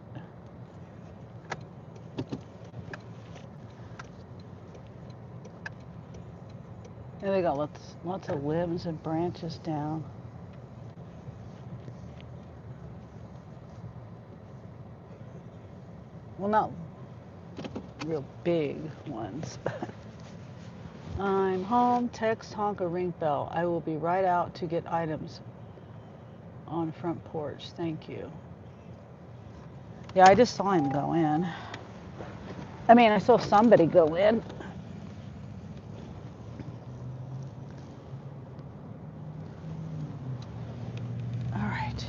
And they got lots of limbs and branches down. Well, not real big ones. I'm home. Text, honk, or ring bell. I will be right out to get items on front porch. Thank you. Yeah, I just saw him go in. I mean, I saw somebody go in. All right.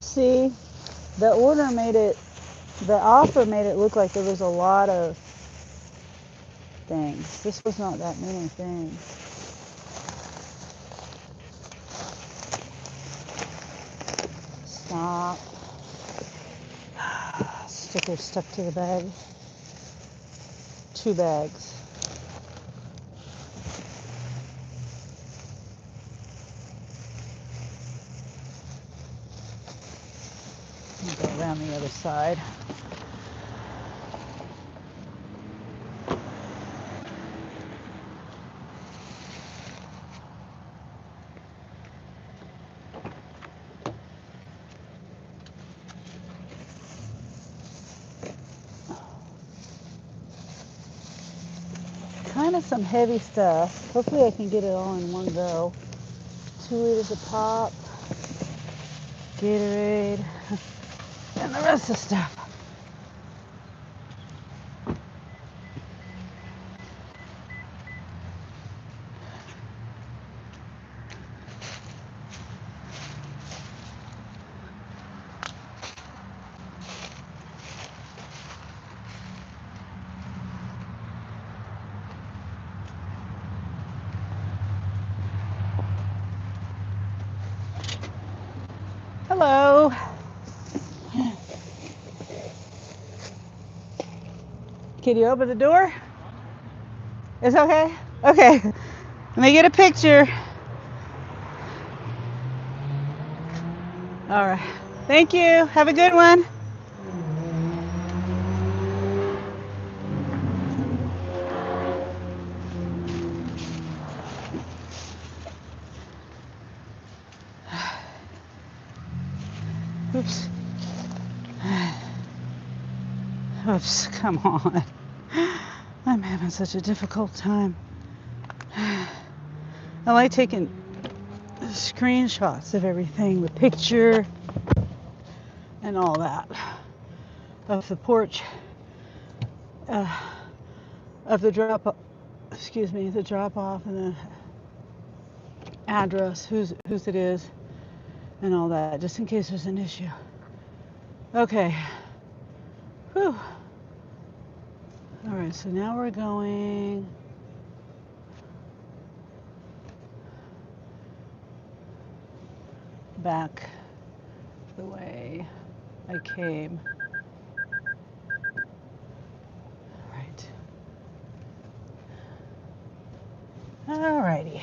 See, the offer made it look like there was a lot of things. This was not that many things. Stop. Sticker stuck to the bag. 2 bags. I'll go around the other side. Kind of some heavy stuff. Hopefully I can get it all in one go. 2 liters of pop, Gatorade, and the rest of the stuff. Hello. Can you open the door? It's okay? Okay. Let me get a picture. All right. Thank you. Have a good one. Oops. Oops, come on. I'm having such a difficult time. I like taking screenshots of everything, the picture and all that of the porch, of the drop off and the address, whose it is, and all that, just in case there's an issue. Okay. Whew. All right, so now we're going back the way I came. All right. All righty.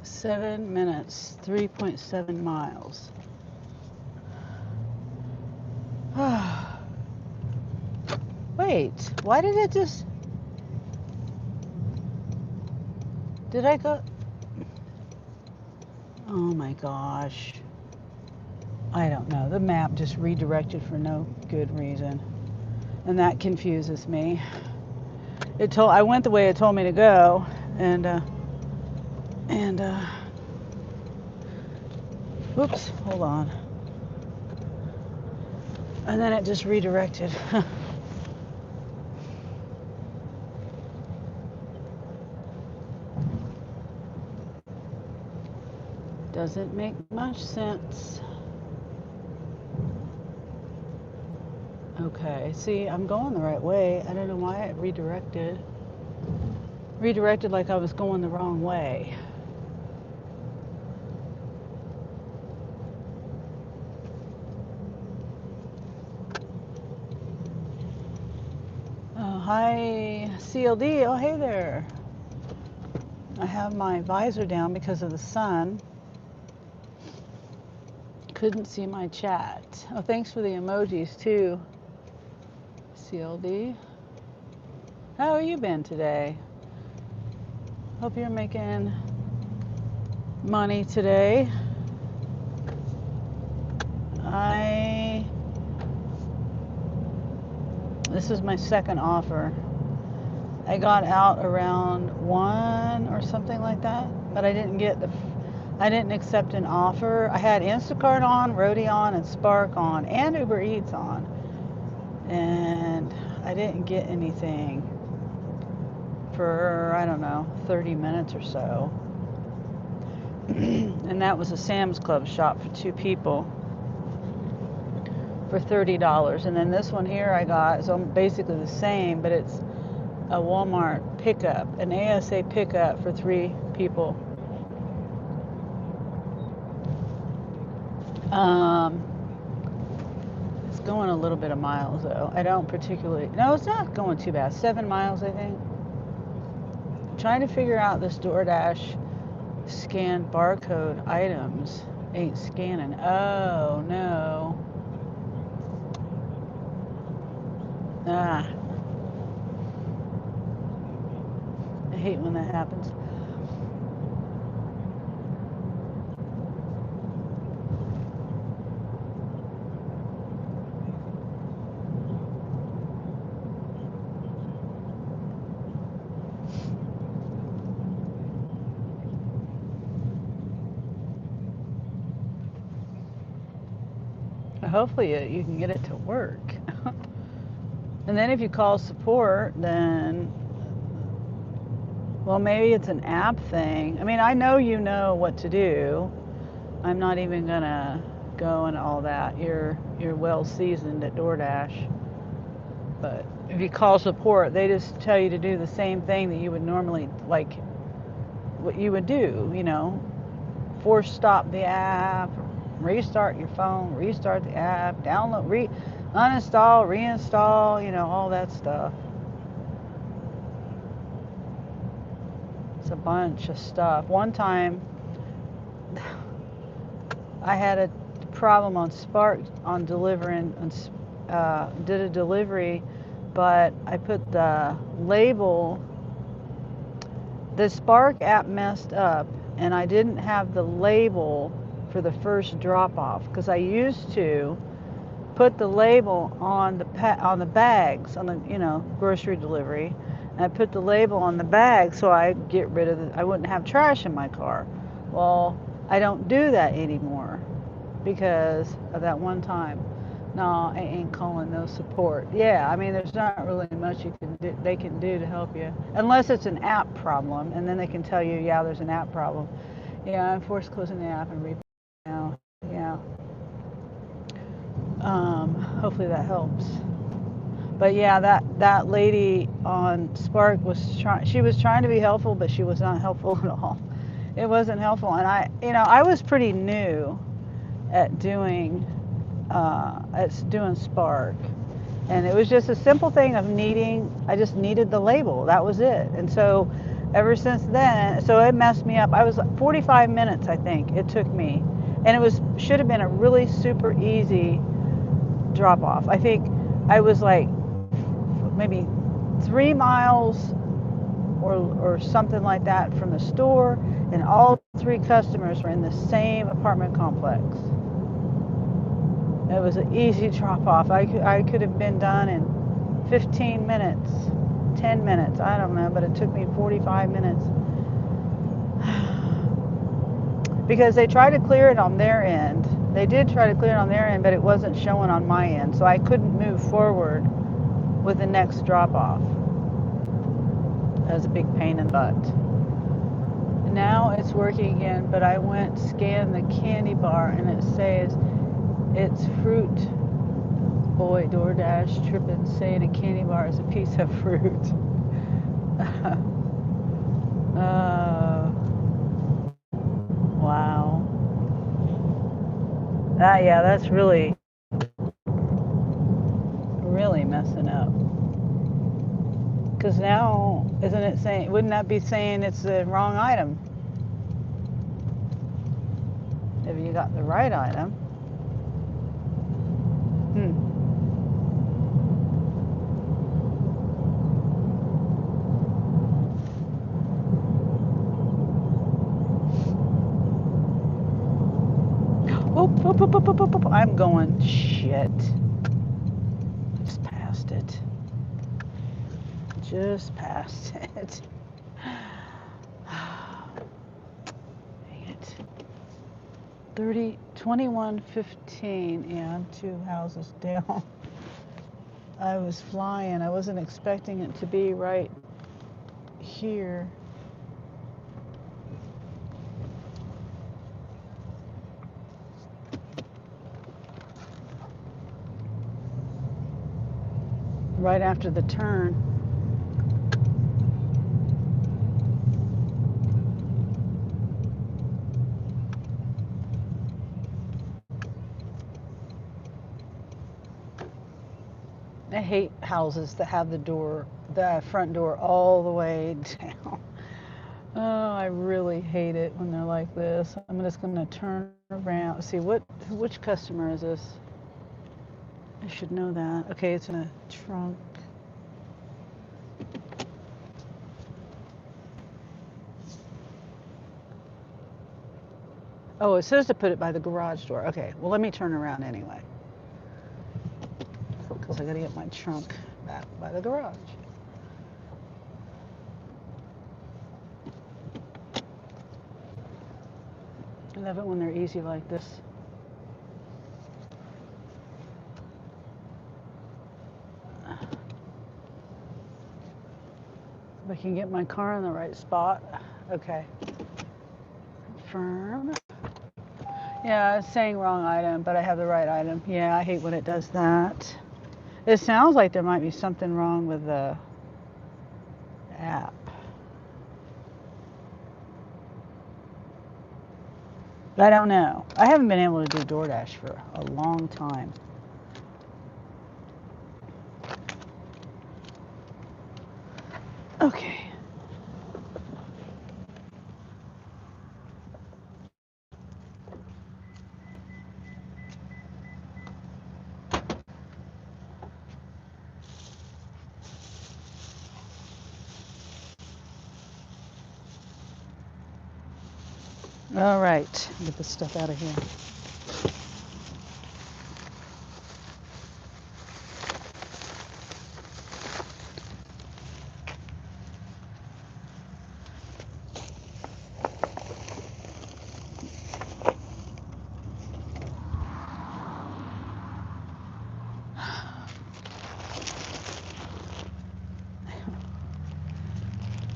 7 minutes, 3.7 miles. Wait, why did it just... Did I go... Oh my gosh. I don't know. The map just redirected for no good reason. And that confuses me. I went the way it told me to go, and oops, hold on. And then it just redirected. Doesn't make much sense. Okay, see, I'm going the right way. I don't know why it redirected. Redirected like I was going the wrong way. Oh, hi, CLD. Oh, hey there. I have my visor down because of the sun. Couldn't see my chat. Oh, thanks for the emojis too, CLD. How have you been today? Hope you're making money today. This is my second offer. I got out around 1 or something like that, but I didn't accept an offer. I had Instacart on, Roadie on, and Spark on, and Uber Eats on, and I didn't get anything for, I don't know, 30 minutes or so. And that was a Sam's Club shop for 2 people for $30. And then this one here I got is basically the same, but it's a Walmart pickup, an ASA pickup for 3 people. It's going a little bit of miles though. I don't particularly, no, it's not going too bad. 7 miles, I think. I'm trying to figure out this DoorDash scan barcode items. Ain't scanning. Oh no. Ah. I hate when that happens. Hopefully you can get it to work. And then if you call support, then, well, maybe it's an app thing. I mean, I know you know what to do. I'm not even gonna go and all that. You're well seasoned at DoorDash. But if you call support, they just tell you to do the same thing that you would normally, like, what you would do, force stop the app, restart your phone, restart the app, download, uninstall, reinstall, all that stuff. It's a bunch of stuff. One time I had a problem on Spark on delivering, did a delivery, but I put the label, the Spark app messed up, and I didn't have the label for the first drop off, because I used to put the label on the bags on the grocery delivery, and I put the label on the bag so I wouldn't have trash in my car. Well, I don't do that anymore because of that one time. No, I ain't calling no support. Yeah, I mean, there's not really much they can do to help you, unless it's an app problem, and then they can tell you, yeah, there's an app problem. Yeah, I'm forced closing the app and now. Yeah. Hopefully that helps. But yeah, that lady on Spark she was trying to be helpful, but she was not helpful at all. It wasn't helpful, and I was pretty new at doing Spark, and it was just a simple thing of I just needed the label. That was it. And so ever since then, so it messed me up. I was 45 minutes, I think it took me, and should have been a really super easy drop off. I think I was like maybe 3 miles or something like that from the store, and all 3 customers were in the same apartment complex. It was an easy drop off. I could have been done in 15 minutes, 10 minutes, I don't know, but it took me 45 minutes. Because they tried to clear it on their end. They did try to clear it on their end, but it wasn't showing on my end, so I couldn't move forward with the next drop off. That was a big pain in the butt. Now it's working again, but I went scan the candy bar and it says it's fruit. Boy, DoorDash tripping saying a candy bar is a piece of fruit. Wow. Yeah, that's really, really messing up. Because now, isn't it saying, wouldn't that be saying it's the wrong item? If you got the right item. Hmm. Oop. I'm going, shit. Just passed it. Just passed it. Dang it. 21:15. Yeah, I'm 2 houses down. I was flying. I wasn't expecting it to be right here. Right after the turn. I hate houses that have the front door all the way down. Oh, I really hate it when they're like this. I'm just going to turn around. See, which customer is this? I should know that. Okay, it's in a trunk. Oh, it says to put it by the garage door. Okay, well, let me turn around anyway. Because I got to get my trunk back by the garage. I love it when they're easy like this. If I can get my car in the right spot. Okay. Confirm. Yeah, it's saying wrong item, but I have the right item. Yeah, I hate when it does that. It sounds like there might be something wrong with the app. But I don't know. I haven't been able to do DoorDash for a long time. Okay. All right. Get this stuff out of here.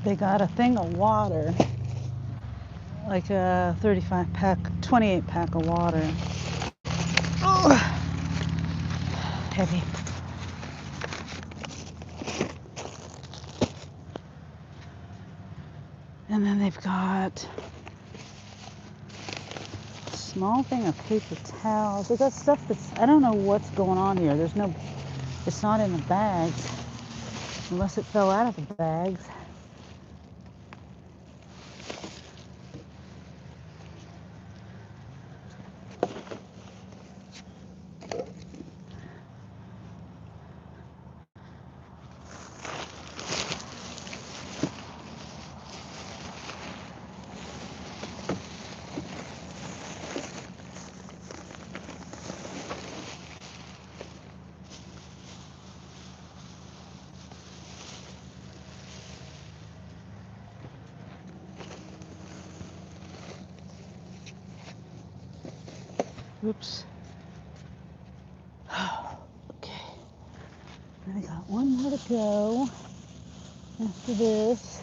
They got a thing of water, like a 35 pack, 28 pack of water. Oh, heavy. And then they've got a small thing of paper towels. They got stuff that's, I don't know what's going on here. It's not in the bags, unless it fell out of the bags. Oops. Okay. I got one more to go after this.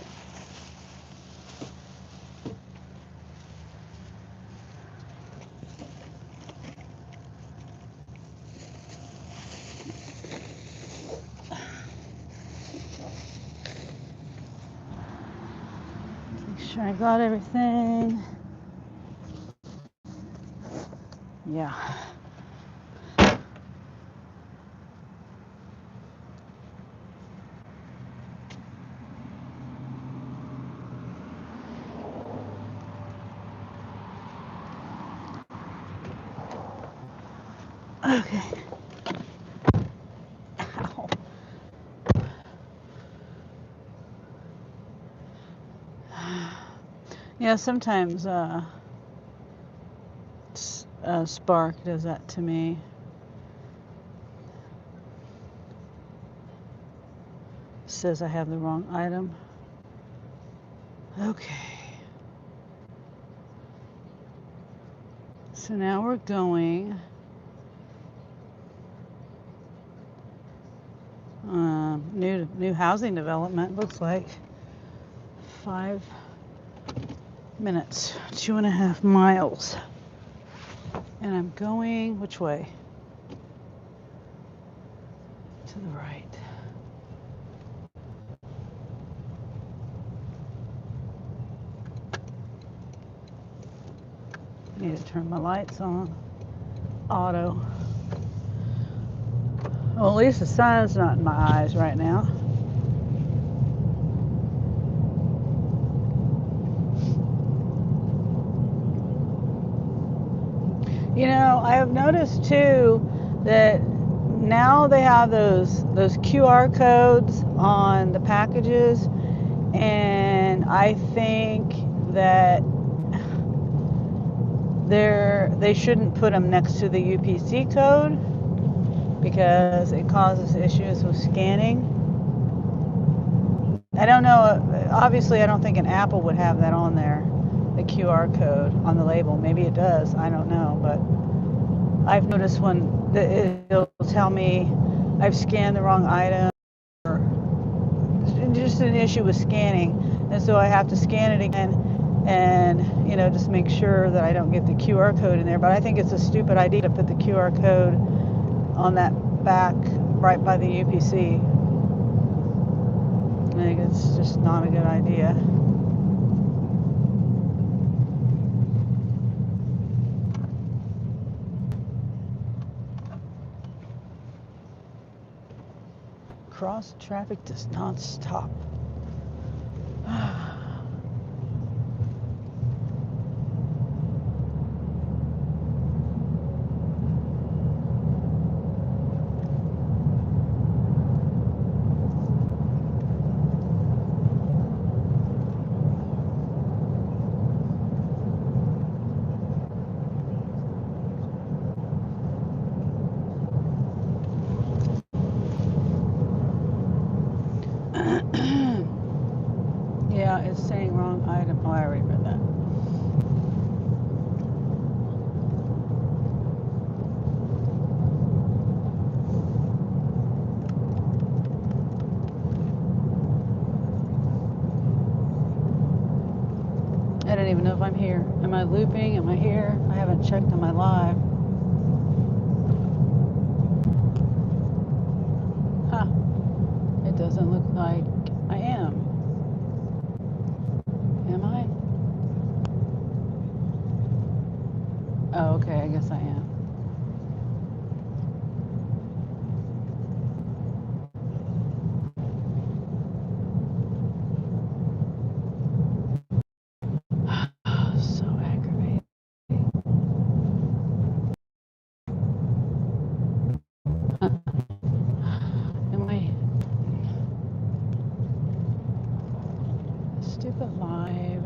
sure I got everything. Yeah. Okay. Ow. Yeah, sometimes Spark does that to me. Says I have the wrong item. Okay. So now we're going new housing development. Looks like 5 minutes, 2.5 miles. And I'm going which way? To the right. Need to turn my lights on. Auto. Well, at least the sun's not in my eyes right now. You know, I have noticed too that now they have those QR codes on the packages, and I think that they shouldn't put them next to the UPC code because it causes issues with scanning. I don't know, obviously I don't think an Apple would have that on there, the QR code on the label. Maybe it does, I don't know, but I've noticed when it'll tell me I've scanned the wrong item, or just an issue with scanning, and so I have to scan it again and, you know, just make sure that I don't get the QR code in there. But I think it's a stupid idea to put the QR code on that back right by the UPC. I think it's just not a good idea. Cross traffic does not stop. Yeah, it's saying wrong item. Oh, I already read that. I don't even know if I'm here. Am I looping? Am I here? I haven't checked on my live. Huh. It doesn't look like I am. Am I? Oh, okay, I guess I am. So aggravating. Am I? Stupid live.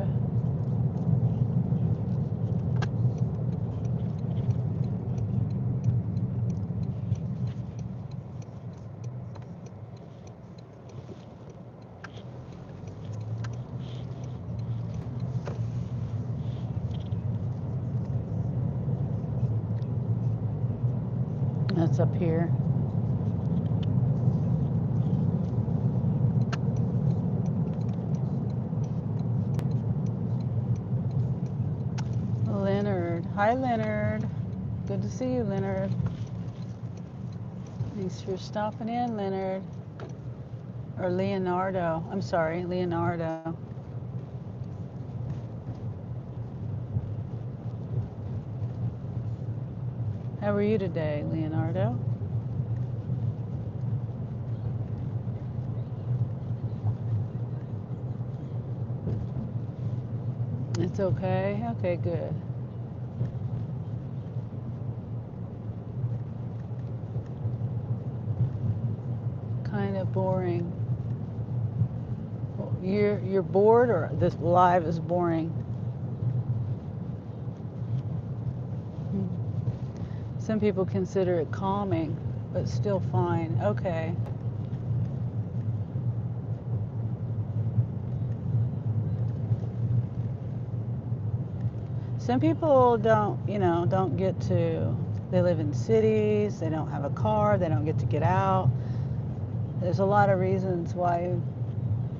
That's up here. Leonard. Hi, Leonard. Good to see you, Leonard. Thanks for stopping in, Leonard. Or Leonardo. I'm sorry, Leonardo. How are you today, Leonardo? It's okay? Okay, good. Kind of boring. You're bored, or this live is boring? Some people consider it calming, but still fine. Okay. Some people don't get to, they live in cities, they don't have a car, they don't get to get out. There's a lot of reasons why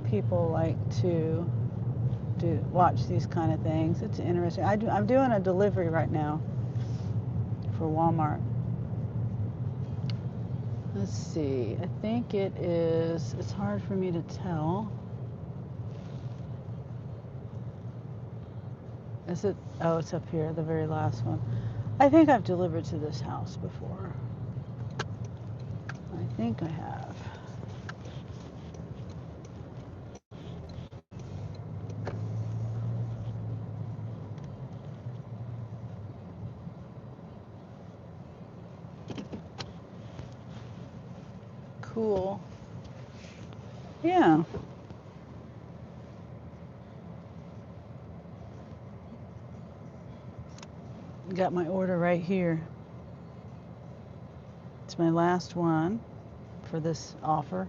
people like to watch these kind of things. It's interesting. I'm doing a delivery right now for Walmart. Let's see. I think it's hard for me to tell. Is it? Oh, it's up here, the very last one. I think I've delivered to this house before. I think I have. Cool. Yeah. Got my order right here. It's my last one for this offer.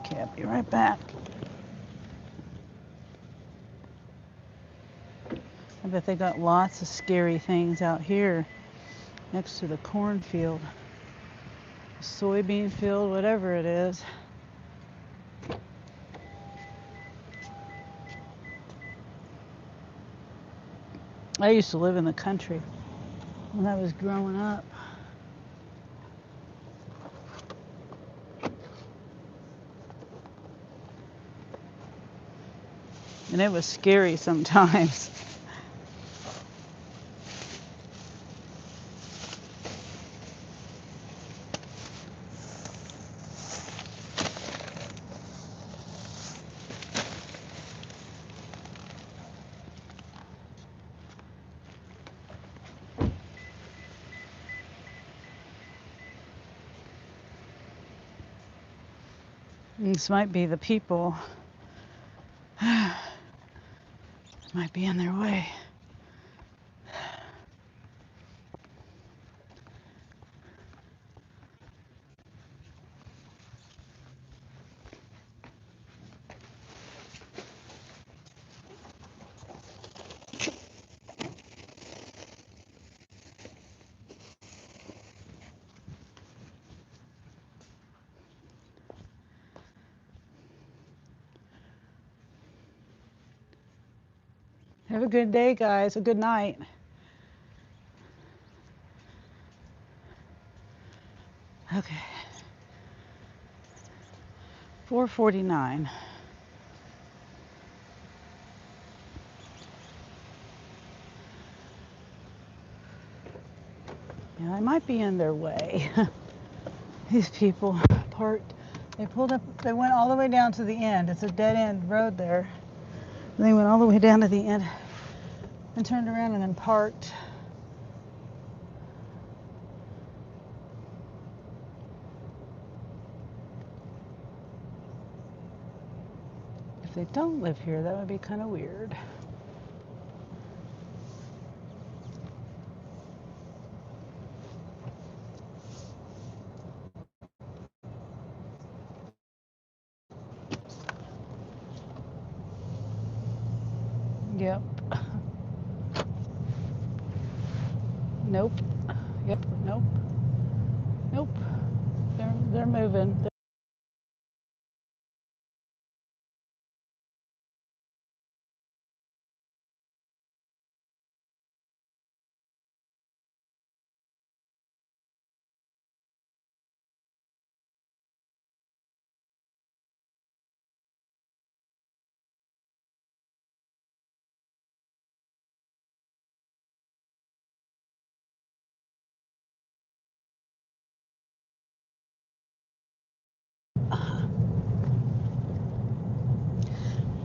Okay, I'll be right back. I bet they got lots of scary things out here next to the cornfield, soybean field, whatever it is. I used to live in the country when I was growing up. And it was scary sometimes. This might be the people. Might be in their way. Have a good day, guys. A good night. Okay. 4:49. Yeah, I might be in their way. These people parked. They pulled up. They went all the way down to the end. It's a dead-end road there. They went all the way down to the end and turned around and then parked. If they don't live here, that would be kind of weird. Yep. Nope. Yep. Nope. Nope. They're moving.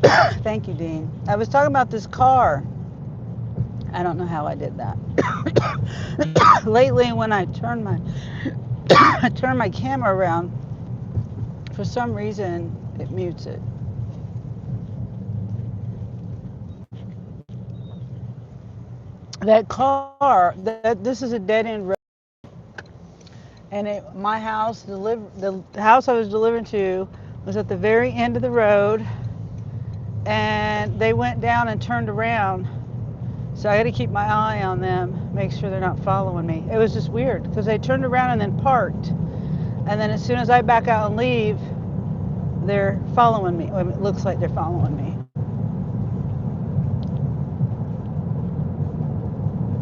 Thank you, Dean. I was talking about this car. I don't know how I did that. Lately, when I turn my I turn my camera around, for some reason it mutes it. That car, this is a dead end road, and my house, the house I was delivering to, was at the very end of the road, and they went down and turned around. So I got to keep my eye on them, make sure they're not following me. It was just weird because they turned around and then parked, and then as soon as I back out and leave, they're following me. It looks like they're following me.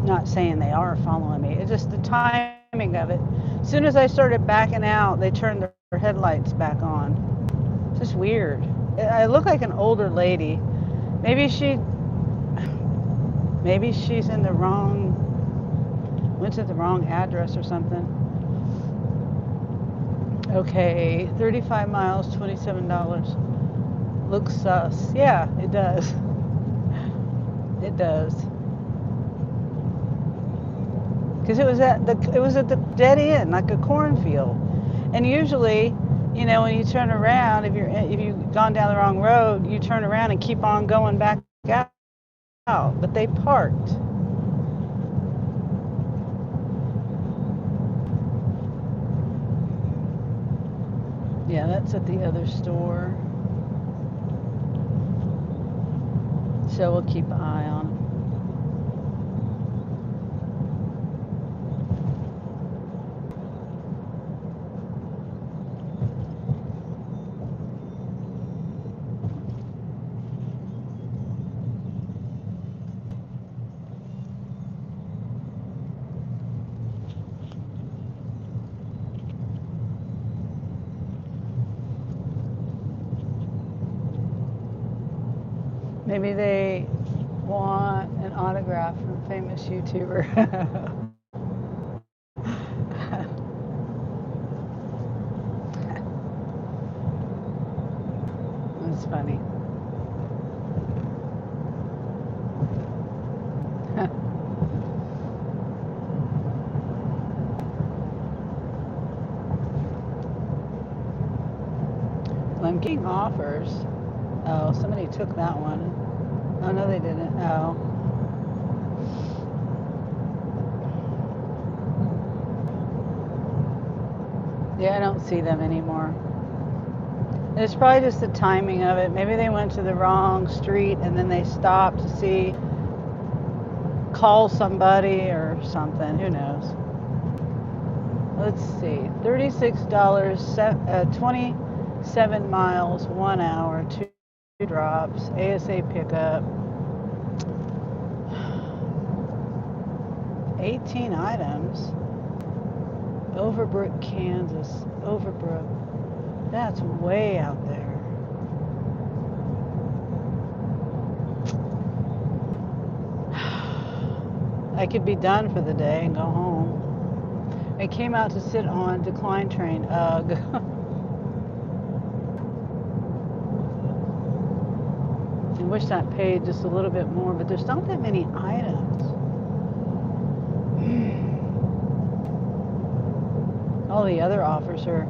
Not saying they are following me. It's just the timing of it. As soon as I started backing out, they turned their headlights back on. It's just weird. I look like an older lady. Maybe maybe she's in the went to the wrong address or something. Okay, 35 miles, $27. Looks sus. Yeah, it does. It does. Because it was at the dead end, like a cornfield. And usually, when you turn around, if you've gone down the wrong road, you turn around and keep on going back out. But they parked. Yeah, that's at the other store. So we'll keep an eye on them. Maybe they want an autograph from a famous YouTuber. That's funny. Well, I'm getting offers. Oh, somebody took that one. Oh, no, they didn't. Oh. Yeah, I don't see them anymore. It's probably just the timing of it. Maybe they went to the wrong street and then they stopped to call somebody or something. Who knows? Let's see. $36, 27 miles, 1 hour, two drops, ASA pickup, 18 items. Overbrook, Kansas. Overbrook. That's way out there. I could be done for the day and go home. I came out to sit on decline train. Ugh. I wish that paid just a little bit more, but there's not that many items. All the other offers are.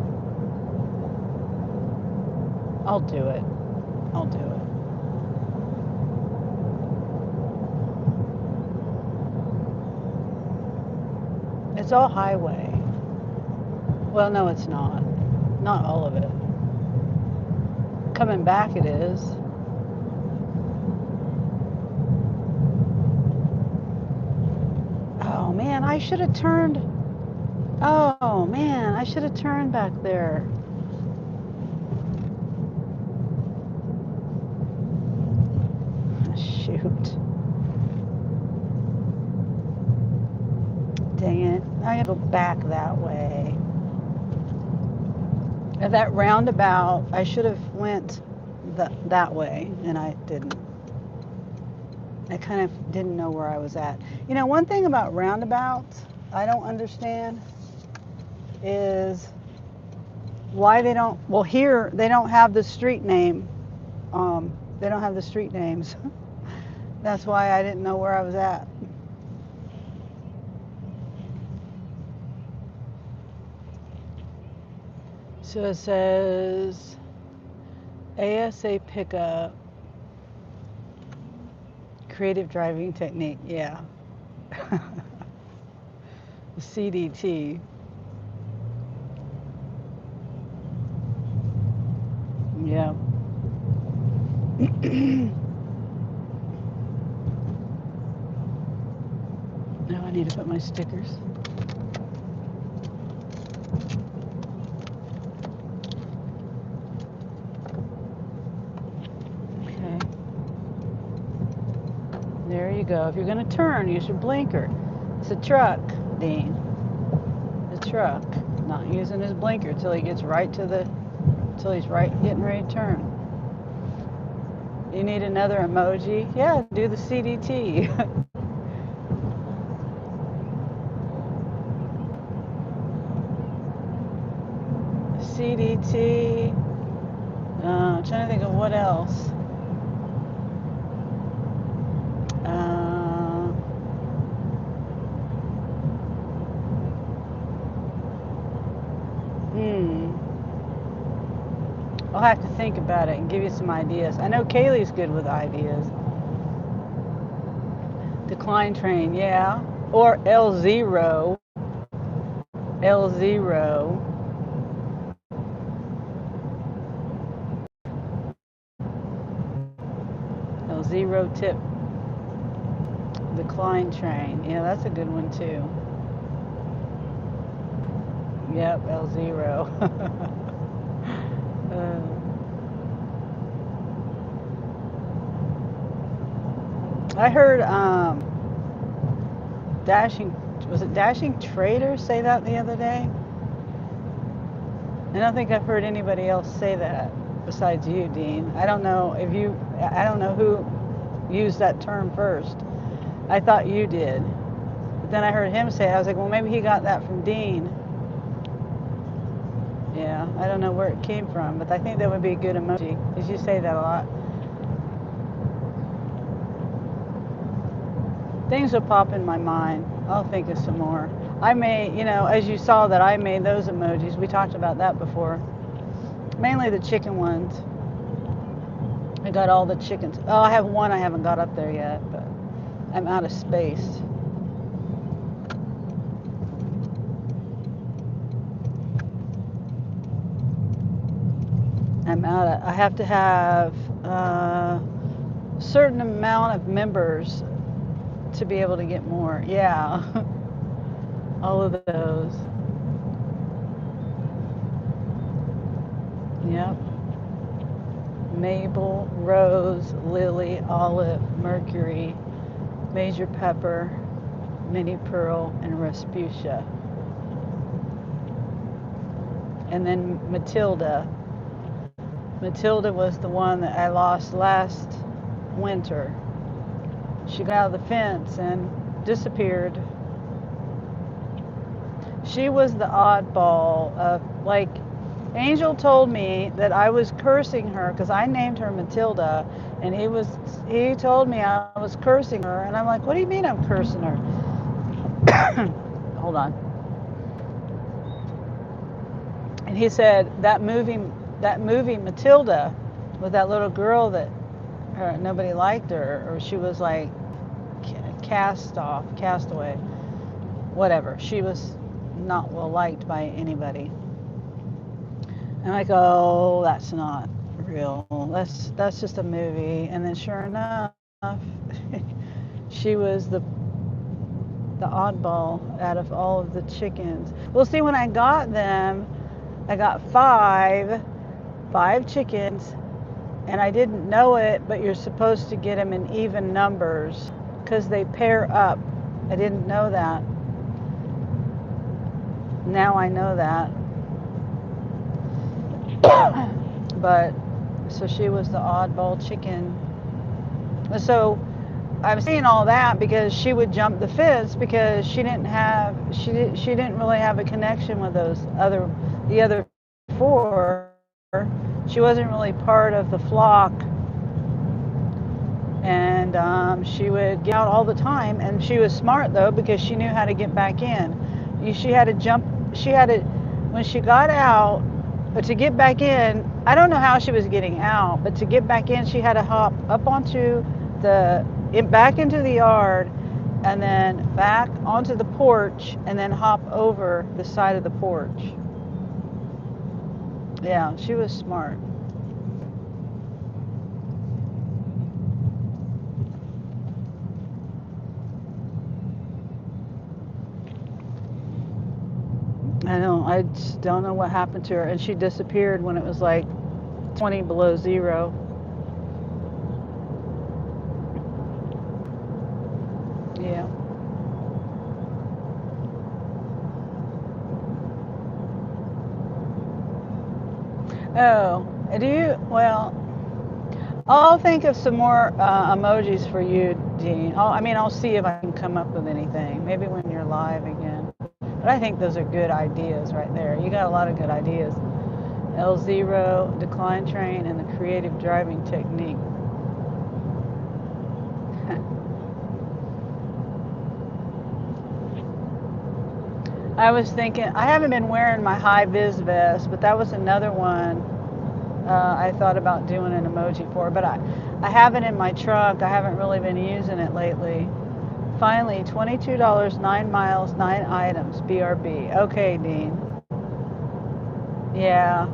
I'll do it. I'll do it. It's all highway. Well, no, it's not. Not all of it. Coming back, it is. Oh man, I should have turned. Oh man, I should have turned back there. Shoot. Dang it. I gotta go back that way. At that roundabout, I should have went that way, and I didn't. I kind of didn't know where I was at. One thing about roundabouts I don't understand is why they don't, well, here they don't have the street name They don't have the street names. That's why I didn't know where I was at. So it says ASA pickup, creative driving technique. Yeah. CDT. Yeah. Now I need to put my stickers. Okay. There you go. If you're going to turn, use your blinker. It's a truck, Dean. A truck. Not using his blinker till he gets right to the, till he's right getting ready to turn. You need another emoji? Yeah, do the CDT. CDT. I'm trying to think of what else. I'll have to think about it and give you some ideas. I know Kaylee's good with ideas. Decline train, yeah. Or L0. L0. L0 tip. Decline train. Yeah, that's a good one too. Yep, L0. I heard Dashing Trader say that the other day? I don't think I've heard anybody else say that besides you, Dean. I don't know who used that term first. I thought you did. But then I heard him say it. I was like, well, maybe he got that from Dean. Yeah, I don't know where it came from, but I think that would be a good emoji, because you say that a lot. Things will pop in my mind. I'll think of some more. I may, as you saw that I made those emojis. We talked about that before. Mainly the chicken ones. I got all the chickens. Oh, I have one I haven't got up there yet, but I'm out of space. I have to have a certain amount of members to be able to get more. Yeah. All of those. Yep. Mabel, Rose, Lily, Olive, Mercury, Major Pepper, Minnie Pearl, and Rasputia. And then Matilda. Matilda was the one that I lost last winter. She got out of the fence and disappeared. She was the oddball of, like, Angel told me that I was cursing her because I named her Matilda, and he told me I was cursing her, and I'm like, what do you mean I'm cursing her? Hold on. And he said that movie Matilda, with that little girl that nobody liked her, or she was like castaway, whatever. She was not well liked by anybody. And I go, oh, that's not real. That's just a movie. And then sure enough, she was the oddball out of all of the chickens. Well, see, when I got them, I got five chickens, and I didn't know it, but you're supposed to get them in even numbers because they pair up. I didn't know that. Now I know that. But so she was the oddball chicken. So I'm saying all that because she would jump the fence because she didn't really have a connection with the other four. She wasn't really part of the flock And she would get out all the time, and she was smart though because she knew how to get back in. She had to jump. She had to when she got out, but to get back in, I don't know how she was getting out, but to get back in, she had to hop up onto back into the yard, and then back onto the porch, and then hop over the side of the porch. Yeah, she was smart. I know. I just don't know what happened to her, and she disappeared when it was like 20 below zero. Yeah. Oh, do you? Well, I'll think of some more emojis for you, Dean. I'll see if I can come up with anything. Maybe when you're live again. But I think those are good ideas right there. You got a lot of good ideas. L0, decline train, and the creative driving technique. I was thinking, I haven't been wearing my high vis vest, but that was another one I thought about doing an emoji for. But I have it in my truck. I haven't really been using it lately. Finally, $22, 9 miles, 9 items, BRB. Okay, Dean. Yeah,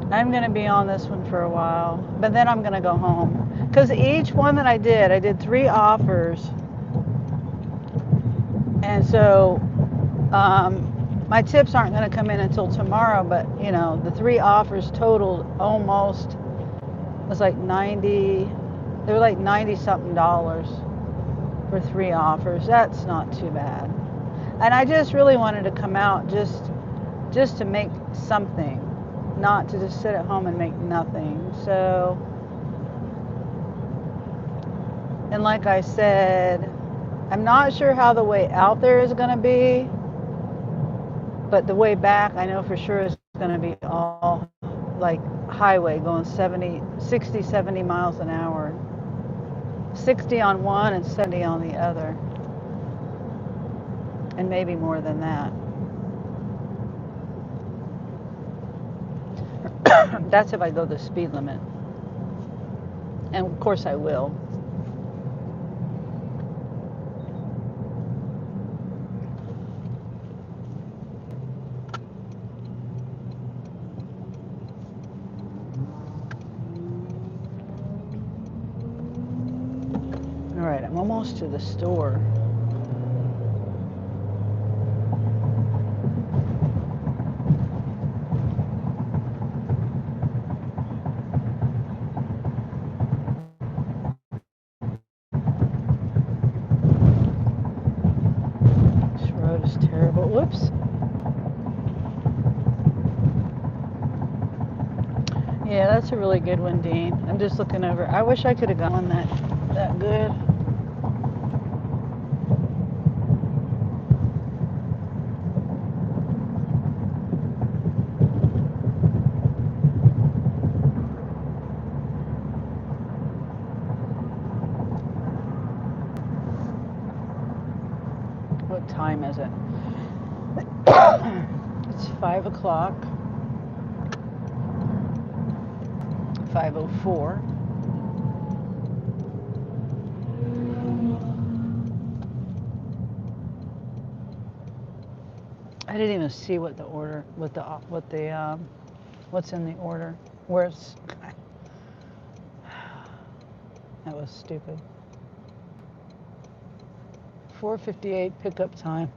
I'm going to be on this one for a while, but then I'm going to go home. Because each one that I did 3 offers. And so my tips aren't going to come in until tomorrow, but you know, the 3 offers totaled almost, it was like 90, they were like 90 something dollars for 3 offers. That's not too bad. And I just really wanted to come out just to make something, not to just sit at home and make nothing. So, and like I said, I'm not sure how the way out there is going to be, but the way back I know for sure is going to be all like highway going 70, 60, 70 miles an hour. 60 on one and 70 on the other. And maybe more than that. That's if I go the speed limit. And of course I will. All right, I'm almost to the store. This road is terrible. Whoops. Yeah, that's a really good one, Dean. I'm just looking over. I wish I could have got one that good. What time is it? It's 5 o'clock. 5:04. I didn't even see what the order, what's in the order. Where's that was stupid. 4:58 pickup time.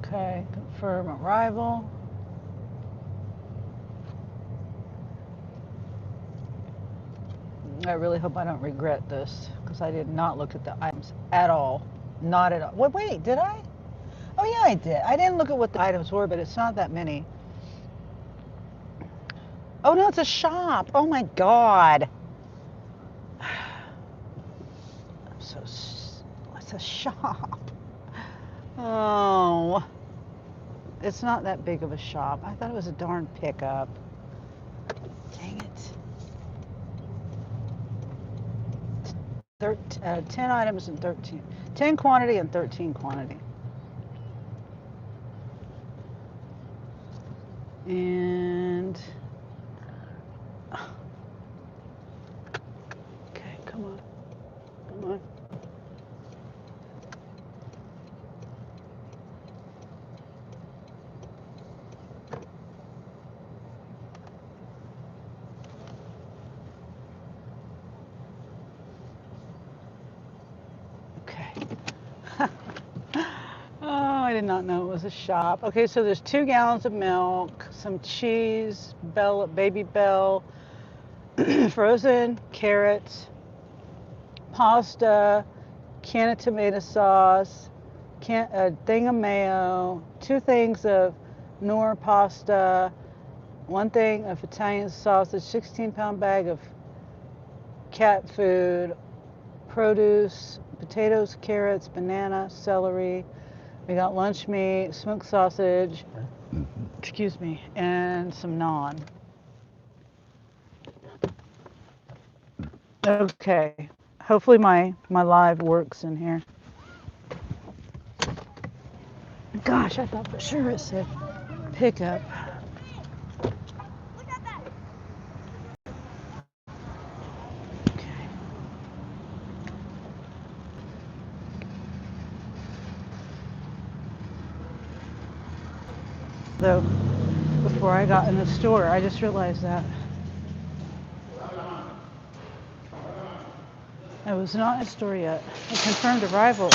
Okay, confirm arrival. I really hope I don't regret this because I did not look at the items at all. Not at all. Wait, did I? Oh yeah, I did. I didn't look at what the items were, but it's not that many. Oh no, it's a shop. Oh my God. I'm so, it's a shop. Oh, it's not that big of a shop. I thought it was a darn pickup. Dang it. 10 items and 13. 10 quantity and 13 quantity. And okay, come on. Come on. Okay. Oh, I did not know it was a shop. Okay, so there's 2 gallons of milk, some cheese, baby bell, frozen carrots, pasta, can of tomato sauce, a thing of mayo, 2 things of Knorr pasta, 1 thing of Italian sausage, 16-pound bag of cat food, produce, potatoes, carrots, banana, celery. We got lunch meat, smoked sausage, excuse me, and some naan. Okay, hopefully my live works in here. Gosh, I thought for sure it said pickup. Okay. So before I got in the store, I just realized that I was not in the store yet. I confirmed arrival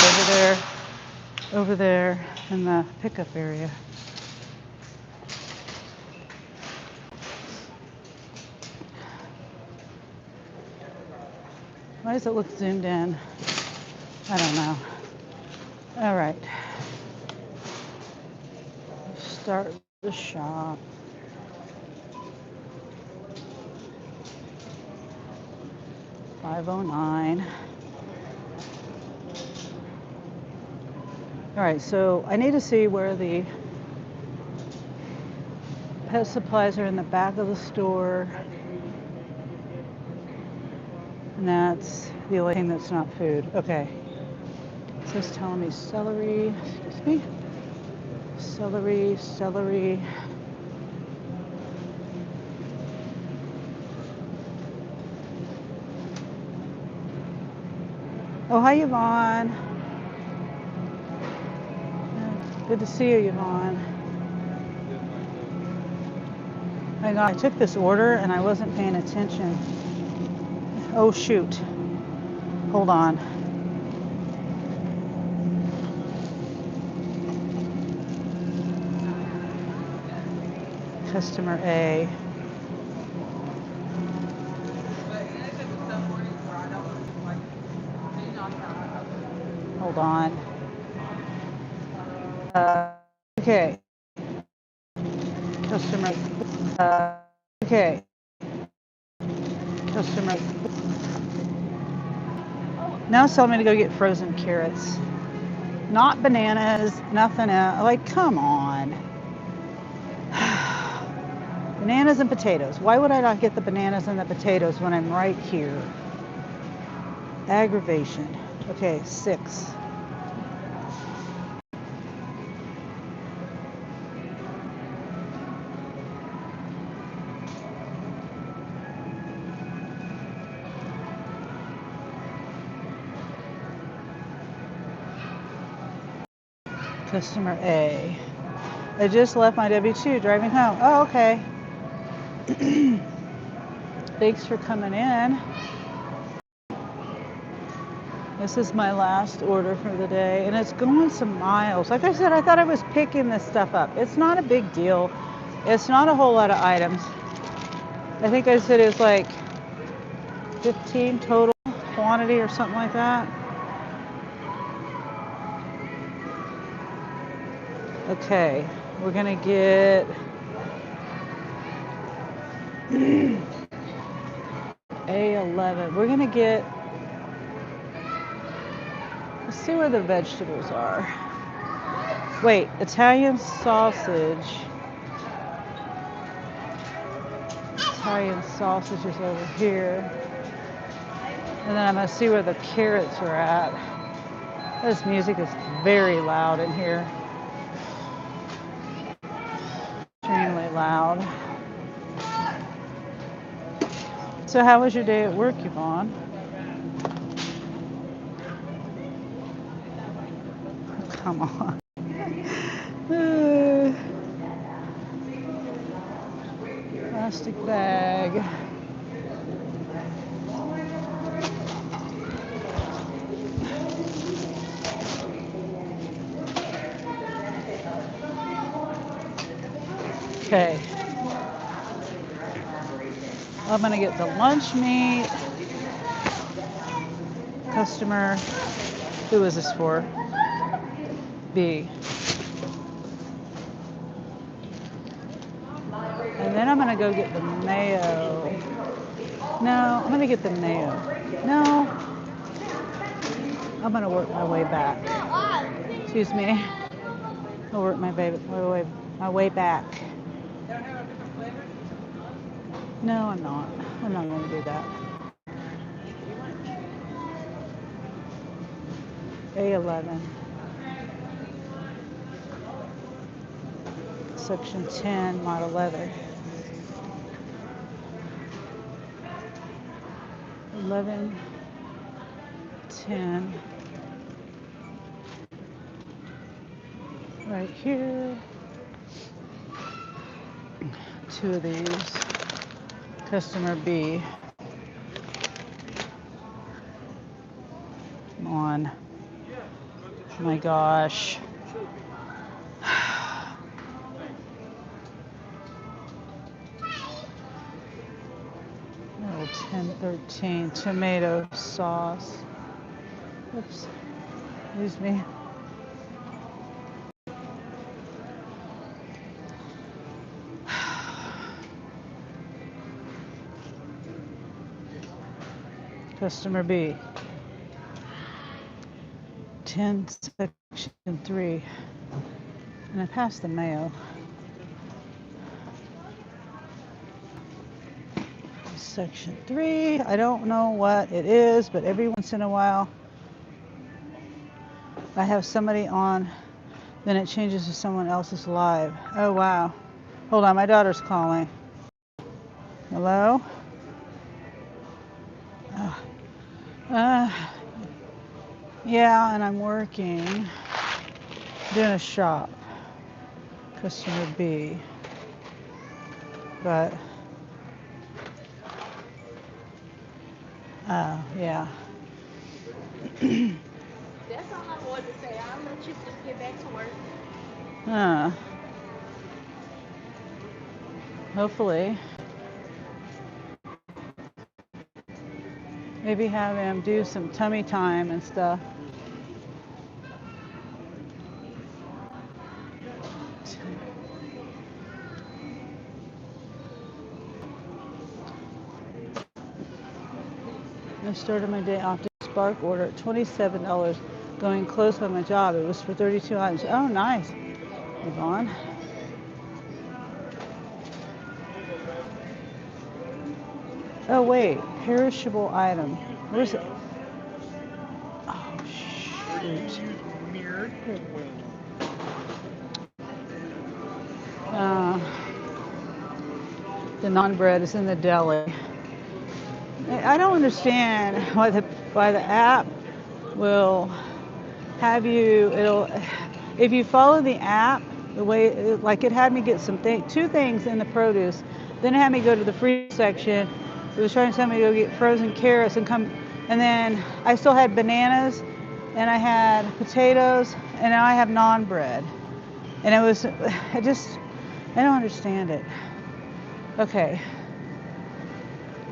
over there in the pickup area. Why does it look zoomed in? I don't know. All right. Start the shop. $5.09. All right, so I need to see where the pet supplies are in the back of the store. And that's the only thing that's not food. Okay. So it's telling me celery, excuse me. Celery. Oh, hi, Yvonne. Good to see you, Yvonne. Hang on, I took this order and I wasn't paying attention. Oh, shoot. Hold on. Customer A. Hold on. Okay. Customer. Okay. Customer. Now it's telling me to go get frozen carrots. Not bananas, nothing else. Like, come on. Bananas and potatoes. Why would I not get the bananas and the potatoes when I'm right here? Aggravation. Okay, 6. Customer A. I just left my W-2 driving home. Oh, okay. Thanks for coming in. This is my last order for the day, and it's going some miles. Like I said, I thought I was picking this stuff up. It's not a big deal. It's not a whole lot of items. I think I said it was like 15 total quantity or something like that. Okay, we're gonna get A11. We're gonna get, let's see where the vegetables are. Wait, Italian sausage. Italian sausage is over here. And then I'm gonna see where the carrots are at. This music is very loud in here. Extremely loud. So how was your day at work, Yvonne? Come on. Plastic bag. Okay. I'm gonna get the lunch meat. Customer, who is this for? B. And then I'm gonna go get the mayo. No, I'm gonna get the mayo. No, I'm gonna work my way back. Excuse me. I'll work my way back. No, I'm not. I'm not gonna do that. A11. Section 10, Mod 11. 11, 10. Right here. 2 of these. Customer B. Come on. Oh my gosh. Oh, 10, 13. Tomato sauce. Oops. Excuse me. Customer B. 10, section 3. And I passed the mayo. Section 3. I don't know what it is, but every once in a while I have somebody on, then it changes to someone else's live. Oh, wow. Hold on, my daughter's calling. Hello? Yeah, and I'm working, doing a shop. Customer B. But, yeah. That's all I wanted to say. I'll let you just get back to work. Hopefully. Maybe have him do some tummy time and stuff. I started my day off to Spark order at $27, going close by my job. It was for 32 items. Oh, nice, Yvonne. Oh, wait, perishable item. Where's it? fruit. Mirrored. Uh, the non-bread is in the deli. I don't understand why the app will have you. It'll if you follow the app the way like it had me get two things in the produce, then it had me go to the freezer section. It was trying to tell me to go get frozen carrots and come, and then I still had bananas, and I had potatoes, and now I have non-bread, and I don't understand it. Okay,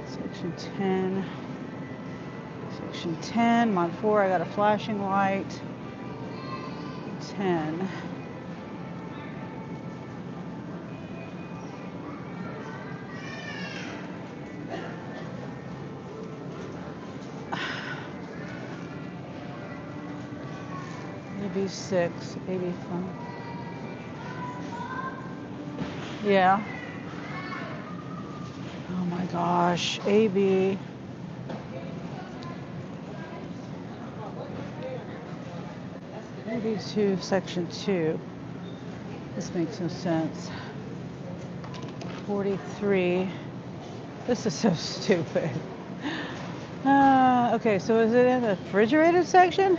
section 10. Section 10, mod 4, I got a flashing light. 10. AB 6, AB 5. Yeah. Oh my gosh, AB. AB 2, section 2. This makes no sense. 43. This is so stupid. Okay, so is it in the refrigerated section?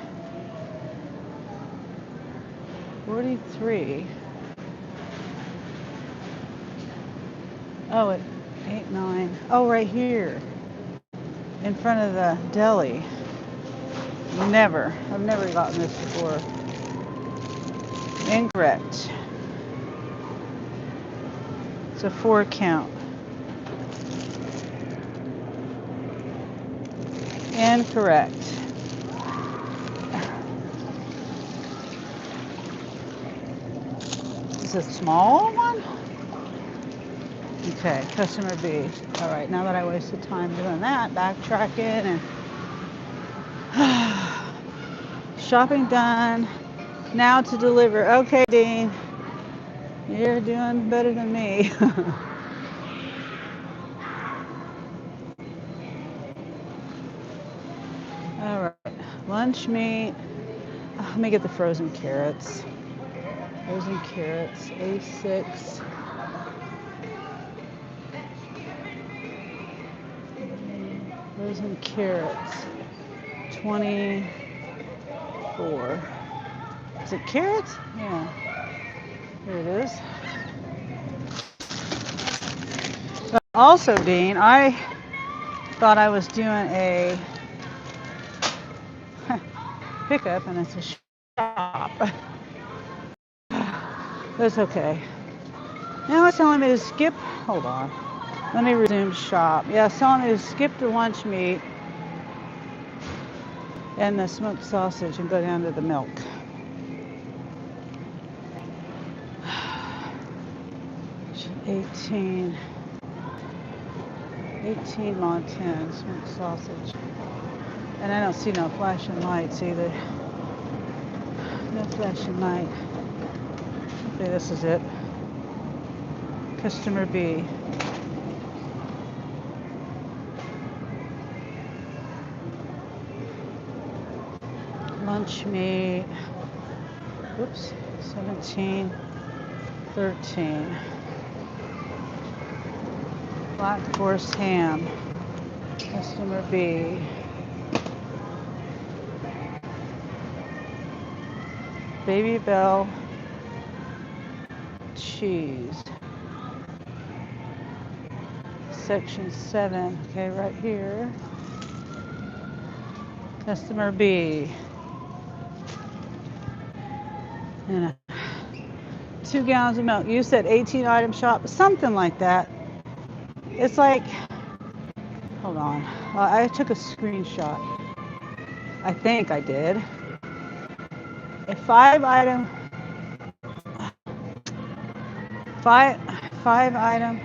43. Oh, it 8, 9. Oh, right here in front of the deli. I've never gotten this before. Incorrect. It's a 4 count. Incorrect. Is it a small one? Okay, customer B. All right, now that I wasted time doing that, backtracking and shopping done. Now to deliver. Okay, Dean, you're doing better than me. All right, lunch meat. Let me get the frozen carrots. Frozen carrots, A6. Frozen carrots, 24. Is it carrots? Yeah. Here it is. Also, Dean, I thought I was doing a pickup and it's a shop. That's okay. Now it's telling me to skip. Hold on. Let me resume shop. Yeah, it's telling me to skip the lunch meat and the smoked sausage and go down to the milk. $18 mod 10 smoked sausage. And I don't see no flashing lights either. No flashing light. Okay, this is it. Customer B. Lunch meat. Oops. 17, 13. Black Forest ham. Customer B. Baby Bell cheese. Section 7. Okay, right here. Customer B. And 2 gallons of milk. You said 18 item shop, something like that. It's like, hold on. I took a screenshot. I think I did. A 5 item, 5 item,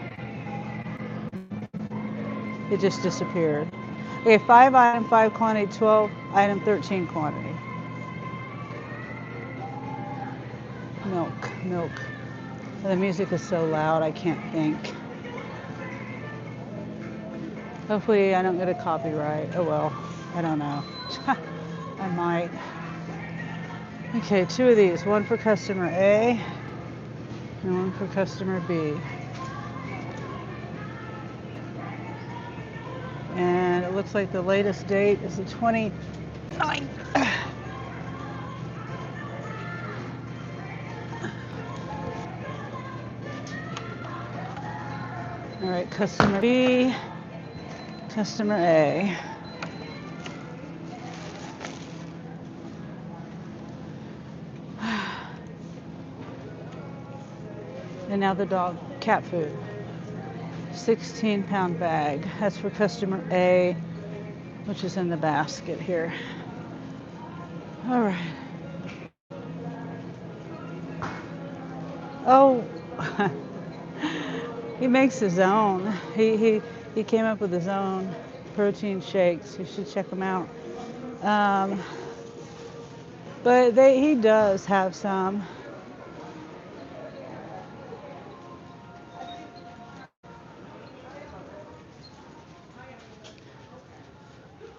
it just disappeared. Okay, 5 item, 5 quantity, 12 item, 13 quantity. Milk. The music is so loud I can't think. Hopefully I don't get a copyright. Oh well, I don't know. I might. Okay, two of these, one for customer A and one for customer B. And it looks like the latest date is the 29th. All right, customer B, customer A. And now the dog cat food. 16-pound bag. That's for customer A, which is in the basket here. All right. Oh, he makes his own. He came up with his own protein shakes. You should check them out. Um, but he does have some.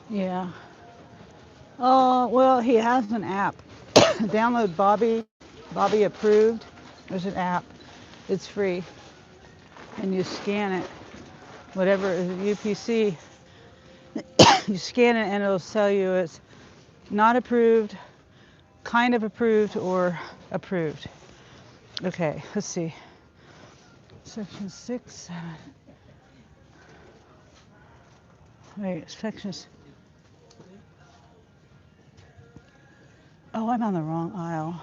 Yeah. Oh, well, he has an app. Download Bobby approved. There's an app. It's free. And you scan it. Whatever is UPC, you scan it and it'll tell you it's not approved, kind of approved, or approved. Okay, let's see. Section 6, 7. Wait, sections. Oh, I'm on the wrong aisle.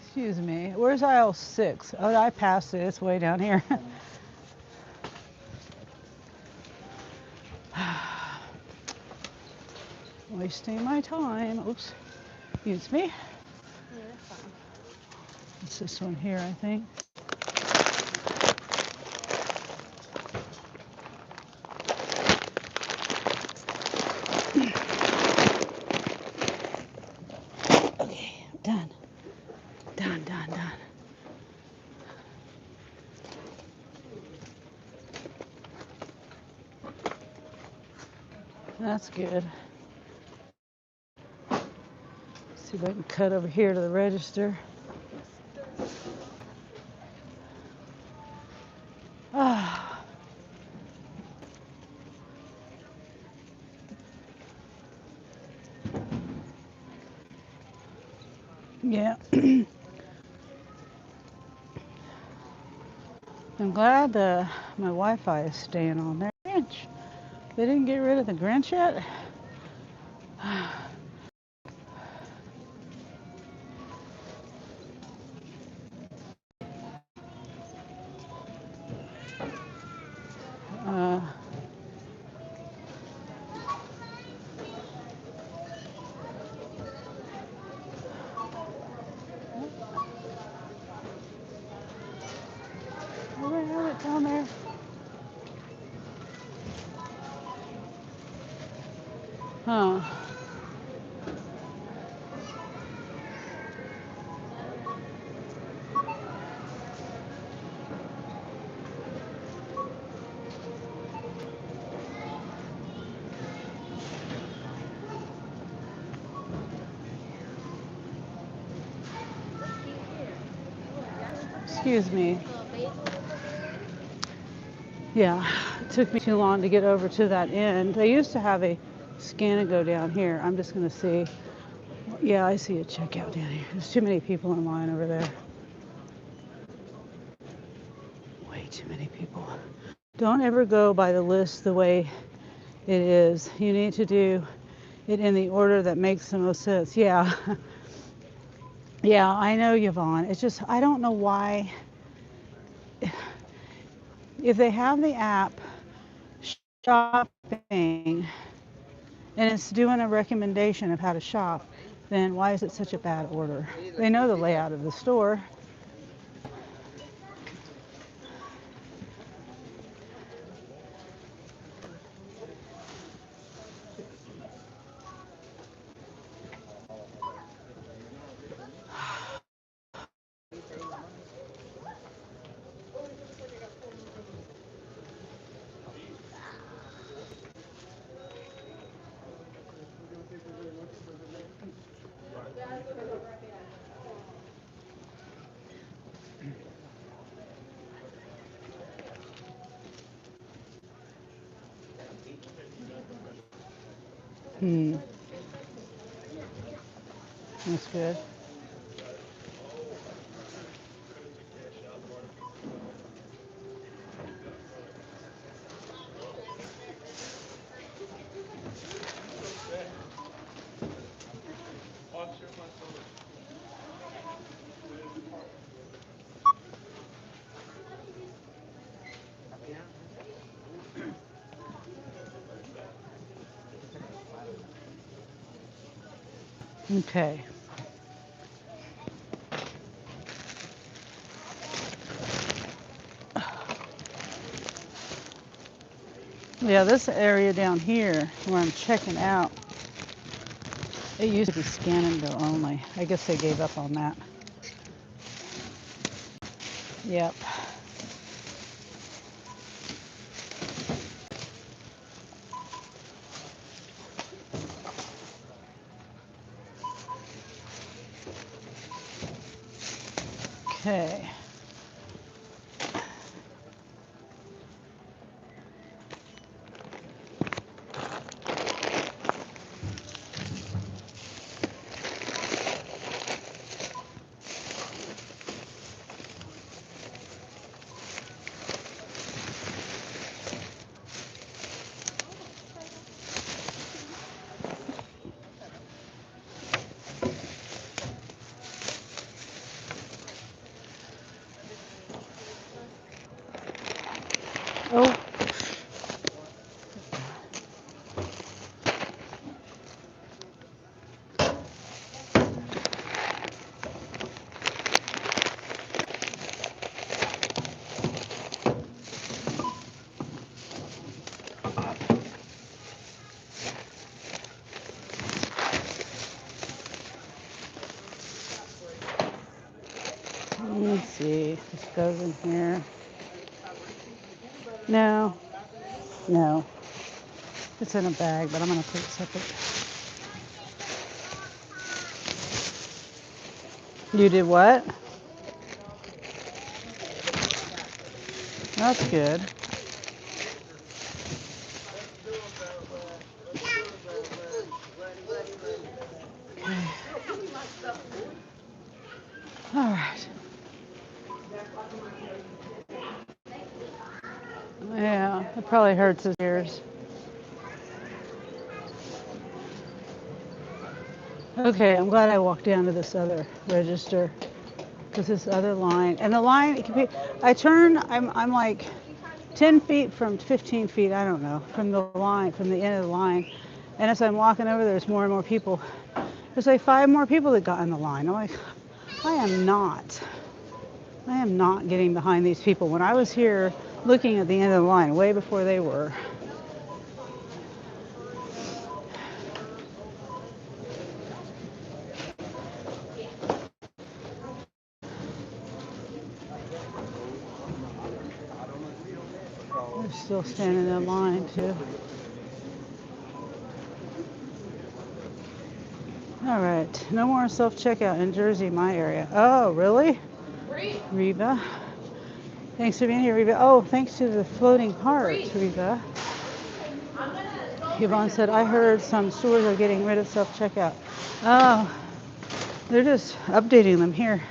Excuse me. Where's aisle 6? Oh, I passed it. It's way down here. Wasting my time. Oops. Excuse me. Yeah, that's fine. It's this one here, I think. Okay, done. Done, done, done. That's good. See if I can cut over here to the register. Ah. Yeah. I'm glad my Wi-Fi is staying on there. Grinch. They didn't get rid of the Grinch yet? Uh, oh, they have it down there. Huh. Excuse me. Yeah, it took me too long to get over to that end. They used to have a scan and go down here. I'm just going to see. Yeah, I see a checkout down here. There's too many people in line over there. Way too many people. Don't ever go by the list the way it is. You need to do it in the order that makes the most sense. Yeah. Yeah, I know, Yvonne. It's just, I don't know why. If they have the app shopping and it's doing a recommendation of how to shop, then why is it such a bad order? They know the layout of the store. Hmm. That's good. Okay. Yeah, this area down here where I'm checking out, it used to be scan and go only. I guess they gave up on that. Yep. Okay. Oh, let's see. This goes in here. No, no. It's in a bag, but I'm going to put it separate. You did what? That's good. All right. Yeah, it probably hurts his ears. Okay, I'm glad I walked down to this other register because this other line, and the line, it can be, I'm like 10 feet from 15 feet, I don't know, from the line, from the end of the line. And as I'm walking over, there's more and more people. There's like 5 more people that got in the line. I'm like, I am not. I am not getting behind these people. When I was here looking at the end of the line, way before they were. They're still standing in line too. All right, no more self-checkout in Jersey, my area. Oh, really? Reba. Thanks for being here, Reba. Oh, thanks to the floating hearts, Reba. Yvonne said, I heard some stores are getting rid of self-checkout. Oh, they're just updating them here.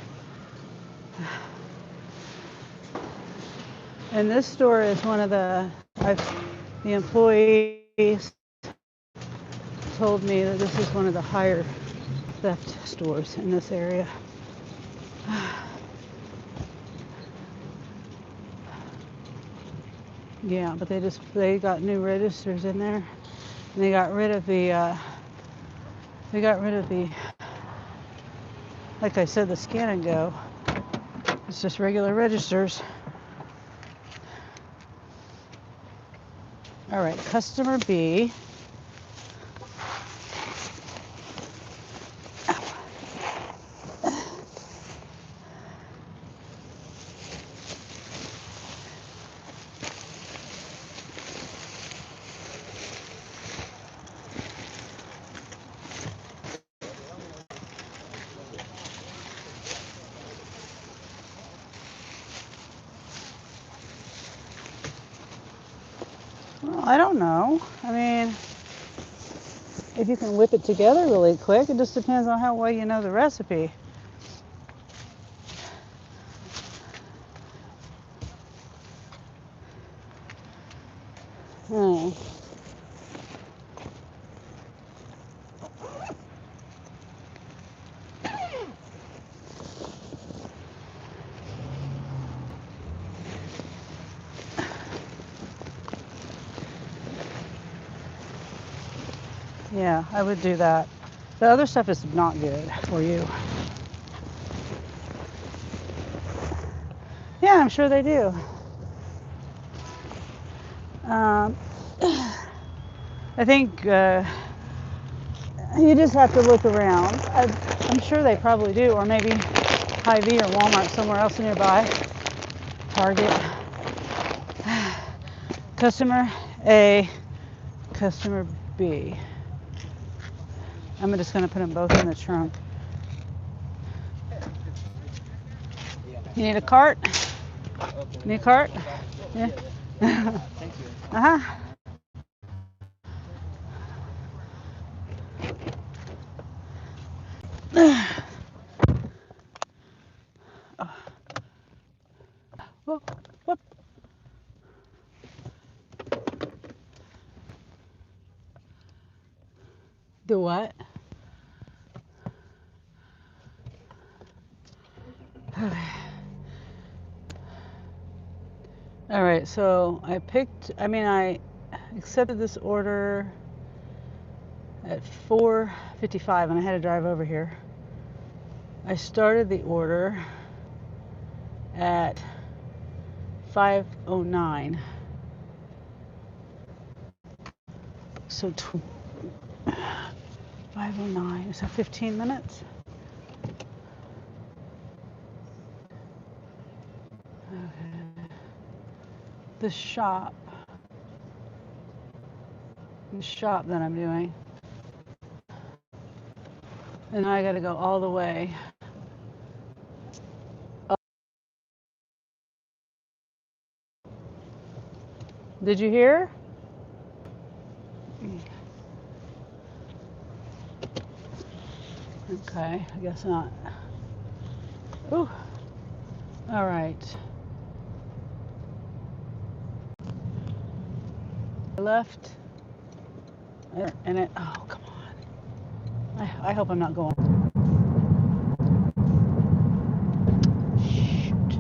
And this store is one of the employees told me that this is one of the higher theft stores in this area. Yeah, but they got new registers in there. And they got rid of like I said, the scan and go. It's just regular registers. All right, customer B. Well, I don't know. I mean, if you can whip it together really quick. It just depends on how well you know the recipe. Oh. Yeah, I would do that. The other stuff is not good for you. Yeah, I'm sure they do. Um, I think you just have to look around. I'm sure they probably do, or maybe Hy-Vee or Walmart somewhere else nearby. Target. Customer A, customer B. I'm just going to put them both in the trunk. You need a cart? Need a cart? Yeah. Uh-huh. Whoop, whoop. The what? All right, so I accepted this order at 4:55 and I had to drive over here. I started the order at 5:09. So 5:09, is that 15 minutes? Okay. The shop that I'm doing. And I gotta go all the way. Did you hear? Okay, I guess not. Ooh. All right. I left. And it, oh, come on. I hope I'm not going. Shoot.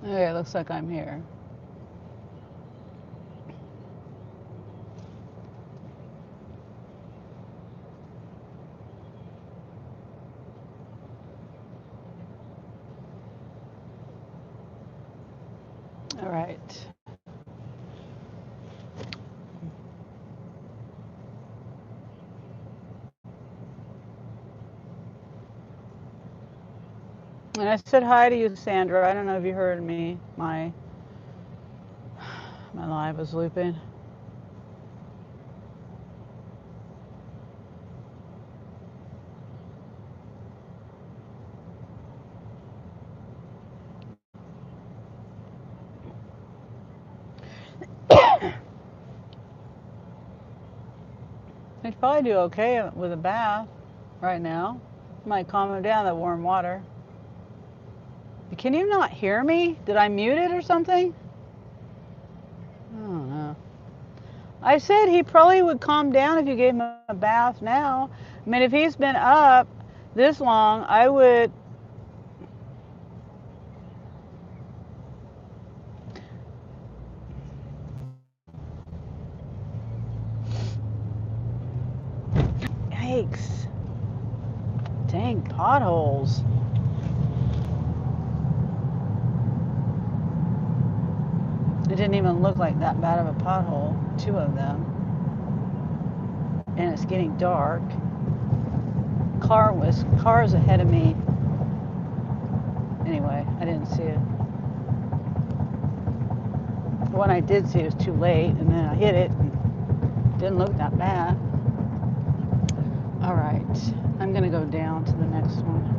Okay, looks like I'm here. All right. And I said hi to you, Sandra. I don't know if you heard me. My live was looping. I'd probably do okay with a bath right now. Might calm him down, that warm water. Can you not hear me? Did I mute it or something? I don't know. I said he probably would calm down if you gave him a bath now. I mean, if he's been up this long, I would. Yikes. Dang potholes. It didn't even look like that bad of a pothole, two of them. And it's getting dark. Cars ahead of me. Anyway, I didn't see it. When I did see it was too late, and then I hit it, and it didn't look that bad. All right, I'm gonna go down to the next one.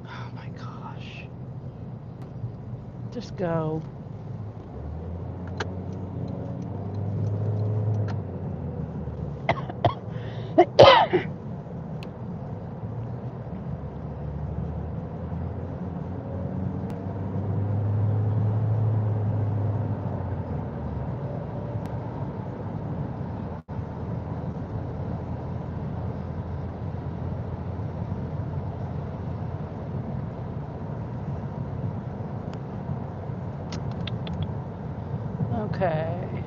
Oh my gosh. Just go. Okay.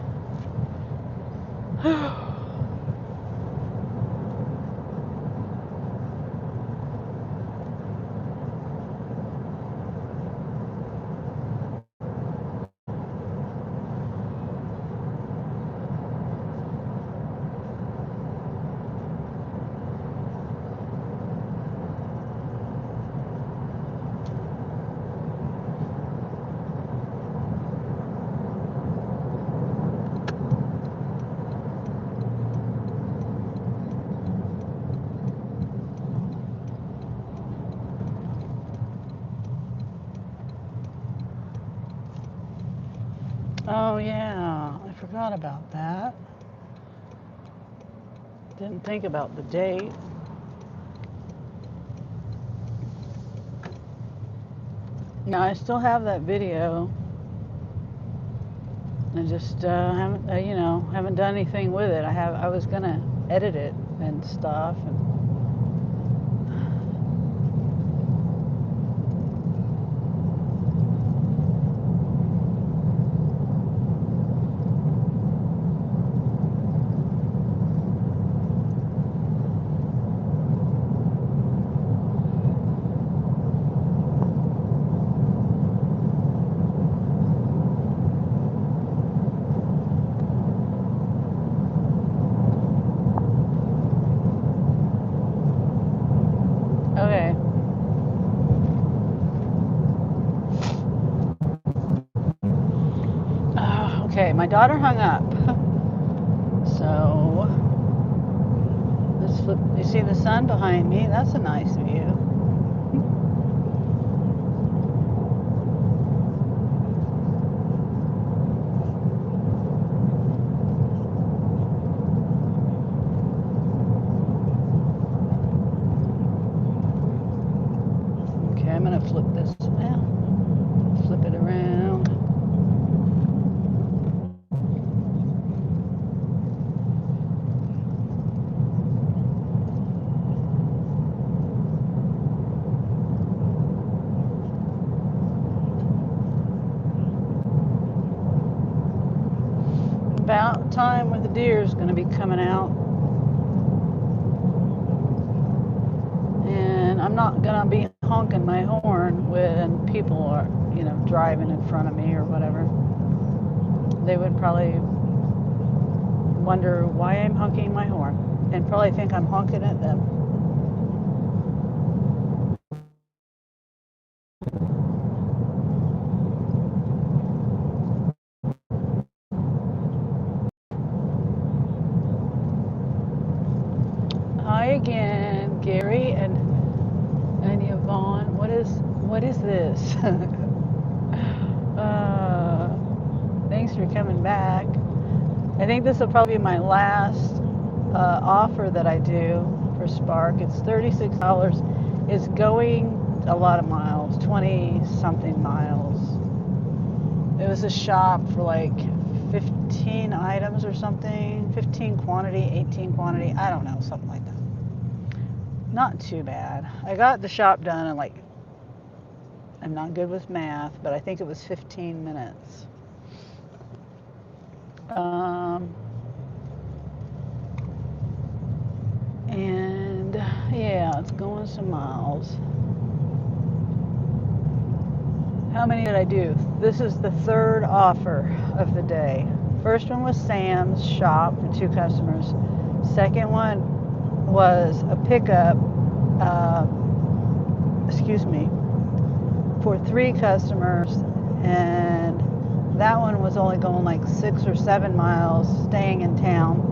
Oh yeah, I forgot about that. Didn't think about the date. No, I still have that video. I just haven't, haven't done anything with it. I was gonna edit it and stuff. Okay. Okay, my daughter hung up. So let's flip. You see the sun behind me? That's a nice view. Okay, I'm gonna flip this now. Flip it around. About time where the deer is going to be coming out. And I'm not going to be honking my horn when people are, driving in front of me or whatever. They would probably wonder why I'm honking my horn and probably think I'm honking at them. Hi again, Gary and Yvonne. What is this? Thanks for coming back. I think this will probably be my last offer that I do for Spark. It's $36. It's going a lot of miles, 20 something miles. It was a shop for like 15 items or something, 15 quantity, 18 quantity, I don't know, something like that. Not too bad. I got the shop done in like, I'm not good with math, but I think it was 15 minutes. And it's going some miles. How many did I do? This is the third offer of the day. First one was Sam's shop for 2 customers. Second one was a pickup, uh, for 3 customers, and that one was only going like 6 or 7 miles, staying in town.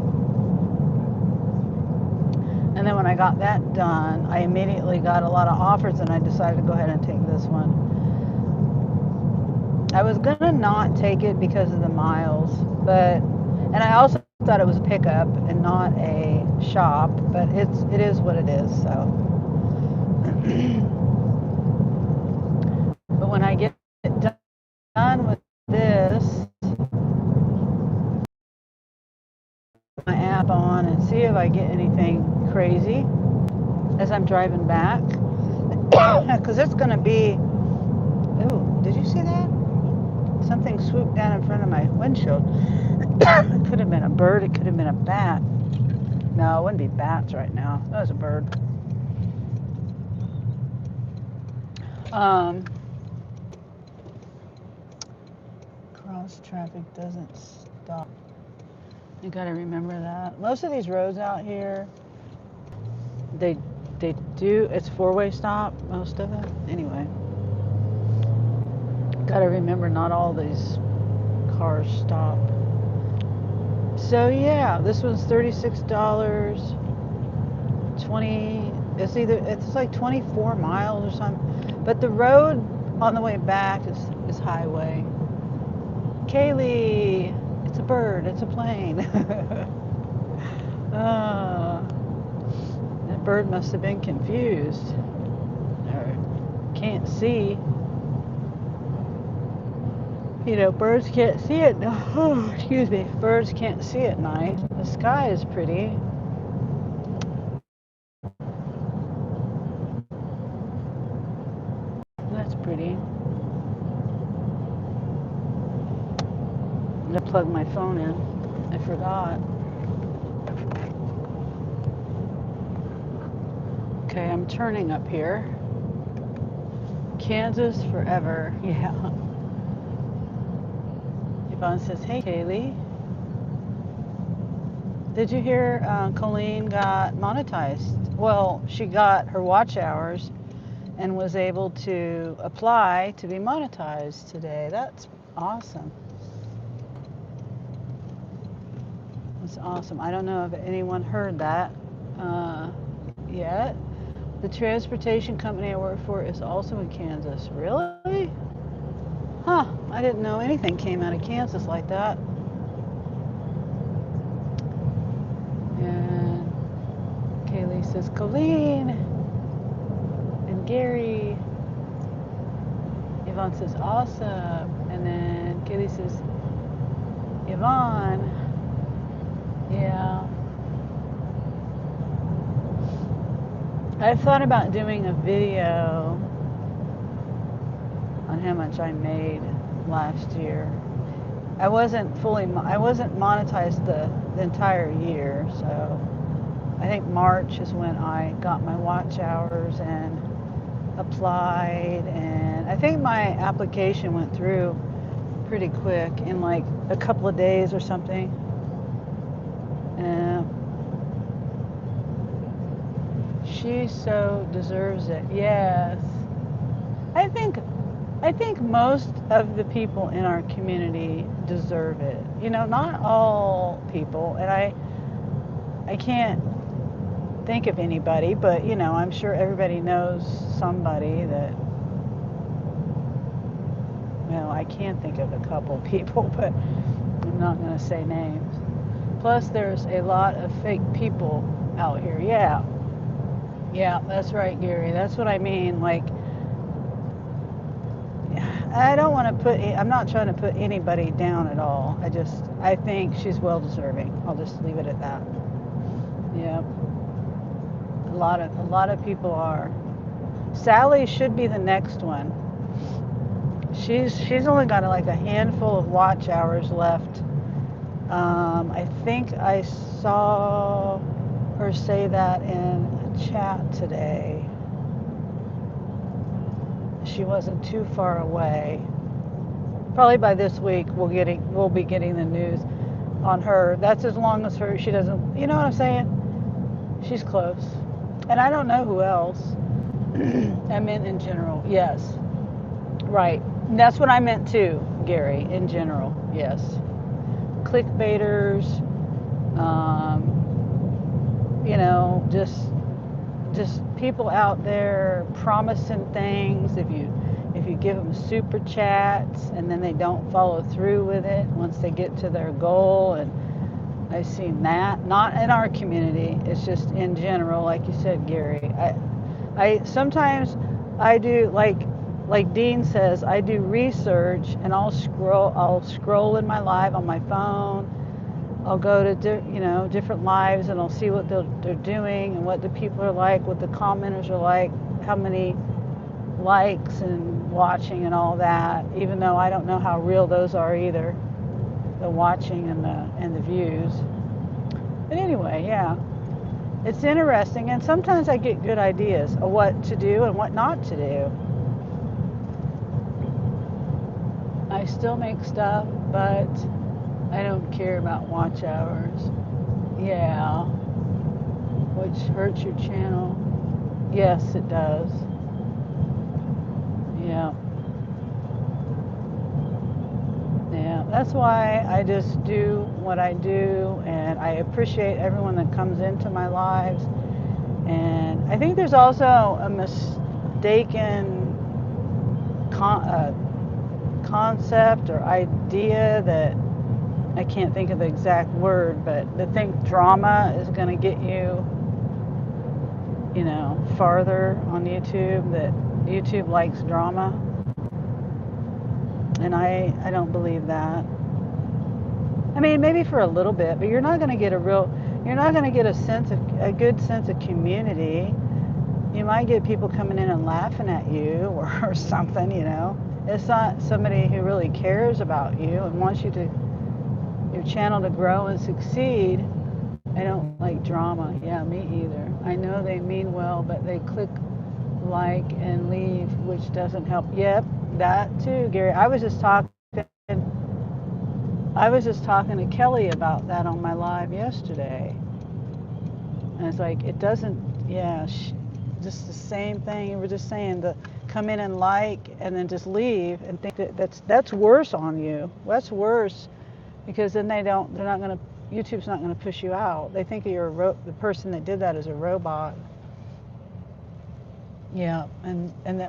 And then when I got that done, I immediately got a lot of offers, and I decided to go ahead and take this one. I was gonna not take it because of the miles, and I also thought it was a pickup and not a shop, but it is what it is. So, but when I get done with this, my app on and see if I get anything crazy as I'm driving back, because it's gonna be. Ooh, did you see that? Something swooped down in front of my windshield. It could have been a bird. It could have been a bat. No, it wouldn't be bats right now. That was a bird. Cross traffic doesn't stop. You gotta remember that. Most of these roads out here, they do. It's 4-way stop. Most of it, anyway. Gotta remember, not all these cars stop. So yeah, this one's $36. 20. It's like 24 miles or something. But the road on the way back is highway. Kaylee, it's a bird. It's a plane. That bird must have been confused or can't see. You know, birds can't see at night. Oh, excuse me. Birds can't see at night. The sky is pretty. That's pretty. I'm gonna plug my phone in. I forgot. Okay, I'm turning up here. Kansas forever. Yeah. Yvonne says, hey, Kaylee. Did you hear Colleen got monetized? Well, she got her watch hours and was able to apply to be monetized today. That's awesome. That's awesome. I don't know if anyone heard that yet. The transportation company I work for is also in Kansas. Really? Huh. I didn't know anything came out of Kansas like that. And Kaylee says, Colleen and Gary. Yvonne says, awesome. And then Kaylee says, Yvonne. Yeah. I've thought about doing a video on how much I made last year. I wasn't monetized the entire year, so I think March is when I got my watch hours and applied, and I think my application went through pretty quick in like a couple of days or something. She so deserves it. Yes. I think most of the people in our community deserve it. You know, not all people, and I can't think of anybody, but you know, I'm sure everybody knows somebody that, well, I can think of a couple people, but I'm not going to say names. Plus, there's a lot of fake people out here. Yeah. Yeah, that's right, Gary. That's what I mean. Like, I don't want to I'm not trying to put anybody down at all. I think she's well deserving. I'll just leave it at that. Yeah. A lot of people are. Sally should be the next one. She's only got like a handful of watch hours left. I think I saw her say that in a chat today. She wasn't too far away. Probably by this week we'll be getting the news on her. That's as long as she doesn't, you know what I'm saying? She's close. And I don't know who else. I meant in general. Yes. Right. And that's what I meant too, Gary, in general. Yes. Clickbaiters, just people out there promising things. If you give them super chats and then they don't follow through with it once they get to their goal, and I've seen that, not in our community, it's just in general, like you said, Gary. I sometimes I do, like Dean says, I do research, and I'll scroll in my live on my phone. I'll go to different lives, and I'll see what they're doing and what the people are like, what the commenters are like, how many likes and watching and all that, even though I don't know how real those are either, the watching and the views. But anyway, yeah, it's interesting, and sometimes I get good ideas of what to do and what not to do. I still make stuff, but I don't care about watch hours. Yeah, which hurts your channel. Yes, it does. Yeah. Yeah, that's why I just do what I do, and I appreciate everyone that comes into my lives. And I think there's also a mistaken concept or idea that I can't think of the exact word, but they think drama is going to get you, farther on YouTube, that YouTube likes drama. And I don't believe that. I mean, maybe for a little bit, but you're not going to get a good sense of community. You might get people coming in and laughing at you or something, It's not somebody who really cares about you and wants your channel to grow and succeed. I don't like drama. Yeah, me either. I know they mean well, but they click like and leave, which doesn't help. Yep, that too, Gary. I was just talking to Kelly about that on my live yesterday. And it's like, it doesn't, yeah, just the same thing. You were just saying, to come in and like and then just leave and think that's worse on you. That's worse, because then YouTube's not going to push you out. They think the person that did that is a robot. Yeah,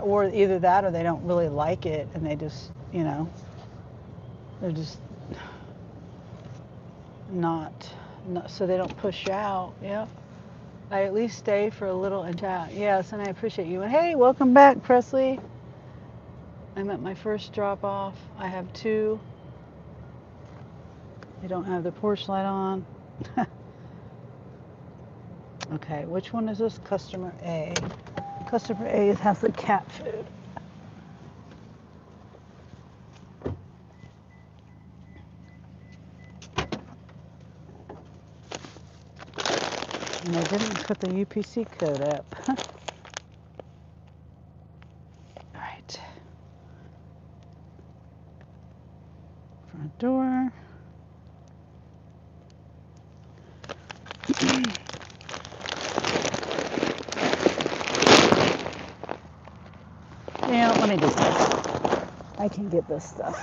or either that or they don't really like it and they just, they're just not, so they don't push you out. Yeah. I at least stay for a little and chat. Yes, and I appreciate you. And hey, welcome back, Presley. I'm at my first drop off. I have two. I don't have the porch light on. Okay, which one is this? Customer A. Customer A has the cat food. And I didn't put the UPC code up. All right. Front door. Yeah, let me do this. I can get this stuff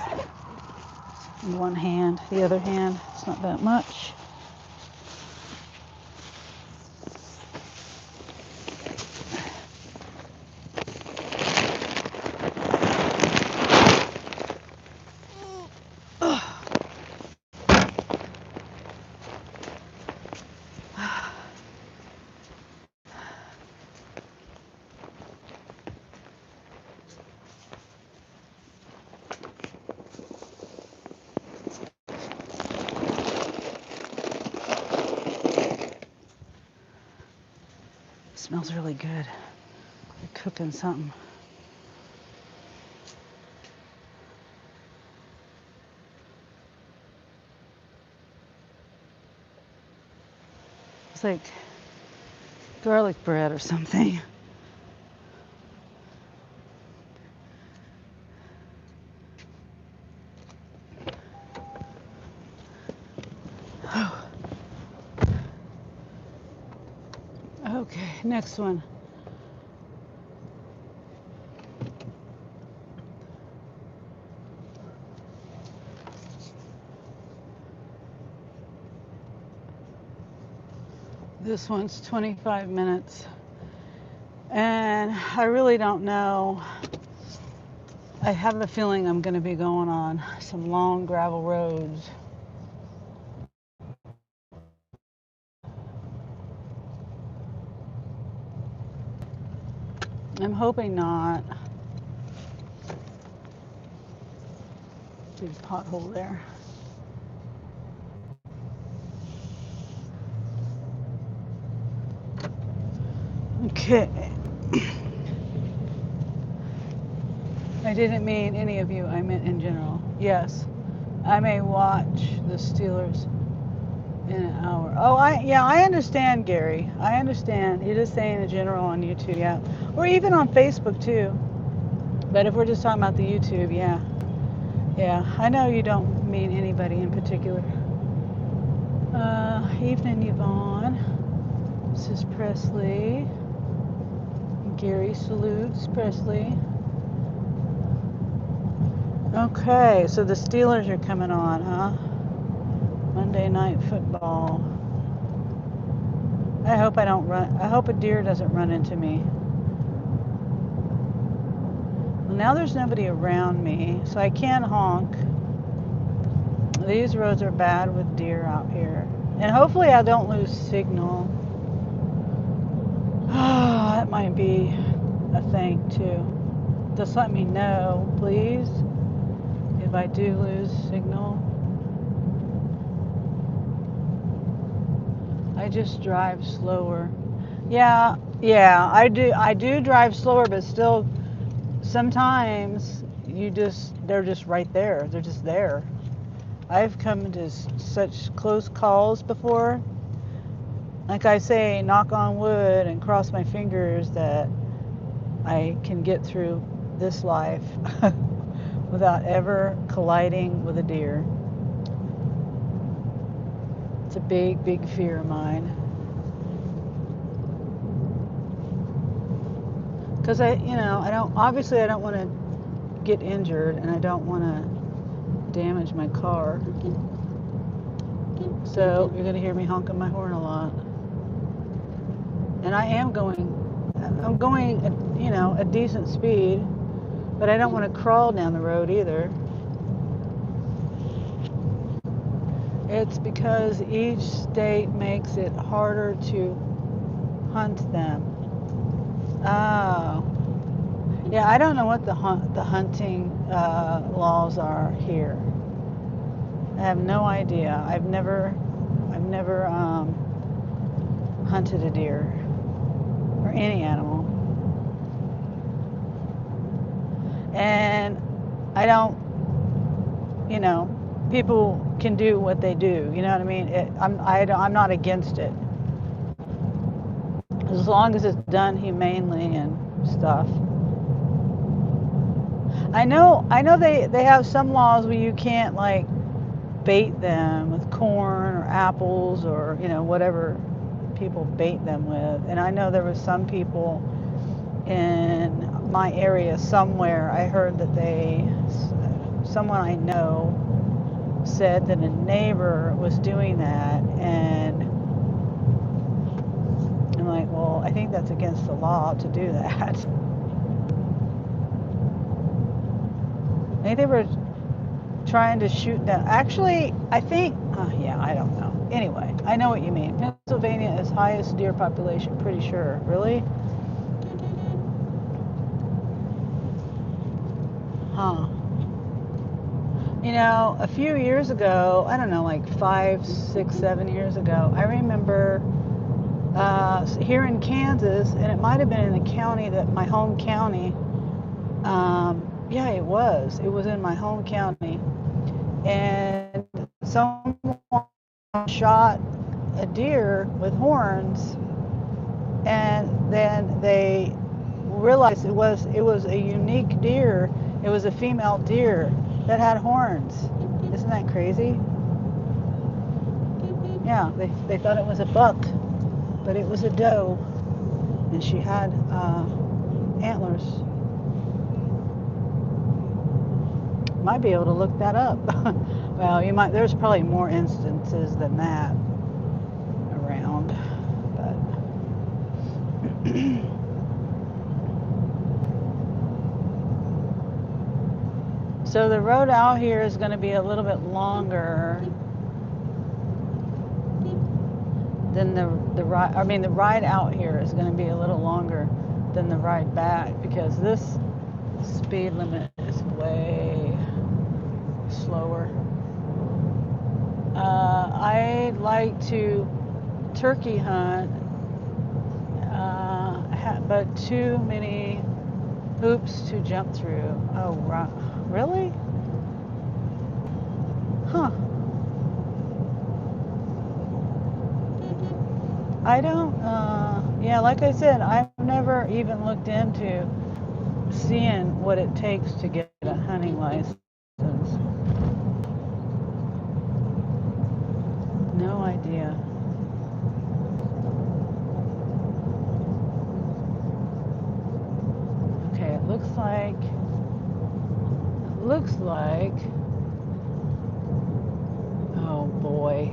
in one hand. The other hand, it's not that much. Smells really good. They're cooking something. It's like garlic bread or something. Okay, next one. This one's 25 minutes. And I really don't know. I have a feeling I'm going to be going on some long gravel roads. I'm hoping not. Big pothole there. Okay. I didn't mean any of you, I meant in general. Yes, I may watch the Steelers in an hour. Oh, I understand, Gary. I understand. You're just saying in general on YouTube, yeah. Or even on Facebook too. But if we're just talking about the YouTube, yeah. Yeah, I know you don't mean anybody in particular. Evening, Yvonne. This is Presley. Gary salutes Presley. Okay, so the Steelers are coming on, huh? Monday Night Football. I hope I hope a deer doesn't run into me. Well, now there's nobody around me, so I can honk. These roads are bad with deer out here. And hopefully I don't lose signal. That might be a thing too. Just let me know, please, if I do lose signal. I just drive slower. Yeah, I do drive slower, but still sometimes they're just right there. They're just there. I've come into such close calls before. Like I say, knock on wood and cross my fingers that I can get through this life without ever colliding with a deer. It's a big, big fear of mine. Because I don't want to get injured and I don't want to damage my car. So you're going to hear me honking my horn a lot. And I'm going a decent speed, but I don't want to crawl down the road either. It's because each state makes it harder to hunt them. Oh. Yeah, I don't know what the hunting laws are here. I have no idea. I've never hunted a deer or any animal, and I don't. People can do what they do. You know what I mean? I'm not against it, as long as it's done humanely and stuff. I know they have some laws where you can't like bait them with corn or apples or whatever people bait them with. And I know there was some people in my area somewhere, I heard that someone I know said that a neighbor was doing that, and I'm like, well, I think that's against the law to do that. I think they were trying to shoot down. Actually, I think, I don't know. Anyway, I know what you mean. Pennsylvania is highest deer population, pretty sure. Really? Huh. A few years ago, I don't know, like 5, 6, 7 years ago, I remember here in Kansas, and it might have been in the county my home county. Yeah, it was. It was in my home county. And someone shot a deer with horns and then they realized it was a unique deer. It was a female deer that had horns. Isn't that crazy? Yeah, they thought it was a buck, but it was a doe, and she had antlers. Might be able to look that up. Well, you might. There's probably more instances than that around, but so the road out here is going to be a little bit longer than the ride. I mean, the ride out here is going to be a little longer than the ride back because this speed limit is way slower. I like to turkey hunt, but too many hoops to jump through. Oh, really? Huh. I don't, yeah, like I said, I've never even looked into seeing what it takes to get a hunting license. No idea. Okay, it looks like, oh boy.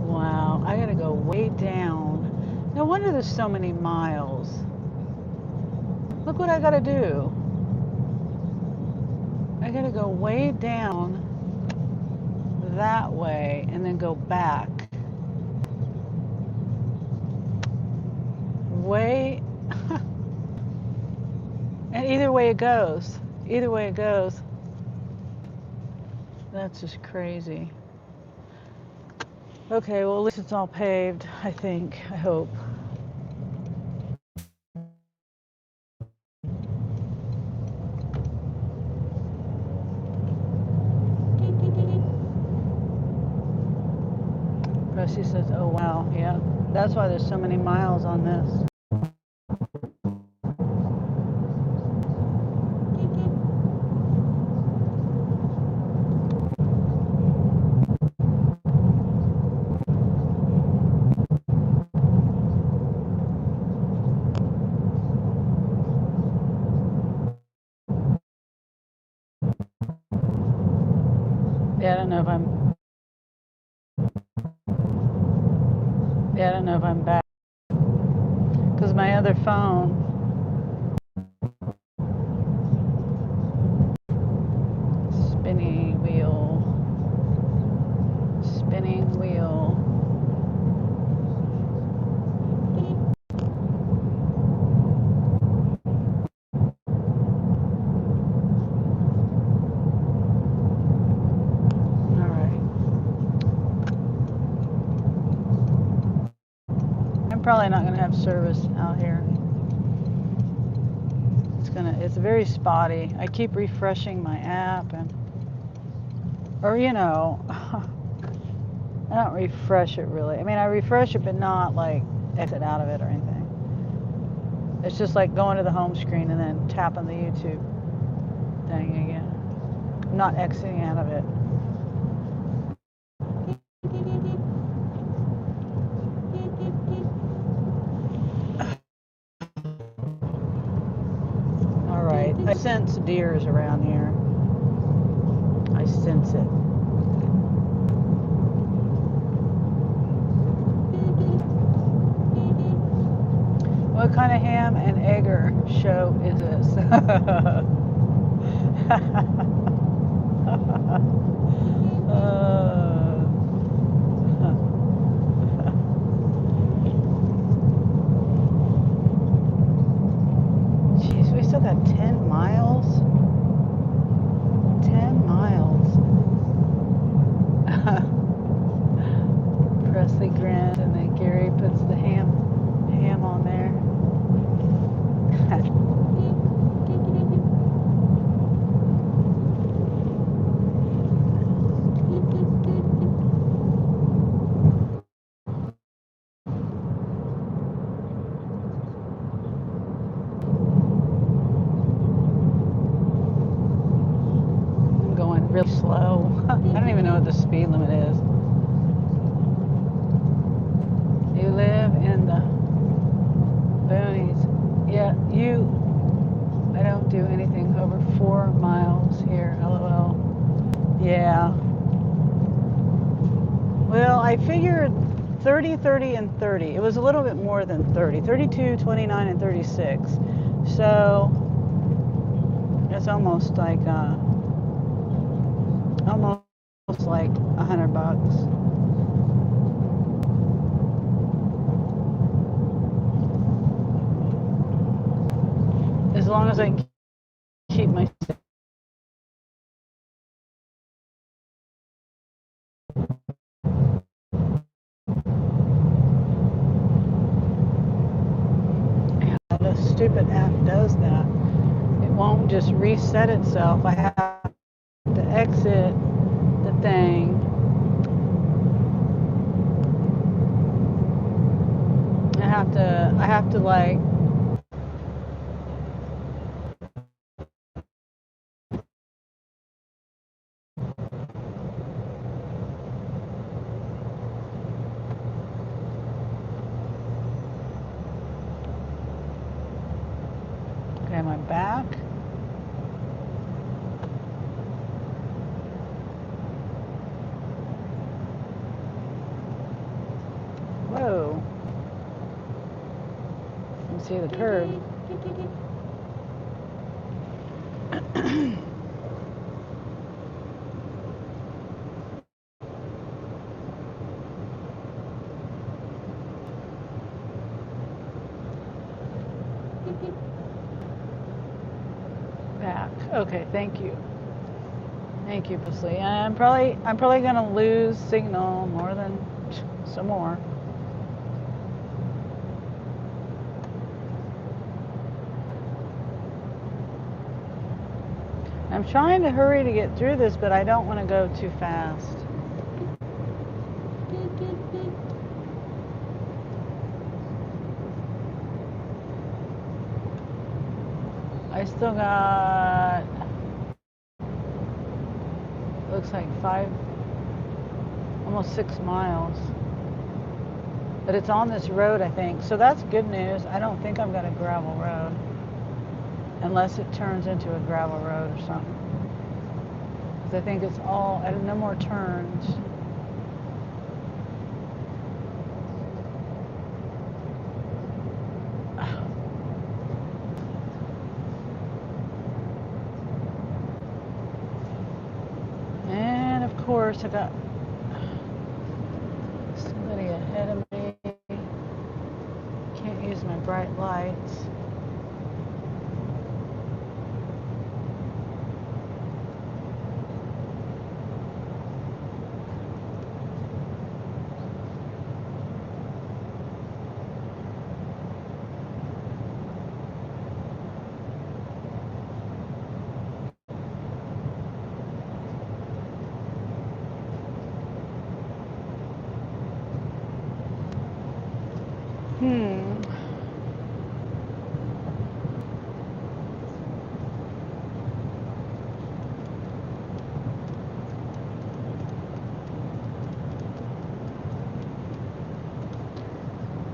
Wow, I gotta go way down. No wonder there's so many miles. Look what I gotta do. I gotta go way down that way and then go back. Way, and either way it goes. Either way it goes. That's just crazy. Okay, well at least it's all paved, I think, I hope. Rusty says, oh wow, yeah. That's why there's so many miles on this. Yeah, I don't know if I'm back. Because my other phone, spinning wheel. All right. I'm probably not going to have service out here. It's very spotty. I keep refreshing my app or I don't refresh it really. I mean, I refresh it, but not like exit out of it or anything. It's just like going to the home screen and then tapping the YouTube thing again. I'm not exiting out of it. All right. I sense deers around here. I sense it. What kind of ham and egger show is this? Jeez, we still got 10 miles? 10 miles. Presley grins and then Gary puts the ham on there. really slow. I don't even know what the speed limit is. You live in the boonies. Yeah, I don't do anything over 4 miles here, lol. Yeah. Well, I figured 30, 30, and 30. It was a little bit more than 30. 32, 29, and 36. So it's almost like $100. As long as I keep my the stupid app does that. It won't just reset itself. I have to exit the thing. I have to like okay, am I back? Whoa. You can see the curb. Back. Okay, thank you. Thank you, Presley. I'm probably gonna lose signal more than some more. I'm trying to hurry to get through this, but I don't want to go too fast. I still got, looks like almost 6 miles. But it's on this road, I think. So that's good news. I don't think I've got a gravel road. Unless it turns into a gravel road or something. Because I think it's all, no more turns. And of course, I got somebody ahead of me. Can't use my bright lights.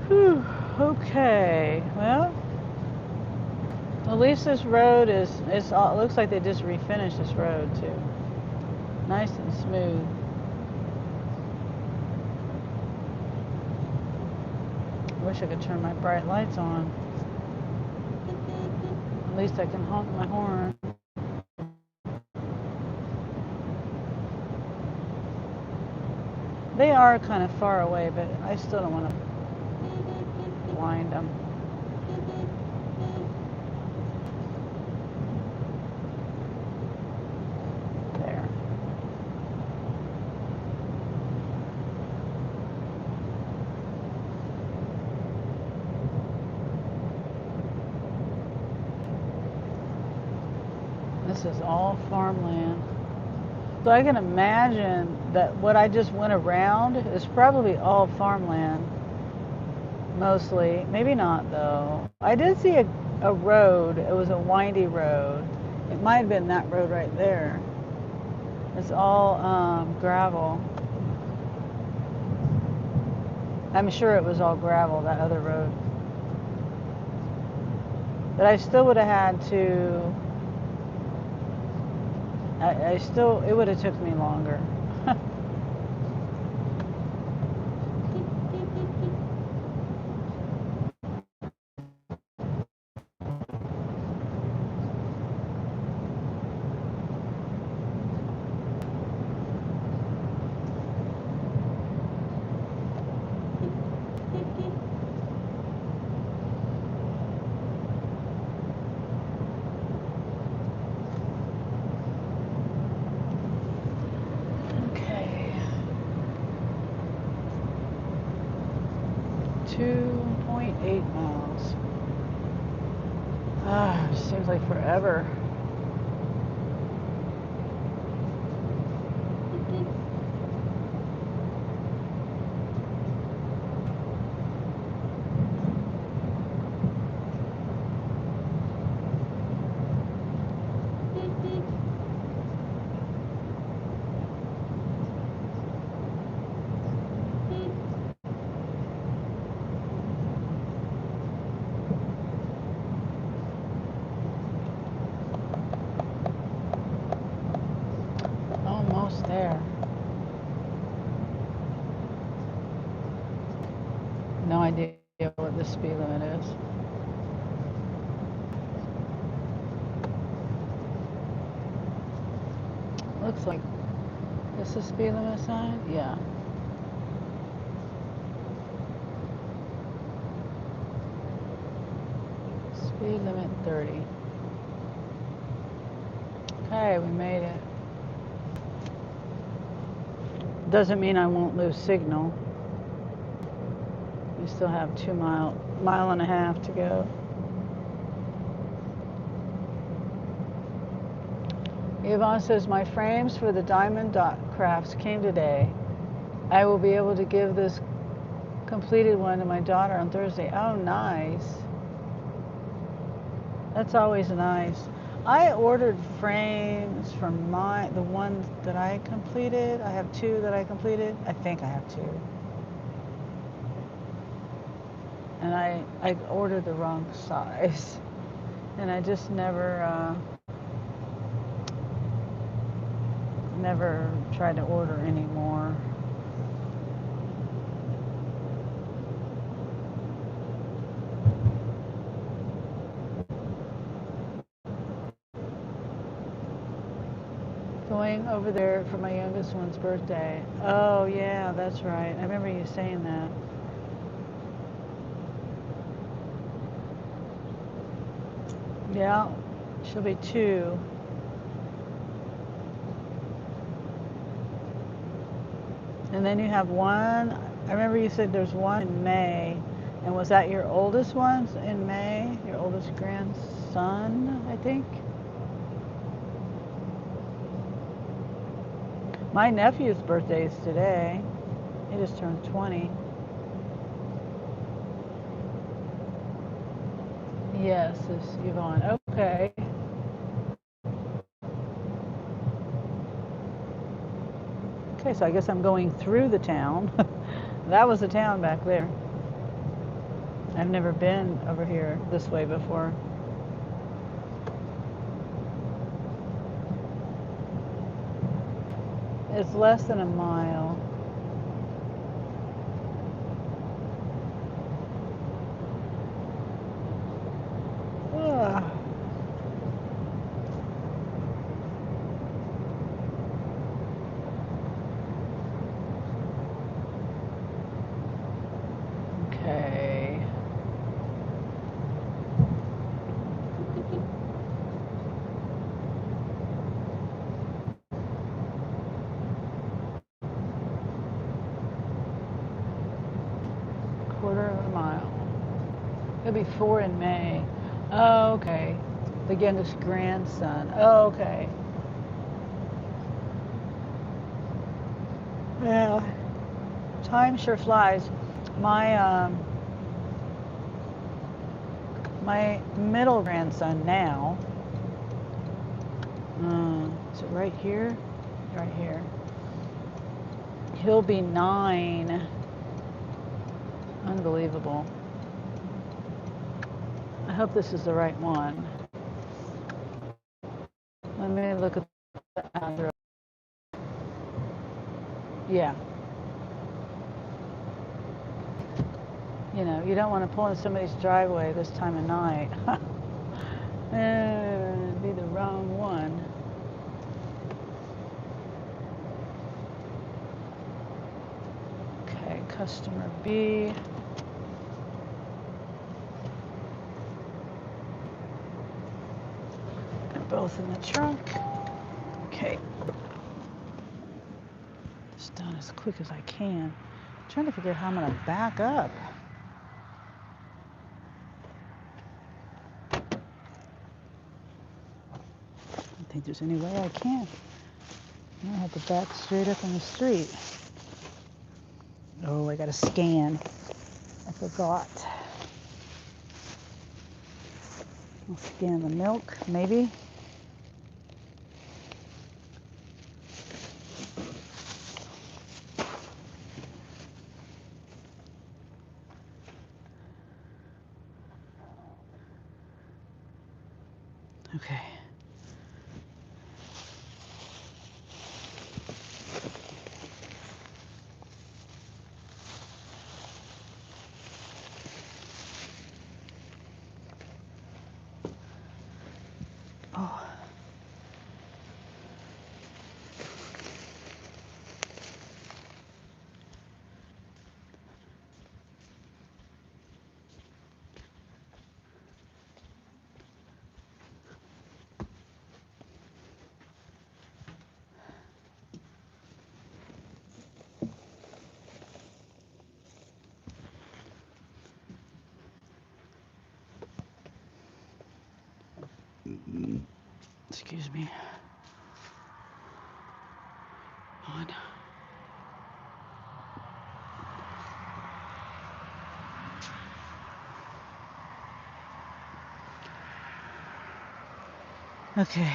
Whew, okay, well, at least this road it looks like they just refinished this road too. Nice and smooth. I wish I could turn my bright lights on. At least I can honk my horn. They are kind of far away, but I still don't want to blind them. There. This is all farmland. So I can imagine that what I just went around is probably all farmland. Mostly. Maybe not though. I did see a road. It was a windy road. It might have been that road right there. It's all gravel. I'm sure it was all gravel, that other road. But I still would have had to, I still, it would have took me longer. Okay. 2.8 miles. Ah, it seems like forever. Almost there. No idea what the speed limit is. Looks like this is speed limit sign? Yeah. Speed limit 30. Okay, we made it. Doesn't mean I won't lose signal. We still have 2 mile and a half to go. Yvonne says, my frames for the diamond dot crafts came today. I will be able to give this completed one to my daughter on Thursday. Oh, nice. That's always nice. I ordered frames from the ones that I completed. I have 2 that I completed. I think I have 2. And I ordered the wrong size. And I just never tried to order anymore. Going over there for my youngest one's birthday. Oh, yeah, that's right. I remember you saying that. Yeah, she'll be 2. And then you have one, I remember you said there's one in May. And was that your oldest one in May? Your oldest grandson, I think? My nephew's birthday is today. He just turned 20. Yes, it's Yvonne. Okay. Okay, so I guess I'm going through the town. That was the town back there. I've never been over here this way before. It's less than a mile. Ugh. Okay. Quarter of a mile. It'll be 4 in May. Oh, okay. The youngest grandson. Oh, okay. Yeah. Time sure flies. My middle grandson now. Is it right here? right here. He'll be 9. Unbelievable. I hope this is the right one. Let me look at the address. Yeah. You know, you don't want to pull in somebody's driveway this time of night. It'd be the wrong one. Okay, customer B. They're both in the trunk. Okay. It's done as quick as I can. I'm trying to figure out how I'm going to back up. I don't think there's any way I can. I have to back straight up on the street. Oh, I got to scan. I forgot. I'll scan the milk, maybe. Okay. Oh. Excuse me. On. Okay.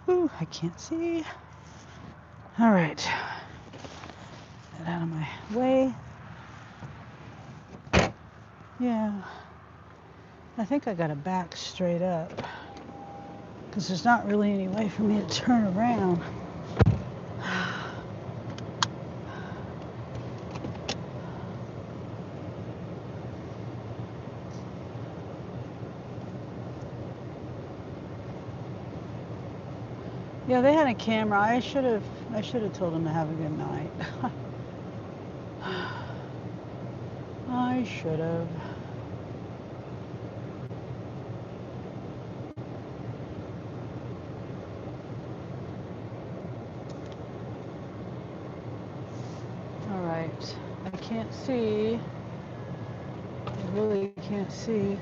Ooh, I can't see. All right. Get out of my way. Yeah. I think I got to back straight up because there's not really any way for me to turn around. Yeah, they had a camera. I should have told them to have a good night. I should have. All right. I can't see. I really can't see.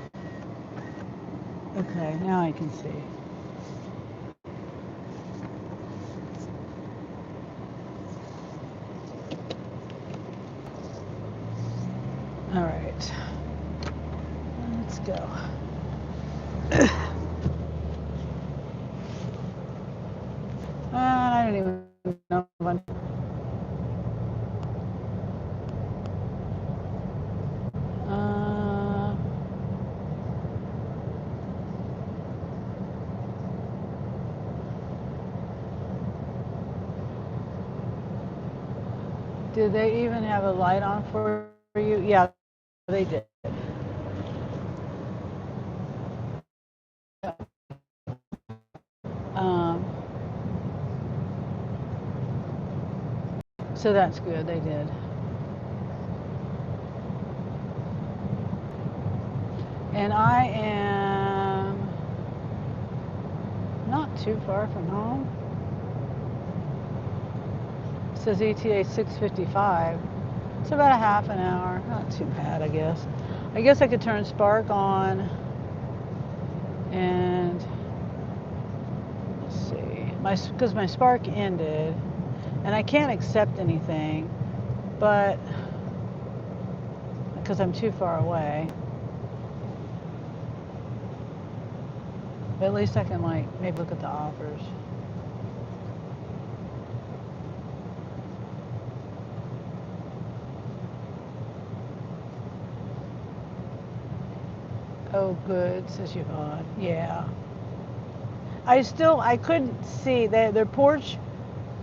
Okay, now I can see. All right. Let's go. I don't even know if I'm... Did they even have a light on for you? Yeah, they did. Um, so that's good, they did. And I am not too far from home. It says ETA 6:55. It's about a half an hour. Not too bad, I guess. I guess I could turn Spark on and let's see, because my Spark ended, and I can't accept anything, but because I'm too far away. But at least I can like maybe look at the offers. Oh, good, says Yvonne. Yeah. I couldn't see, their porch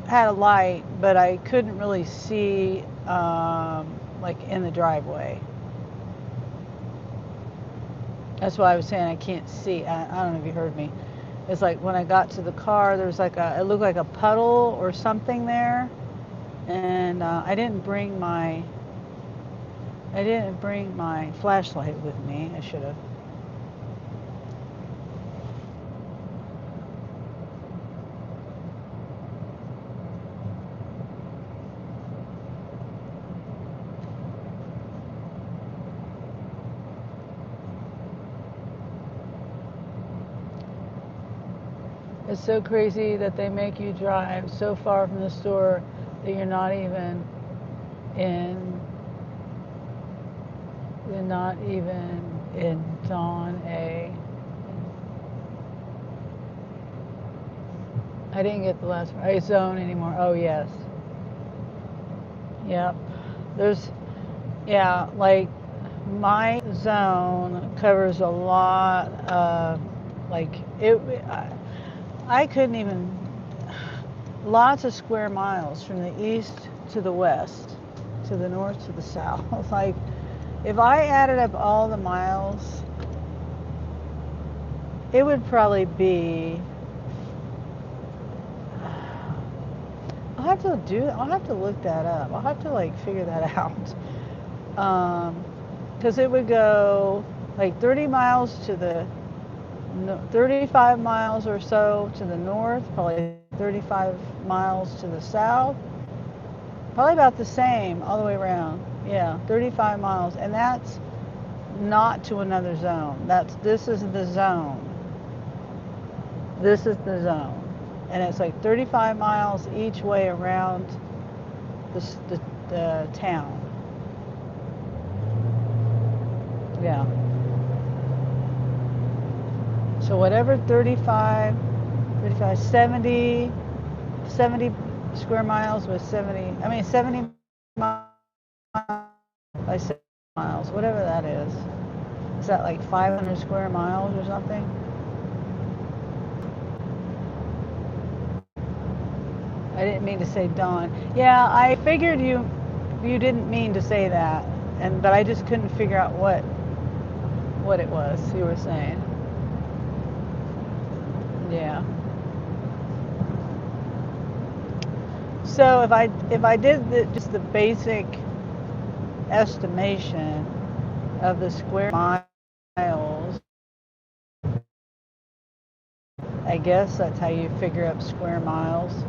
had a light, but I couldn't really see, like in the driveway. That's why I was saying I can't see. I don't know if you heard me. It's like when I got to the car, there was like it looked like a puddle or something there. And I didn't bring my flashlight with me. I should have. It's so crazy that they make you drive so far from the store that in, you're not even in Dawn A. I didn't get the last one. I zone anymore. Oh, yes. Yep. There's, yeah, like my zone covers a lot of, like, I couldn't even, lots of square miles from the east to the west, to the north to the south. Like, if I added up all the miles, it would probably be, I'll have to look that up. I'll have to like figure that out. Because it would go like 30 miles to the, 35 miles or so to the north, probably 35 miles to the south, probably about the same all the way around. Yeah, 35 miles. And that's not to another zone. This is the zone. This is the zone. And it's like 35 miles each way around the town. Yeah. So whatever 70 square miles with 70 miles by 7 miles, whatever that is. Is that like 500 square miles or something? I didn't mean to say Dawn. Yeah, I figured you didn't mean to say that, but I just couldn't figure out what it was you were saying. Yeah. So if I did just the basic estimation of the square miles, I guess that's how you figure up square miles.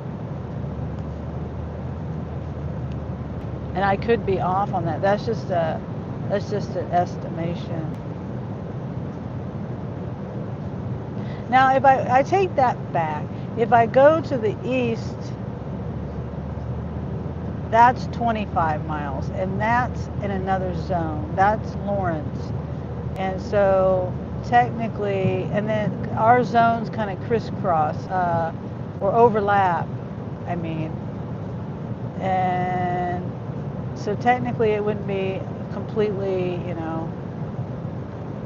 And I could be off on that. That's just an estimation. Now, if I take that back, if I go to the east, that's 25 miles, and that's in another zone. That's Lawrence. And so technically, and then our zones kind of crisscross or overlap, I mean. And so technically it wouldn't be completely,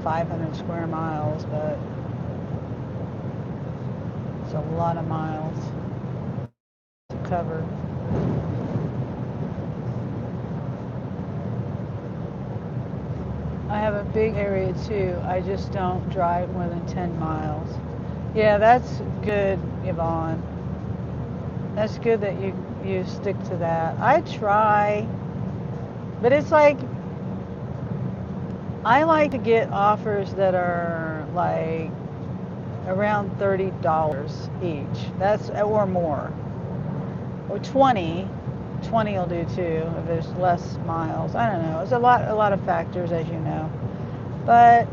500 square miles, but it's a lot of miles to cover. I have a big area too. I just don't drive more than 10 miles. Yeah, that's good, Yvonne. That's good that you stick to that. I try, but it's like I like to get offers that are like around $30 each. That's or more. Or 20. 20 will do too if there's less miles. I don't know. It's a lot of factors, as you know. But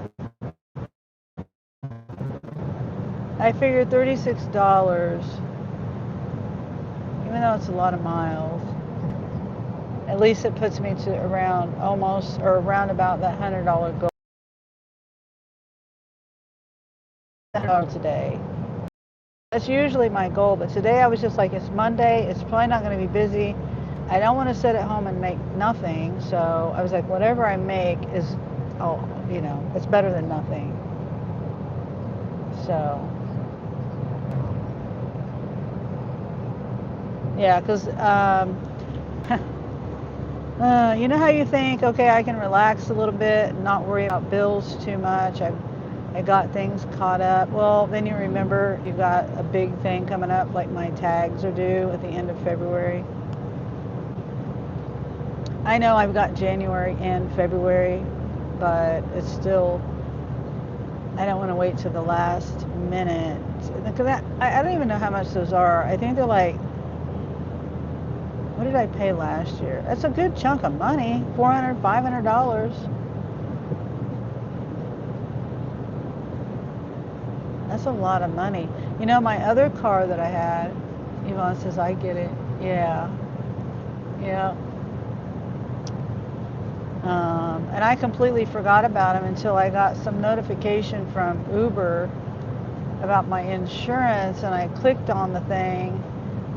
I figured $36, even though it's a lot of miles, at least it puts me to around almost or around about that $100 goal. today. That's usually my goal, but today I was just like, it's Monday, it's probably not going to be busy. I don't want to sit at home and make nothing, so I was like, whatever I make is, oh, it's better than nothing. So, yeah, because you know how you think, okay, I can relax a little bit and not worry about bills too much. I got things caught up. Well, then you remember you got a big thing coming up, like my tags are due at the end of February. I know I've got January and February, but it's still, I don't want to wait till the last minute. Because I don't even know how much those are. I think they're like, what did I pay last year? That's a good chunk of money, $400, $500. That's a lot of money. My other car that I had, Yvonne says, I get it. Yeah. Yeah. And I completely forgot about him until I got some notification from Uber about my insurance, and I clicked on the thing,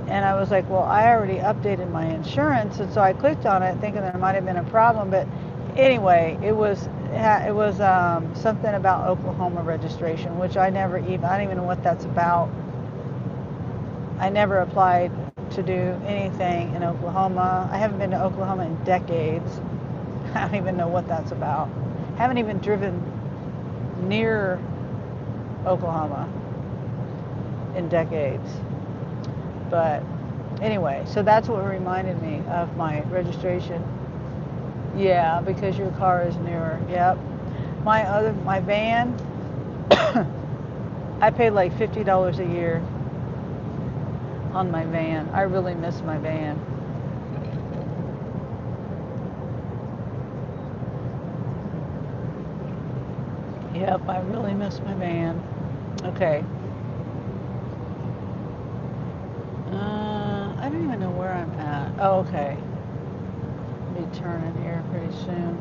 and I was like, well, I already updated my insurance, and so I clicked on it thinking there might have been a problem, but anyway, it was something about Oklahoma registration, which I don't even know what that's about. I never applied to do anything in Oklahoma. I haven't been to Oklahoma in decades. I don't even know what that's about. Haven't even driven near Oklahoma in decades. But anyway, so that's what reminded me of my registration. Yeah, because your car is newer. Yep. My van, I paid like $50 a year on my van. I really miss my van. Yep, I really miss my van. Okay. I don't even know where I'm at. Oh, okay. I'll be turning here pretty soon.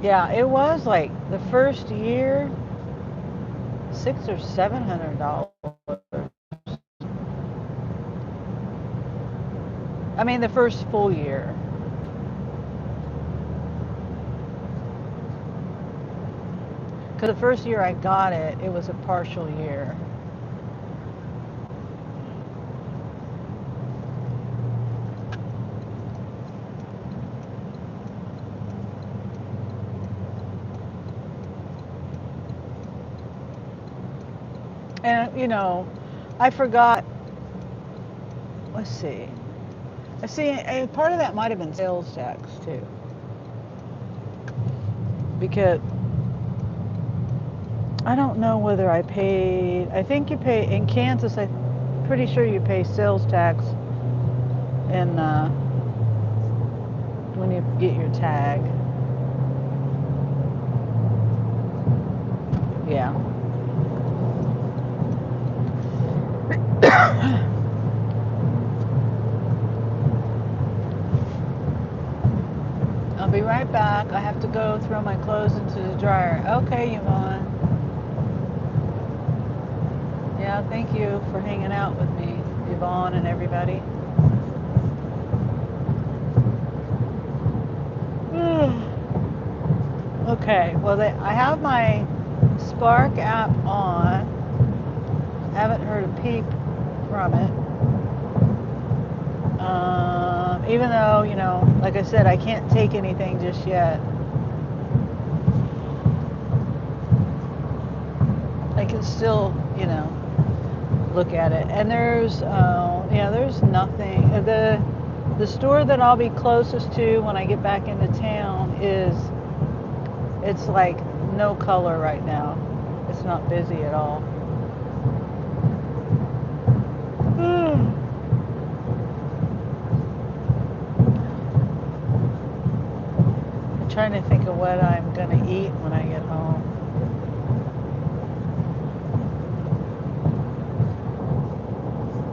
Yeah, it was like the first year, $600 or $700. I mean, the first full year. Because the first year I got it, it was a partial year. And, I forgot, let's see. I see, and part of that might have been sales tax, too. Because I don't know whether I think you pay, in Kansas, I'm pretty sure you pay sales tax in, when you get your tag. Yeah. I'll be right back. I have to go throw my clothes into the dryer. Okay, Yvonne. Yeah, thank you for hanging out with me, Yvonne and everybody. Okay, well, I have my Spark app on. Haven't heard a peep from it. Even though, like I said, I can't take anything just yet. I can still, look at it. And there's nothing. The store that I'll be closest to when I get back into town it's like no color right now. It's not busy at all. I'm trying to think of what I'm going to eat when I get home.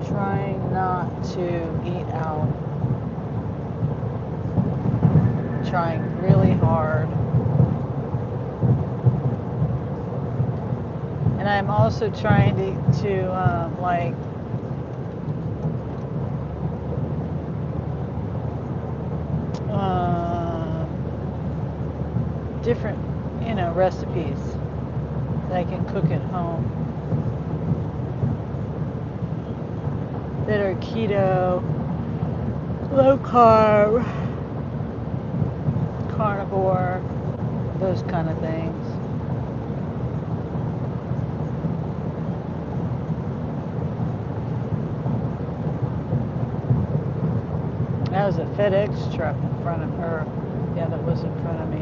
Trying not to eat out. Trying really hard. And I'm also trying to like different, recipes that I can cook at home that are keto, low carb, carnivore, those kind of things. That was a FedEx truck in front of her. Yeah, that was in front of me.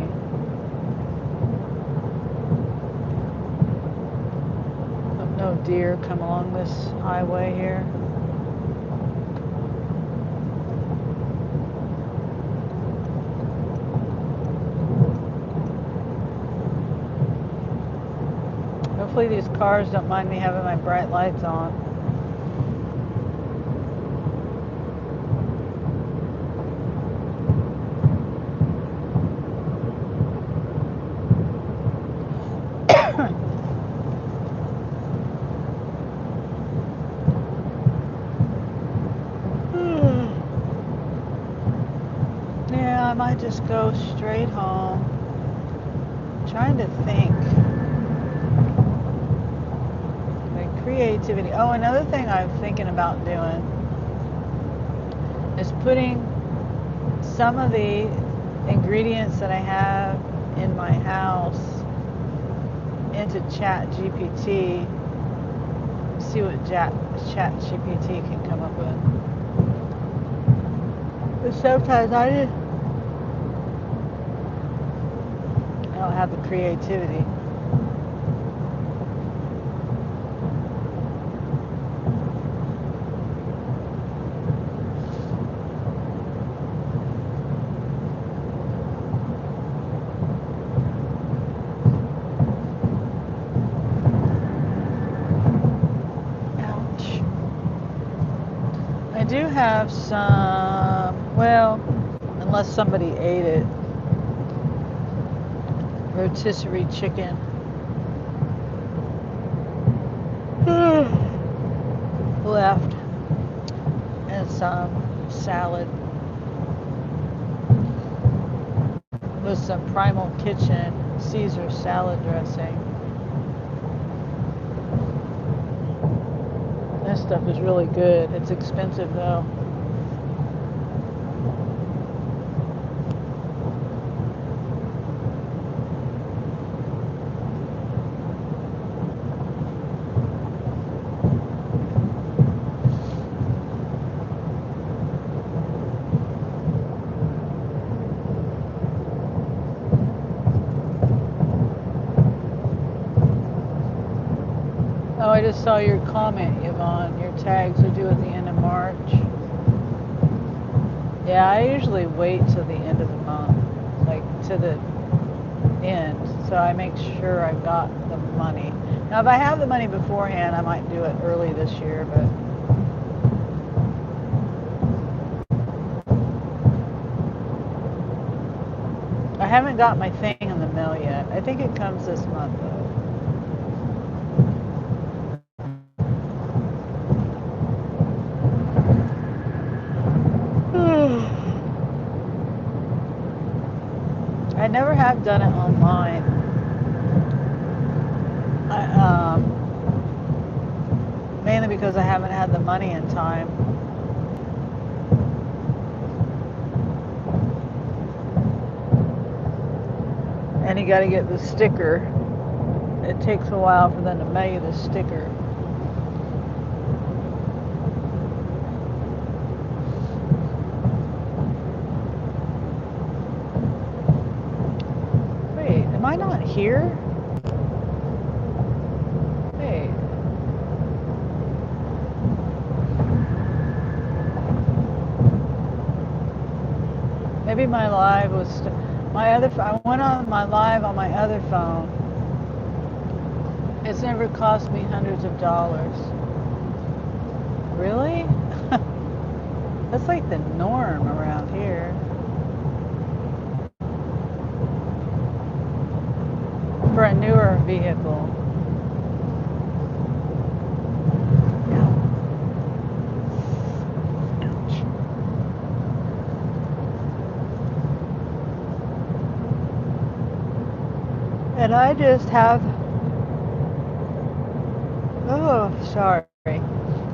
Hope no deer come along this highway here. Hopefully these cars don't mind me having my bright lights on. Yeah, I might just go straight home. I'm trying to think. Like creativity. Oh, another thing I'm thinking about doing is putting some of the ingredients that I have in my house into Chat GPT. See what Chat GPT can come up with. But sometimes I don't have the creativity. Ouch. I do have some, well, unless somebody ate it, rotisserie chicken. Left. And some salad with some Primal Kitchen Caesar salad dressing. This stuff is really good. It's expensive though. Oh, I just saw your comment, Yvonne. Your tags are due at the end of March. Yeah, I usually wait till the end of the month, like to the end, so I make sure I've got the money. Now, if I have the money beforehand, I might do it early this year, but I haven't got my thing in the mail yet. I think it comes this month, though. I never have done it online. Mainly because I haven't had the money in time. And you got to get the sticker. It takes a while for them to mail you the sticker. Wait, am I not here? Wait. Maybe my live was I went on my live on my other phone. It's never cost me hundreds of dollars. Really? That's like the norm around here. For a newer vehicle. And I just have, oh, sorry.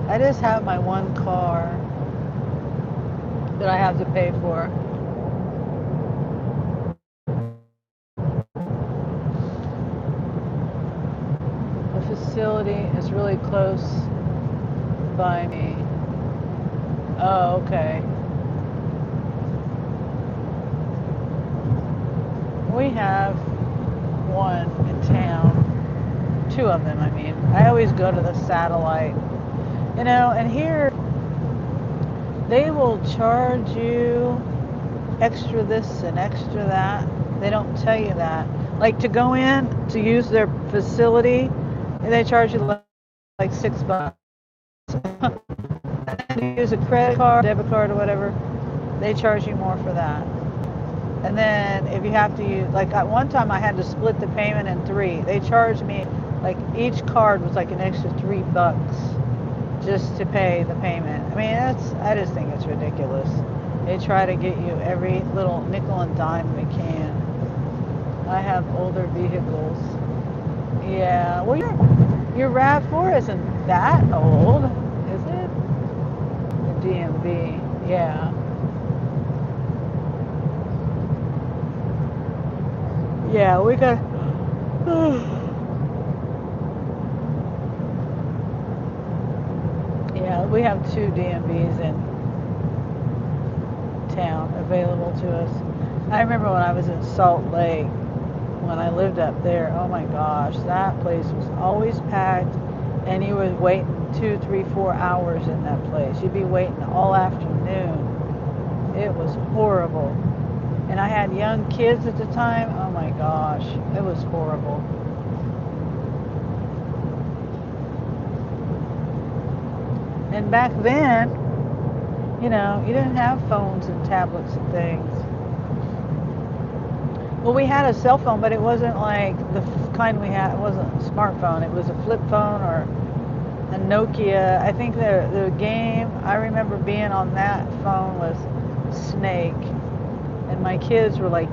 I just have my one car that I have to pay for. The facility is really close by me. Oh, okay. We have one in town. Two of them, I mean. I always go to the satellite. And here they will charge you extra this and extra that. They don't tell you that. Like to go in to use their facility, they charge you like $6. And to use a credit card, debit card, or whatever, they charge you more for that. And then if you have to use, like at one time I had to split the payment in three. They charged me, like each card was like an extra $3 just to pay the payment. I mean, I just think it's ridiculous. They try to get you every little nickel and dime they can. I have older vehicles. Yeah, well, your RAV4 isn't that old, is it? The DMV, yeah. Yeah, we got. Yeah, we have two DMVs in town available to us. I remember when I was in Salt Lake, when I lived up there, oh my gosh, that place was always packed, and you were waiting 2, 3, 4 hours in that place. You'd be waiting all afternoon. It was horrible. And I had young kids at the time. Oh my gosh, it was horrible. And back then, you didn't have phones and tablets and things. Well, we had a cell phone, but it wasn't like the kind we had. It wasn't a smartphone. It was a flip phone or a Nokia. I think the game I remember being on that phone was Snake, and my kids were like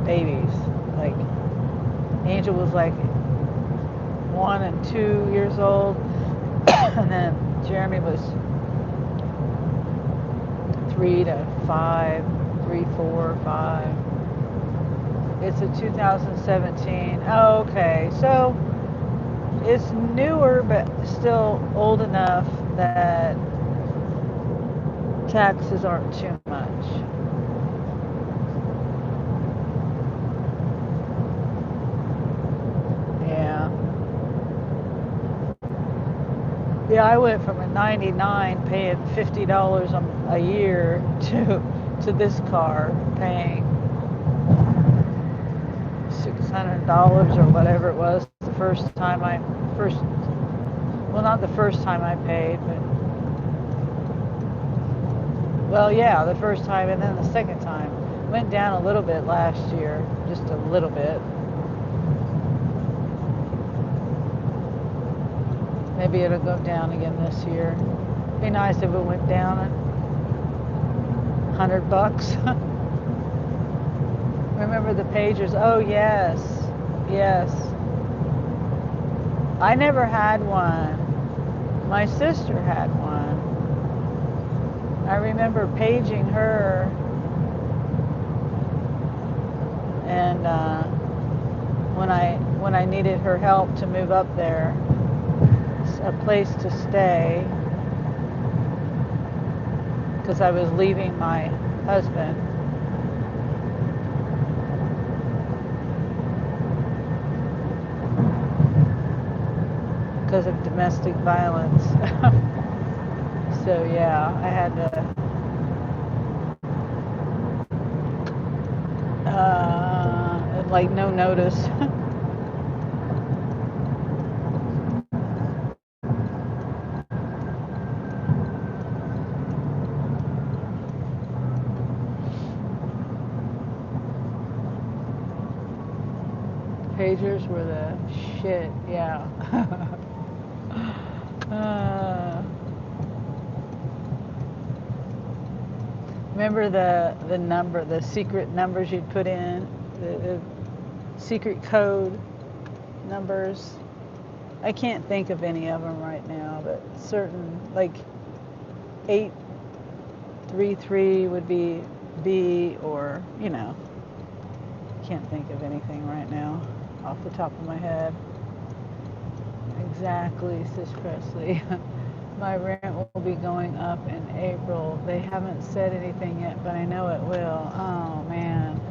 babies. Like Angel was like 1 and 2 years old, and then Jeremy was 3 to 5, 3, 4, 5. It's a 2017. Oh, okay. So it's newer, but still old enough that taxes aren't too much. Yeah. Yeah, I went from a 99 paying $50 a year to this car paying $600 or whatever it was the first, well, not the first time I paid, but, well, yeah, the first time and then the second time. Went down a little bit last year, just a little bit. Maybe it'll go down again this year. Be nice if it went down $100. Remember the pagers? Oh, yes. Yes. I never had one. My sister had one. I remember paging her, and when I needed her help to move up there, a place to stay, because I was leaving my husband. Because of domestic violence. So yeah, I had to like no notice. Pagers were the shit, yeah. uh, Remember the secret numbers you'd put in? secret code numbers. I can't think of any of them right now, but certain, like 833 would be B, or, can't think of anything right now off the top of my head. Exactly, Sis Presley. My rent will be going up in April. They haven't said anything yet, but I know it will. Oh, man.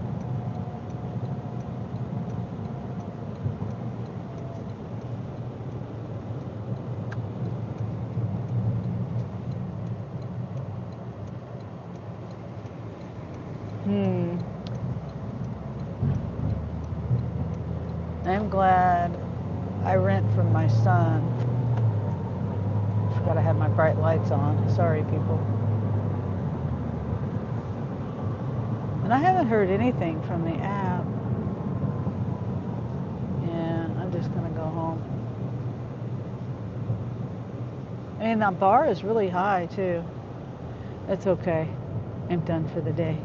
I'm glad I rent from my son. Forgot I had my bright lights on. Sorry, people. And I haven't heard anything from the app. Yeah, I'm just going to go home. I mean, the bar is really high, too. That's okay. I'm done for the day.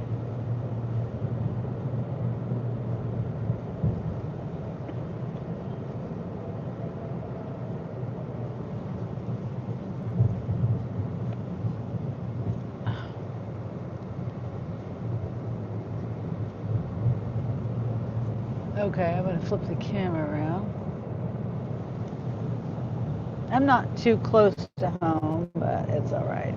Okay, I'm going to flip the camera around. I'm not too close to home, but it's all right.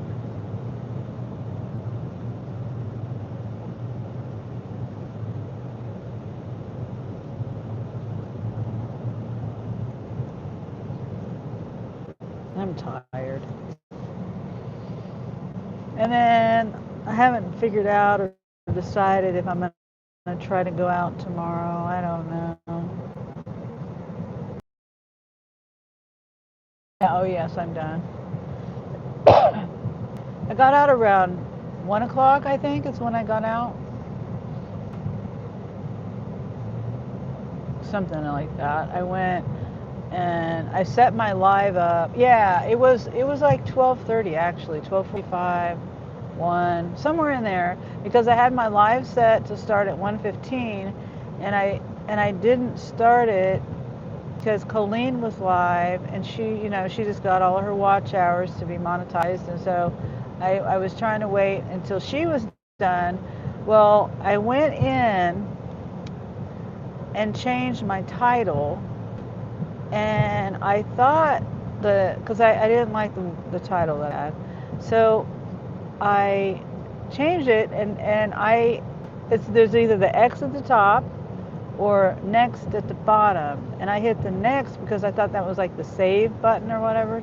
I'm tired. And then I haven't figured out or decided if I'm going to try to go out tomorrow. I don't know. Yeah, oh, yes, I'm done. I got out around 1 o'clock, I think, is when I got out. Something like that. I went and I set my live up. Yeah, it was like 12:30 actually, 12:45, 1, somewhere in there, because I had my live set to start at 1:15, and I didn't start it because Colleen was live, and she just got all her watch hours to be monetized, and so I was trying to wait until she was done. Well, I went in and changed my title, and I thought because I didn't like the title that I had, so I changed it, and there's either the X at the top or next at the bottom, and I hit the next because I thought that was like the save button or whatever.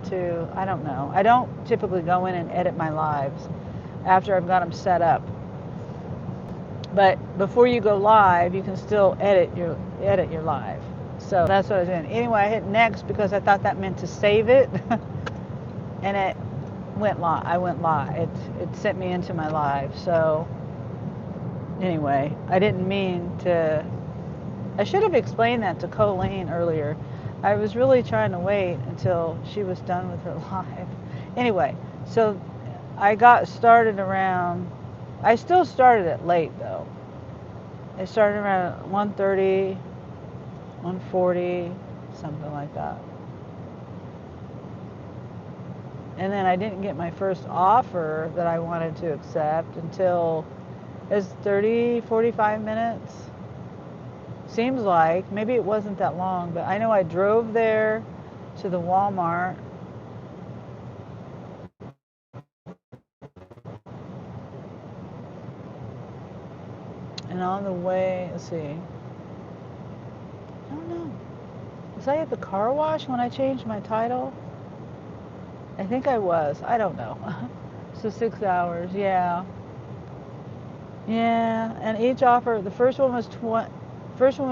I don't know. I don't typically go in and edit my lives after I've got them set up, but before you go live you can still edit your live. So that's what I was doing. Anyway, I hit next because I thought that meant to save it, and it went live. I went live. It sent me into my live. So anyway, I didn't mean to. I should have explained that to Colleen earlier. I was really trying to wait until she was done with her live. Anyway, so I got started around. I still started it late though. I started around 1:30, 1:40, something like that. And then I didn't get my first offer that I wanted to accept until it's 30, 45 minutes. Seems like. Maybe it wasn't that long, but I know I drove there to the Walmart. And on the way, let's see. I don't know. Was I at the car wash when I changed my title? I think I was. I don't know. So 6 hours, yeah. Yeah, and each offer, the first one was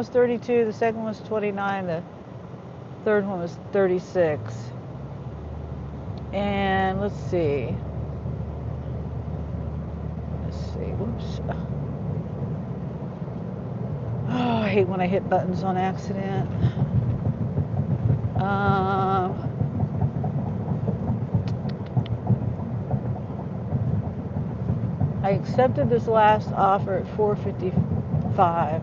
32, the second one was 29, the third one was 36. And let's see. Oops. Oh, I hate when I hit buttons on accident. I accepted this last offer at $4.55.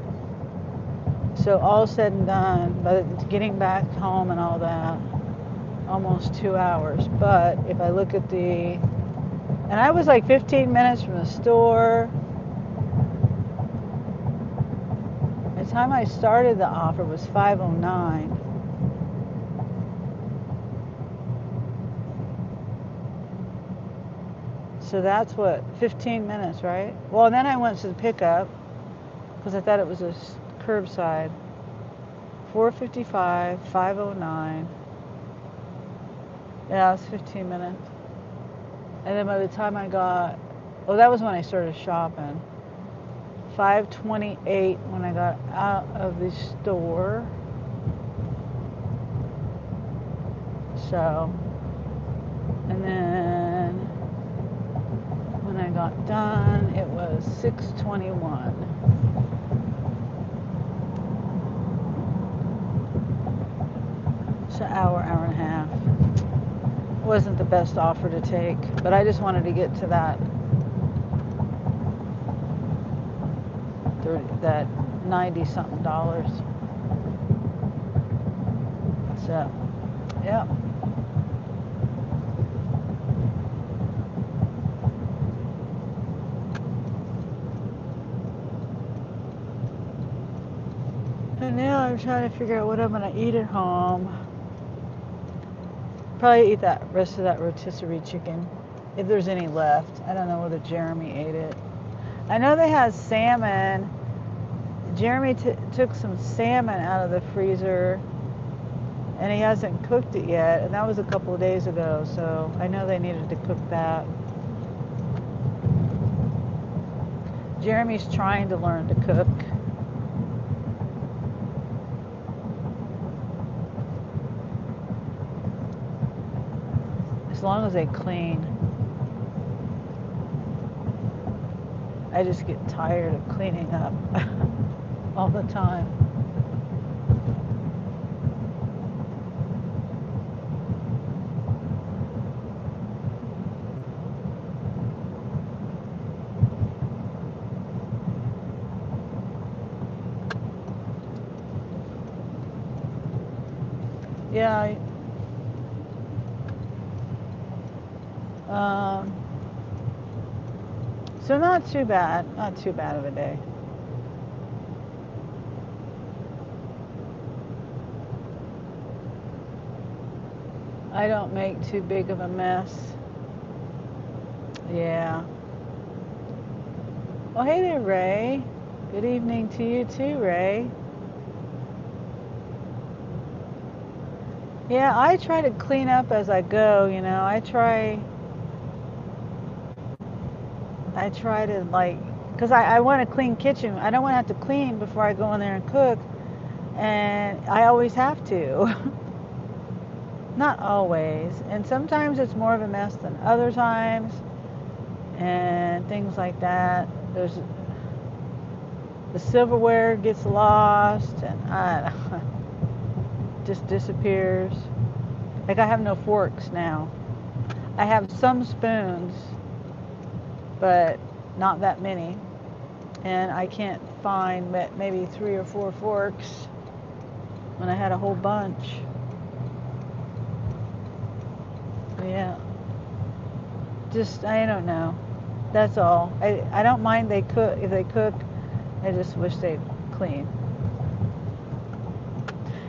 So all said and done, but getting back home and all that, almost 2 hours. But if I look at and I was like 15 minutes from the store. By the time I started the offer was 5:09. So that's what, 15 minutes, right? Well, then I went to the pickup because I thought it was a curbside. 4:55, 5:09. Yeah, it was 15 minutes. And then by the time I got, oh, that was when I started shopping. 5:28 when I got out of the store. So, and then when I got done, it was 6:21. It's an hour and a half. Wasn't the best offer to take, but I just wanted to get to that 90 something dollars. So, yeah. And now I'm trying to figure out what I'm going to eat at home. Probably eat that rest of that rotisserie chicken, if there's any left. I don't know whether Jeremy ate it. I know they had salmon. Jeremy took some salmon out of the freezer, and he hasn't cooked it yet, and that was a couple of days ago, so I know they needed to cook that. Jeremy's trying to learn to cook. As long as they clean. I just get tired of cleaning up all the time. Yeah. So not too bad. Not too bad of a day. I don't make too big of a mess. Yeah. Well, hey there, Ray. Good evening to you too, Ray. Yeah, I try to clean up as I go, you know. I try to like, because I want a clean kitchen. I don't want to have to clean before I go in there and cook. And I always have to. Not always. And sometimes it's more of a mess than other times. And things like that. There's the silverware gets lost and just disappears. Like I have no forks now. I have some spoons, but not that many. And I can't find maybe 3 or 4 forks when I had a whole bunch. Yeah. Just, I don't know. That's all. I don't mind if they cook. I just wish they'd clean.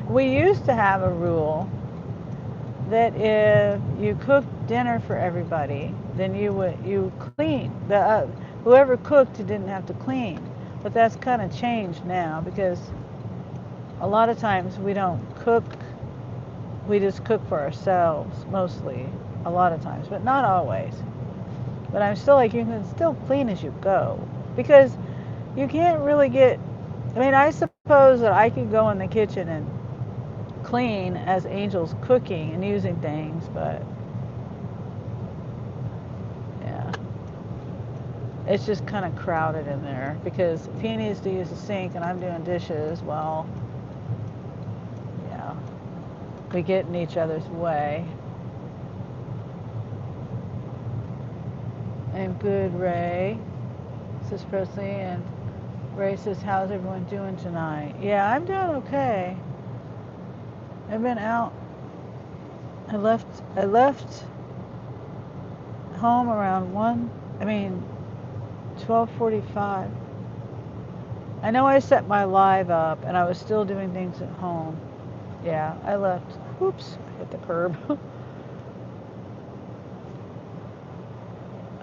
We used to have a rule that if you cooked dinner for everybody, then you clean. Whoever cooked didn't have to clean. But that's kind of changed now because a lot of times we don't cook. We just cook for ourselves mostly. A lot of times, but not always. But I'm still like, you can still clean as you go because you can't really get. I mean, I suppose that I could go in the kitchen and clean as Angel's cooking and using things, but yeah, it's just kind of crowded in there because if he needs to use the sink and I'm doing dishes, well, yeah, we get in each other's way. I'm good, Ray. This is Presley, and Ray says, how's everyone doing tonight? Yeah, I'm doing okay. I've been out. I left home around 12:45. I know I set my live up and I was still doing things at home. Yeah, I left. Oops, I hit the curb.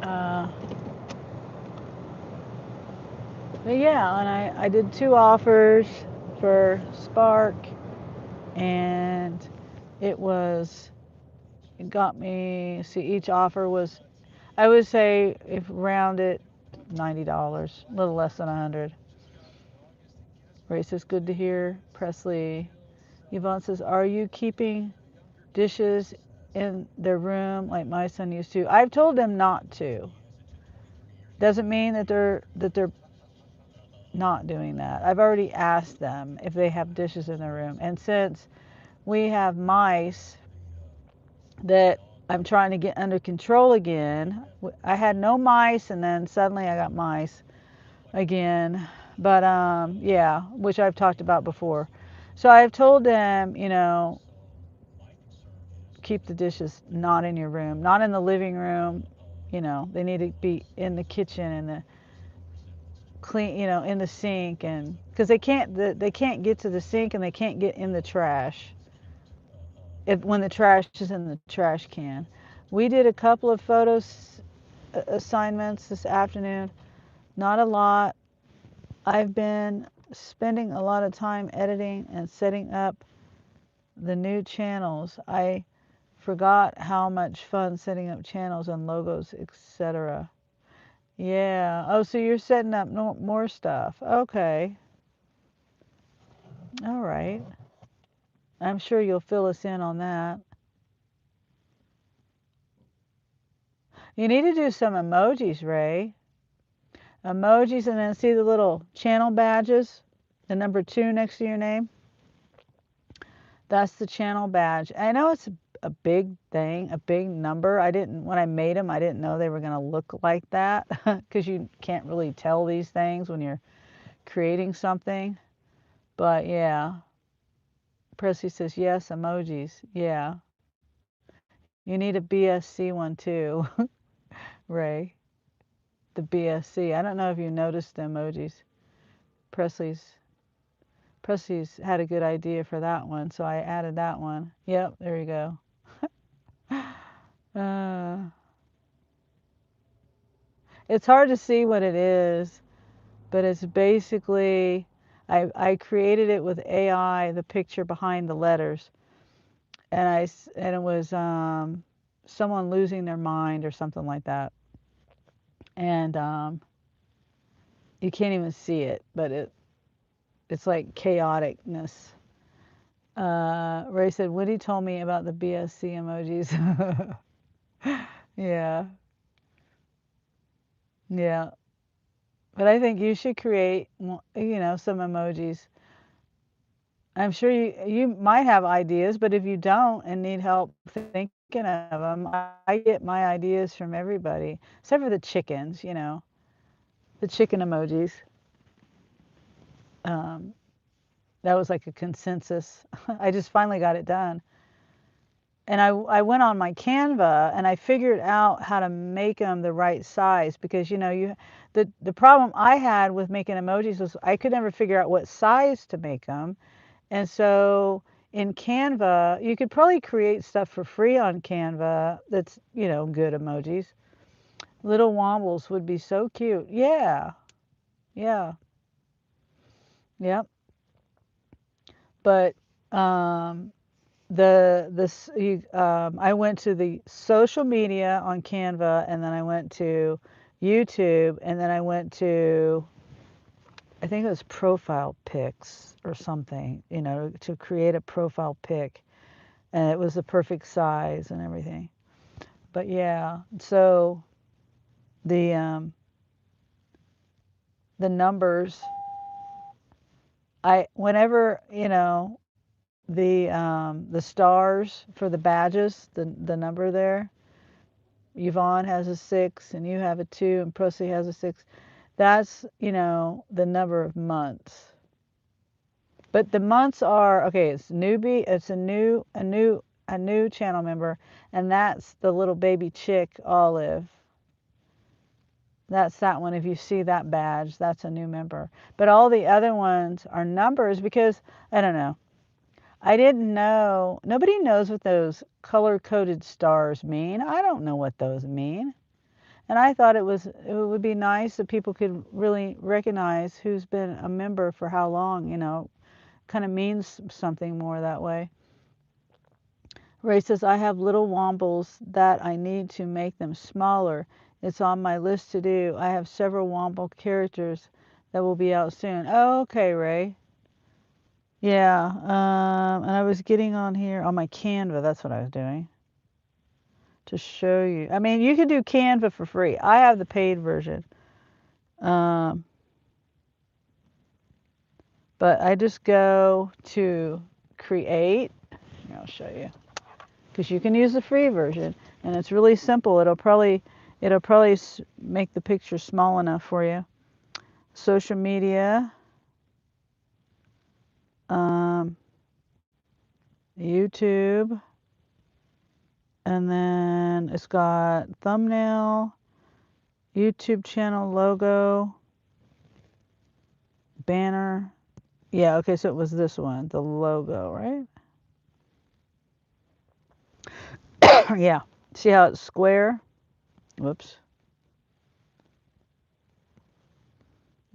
uh, but yeah, and I did 2 offers for Spark, and it was, it got me, see, each offer was, I would say, if rounded, $90, a little less than 100. Ray says, good to hear. Presley. Yvonne says, are you keeping dishes in their room like my son used to? I've told them not to. Doesn't mean that they're not doing that. I've already asked them if they have dishes in their room. And since we have mice that I'm trying to get under control again, I had no mice and then suddenly I got mice again. But yeah, which I've talked about before. So I've told them, keep the dishes not in your room, not in the living room. They need to be in the kitchen and the clean, in the sink, and because they can't get to the sink and they can't get in the trash if when the trash is in the trash can. We did a couple of photos assignments this afternoon. Not a lot. I've been spending a lot of time editing and setting up the new channels. I forgot how much fun setting up channels and logos, etc. Yeah. Oh, so you're setting up more stuff. Okay. All right. I'm sure you'll fill us in on that. You need to do some emojis, Ray. Emojis, and then see the little channel badges, the number 2 next to your name. That's the channel badge. I know it's a big thing, a big number. When I made them, I didn't know they were going to look like that because you can't really tell these things when you're creating something. But yeah, Presley says, yes, emojis. Yeah. You need a BSC one too, Ray. The BSC. I don't know if you noticed the emojis. Presley's Presley's had a good idea for that one, so I added that one. Yep, there you go. uh, it's hard to see what it is, but it's basically, I created it with AI, the picture behind the letters, and it was someone losing their mind or something like that, and you can't even see it, but it's like chaoticness. Ray said, Woody told me about the BSC emojis. Yeah, yeah. But I think you should create, some emojis. I'm sure you might have ideas, but if you don't and need help thinking of them, I get my ideas from everybody, except for the chickens, the chicken emojis. Um, that was like a consensus. I just finally got it done. And I went on my Canva and I figured out how to make them the right size because the problem I had with making emojis was I could never figure out what size to make them. And so in Canva, you could probably create stuff for free on Canva that's, good emojis. Little wombles would be so cute. Yeah. Yeah. Yep. But I went to the social media on Canva, and then I went to YouTube, and then I went to, I think it was profile pics or something, to create a profile pic, and it was the perfect size and everything. But yeah, so the the numbers, I whenever the stars for the badges, the number there. Yvonne has a 6, and you have a 2, and Procy has a 6. That's, the number of months. But the months are okay, it's newbie, it's a new channel member, and that's the little baby chick Olive. That's that one. If you see that badge, that's a new member. But all the other ones are numbers because I don't know. I didn't know. Nobody knows what those color coded stars mean. I don't know what those mean. And I thought it would be nice if people could really recognize who's been a member for how long, kind of means something more that way. Ray says, I have little wombles that I need to make them smaller. It's on my list to do. I have several womble characters that will be out soon. Oh, okay, Ray. Yeah, and I was getting on here on my Canva. That's what I was doing to show you. I mean, you can do Canva for free. I have the paid version. Um, but I just go to create. I'll show you because you can use the free version and it's really simple. It'll probably make the picture small enough for you. Social media, um, YouTube, and then it's got thumbnail, YouTube channel logo, banner. Yeah, okay, so it was this one, the logo, right? Yeah. See how it's square? Whoops.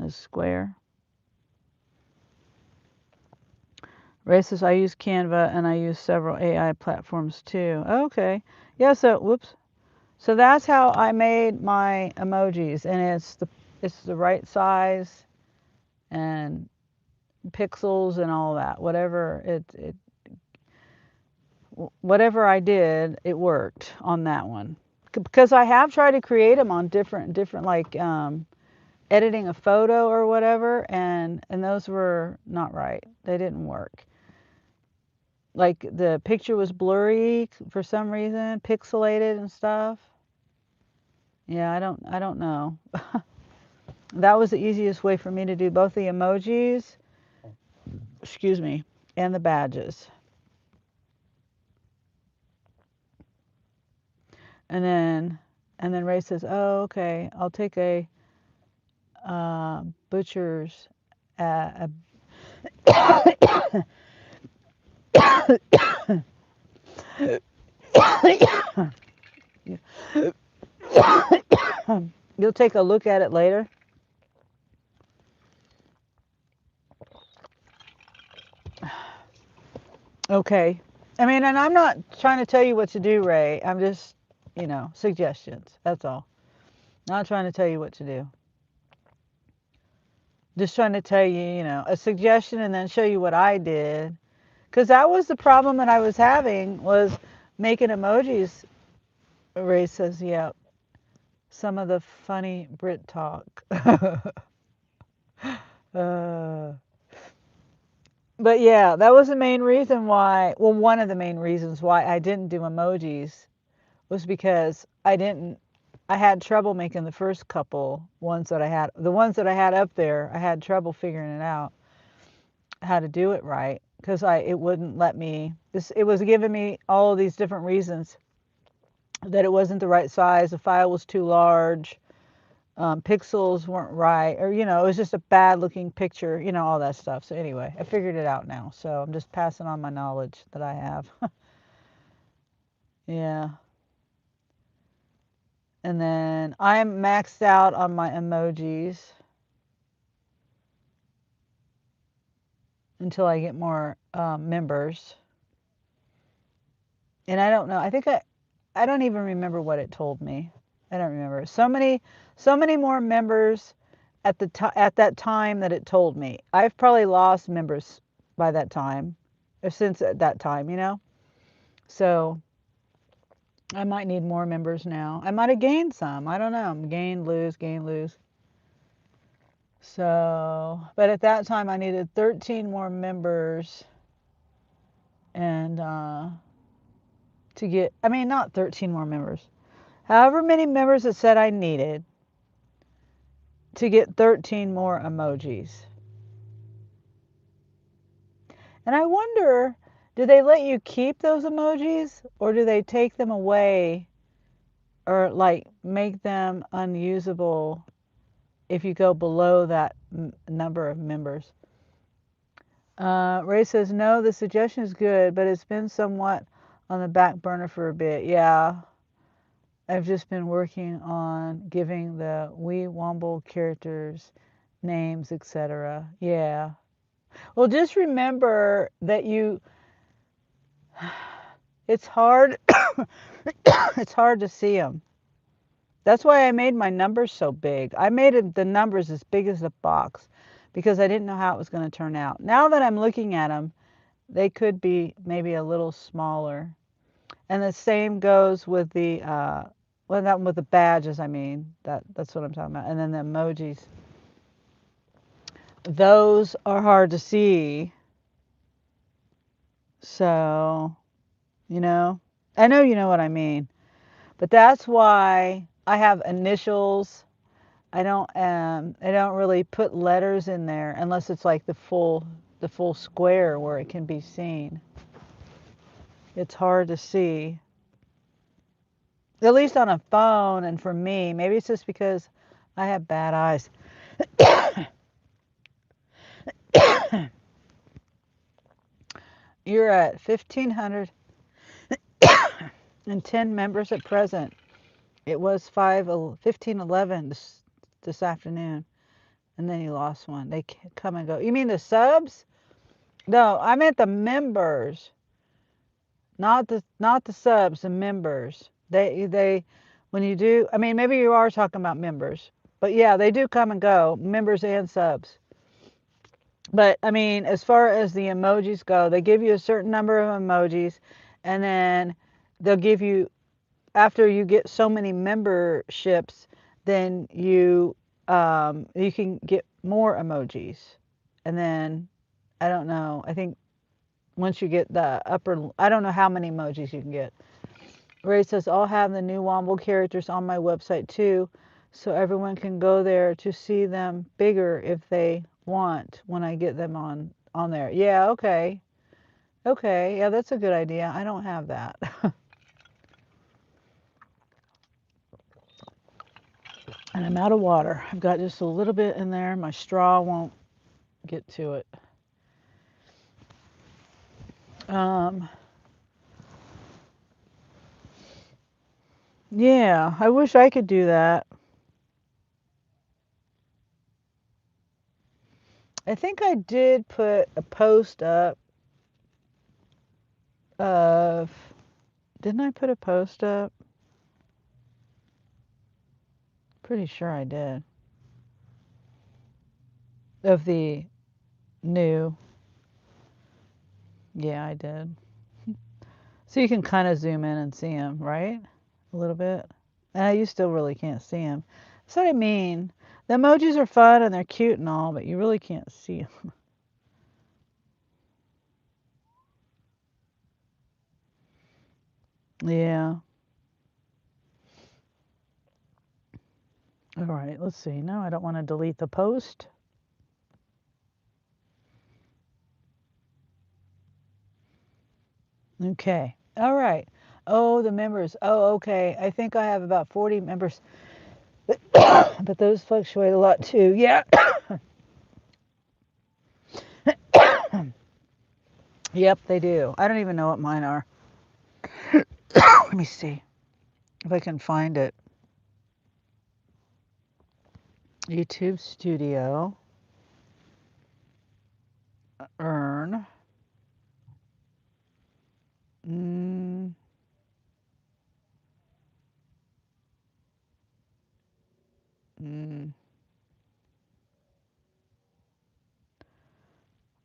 It's square. Ray says I use Canva and I use several AI platforms too. Okay. Yeah, so whoops. So that's how I made my emojis and it's the right size and pixels and all that. Whatever I did, it worked on that one. Because I have tried to create them on different like editing a photo or whatever, and those were not right. They didn't work. Like the picture was blurry for some reason, pixelated and stuff. Yeah, I don't know. That was the easiest way for me to do both the emojis, excuse me, and the badges. And then Ray says, "Oh, okay. I'll take a butcher's a You'll take a look at it later." Okay. I mean, and I'm not trying to tell you what to do, Ray. I'm just, suggestions. That's all. Not trying to tell you what to do. Just trying to tell you, a suggestion and then show you what I did. Because that was the problem that I was having was making emojis. Ray says, yeah, some of the funny Brit talk. uh, but yeah, that was the main reason why, well, one of the main reasons why I didn't do emojis was because I had trouble making the first couple ones that I had. The ones that I had up there, I had trouble figuring it out how to do it right because it wouldn't let me. It was giving me all of these different reasons that it wasn't the right size, the file was too large, pixels weren't right, or it was just a bad looking picture, all that stuff. So anyway, I figured it out now. So I'm just passing on my knowledge that I have. Yeah. And then I'm maxed out on my emojis until I get more members. And I don't know. I don't even remember what it told me. I don't remember. So many more members at that time that it told me. I've probably lost members by that time, or since at that time. So I might need more members now. I might have gained some. I don't know. Gain, lose, gain, lose. So, but at that time I needed 13 more members and to get, I mean, not 13 more members. However many members it said I needed, to get 13 more emojis. And I wonder, do they let you keep those emojis or do they take them away or like make them unusable if you go below that number of members? Ray says, no, the suggestion is good, but it's been somewhat on the back burner for a bit. Yeah, I've just been working on giving the wee womble characters names, etc. Yeah. Well, just remember that it's hard, it's hard to see them. That's why I made my numbers so big. I made the numbers as big as the box because I didn't know how it was going to turn out. Now that I'm looking at them, they could be maybe a little smaller. And the same goes with the well, not with the badges. I mean, that's what I'm talking about. And then the emojis. Those are hard to see. So, you know, I know you know what I mean. But that's why I have initials. I don't really put letters in there unless it's like the full square where it can be seen. It's hard to see. At least on a phone and for me, maybe it's just because I have bad eyes. You're at 1,510 members at present. It was 1511 this afternoon, and then you lost one. They come and go. You mean the subs? No, I meant the members, not the subs. The members. They when you do. I mean, maybe you are talking about members, but yeah, they do come and go, members and subs. But I mean, as far as the emojis go, they give you a certain number of emojis, and then they'll give you after you get so many memberships, then you can get more emojis, and then I don't know. I think once you get the upper, I don't know how many emojis you can get. Ray says I'll have the new Womble characters on my website too, so everyone can go there to see them bigger if they want when I get them on there. Yeah, okay. Okay, yeah, that's a good idea. I don't have that. And I'm out of water. I've got just a little bit in there. My straw won't get to it. Um, yeah, I wish I could do that. I think I did put a post up of, didn't I put a post up? Pretty sure I did. Of the new, yeah, I did. So you can kind of zoom in and see them, right? A little bit. You still really can't see them. That's what I mean. The emojis are fun and they're cute and all, but you really can't see them. Yeah. All right, let's see. No, I don't want to delete the post. Okay. All right. Oh, the members. Oh, okay. I think I have about 40 members. But those fluctuate a lot too. Yeah. Yep, they do. I don't even know what mine are. Let me see if I can find it. YouTube Studio. Earn. Mm, mm,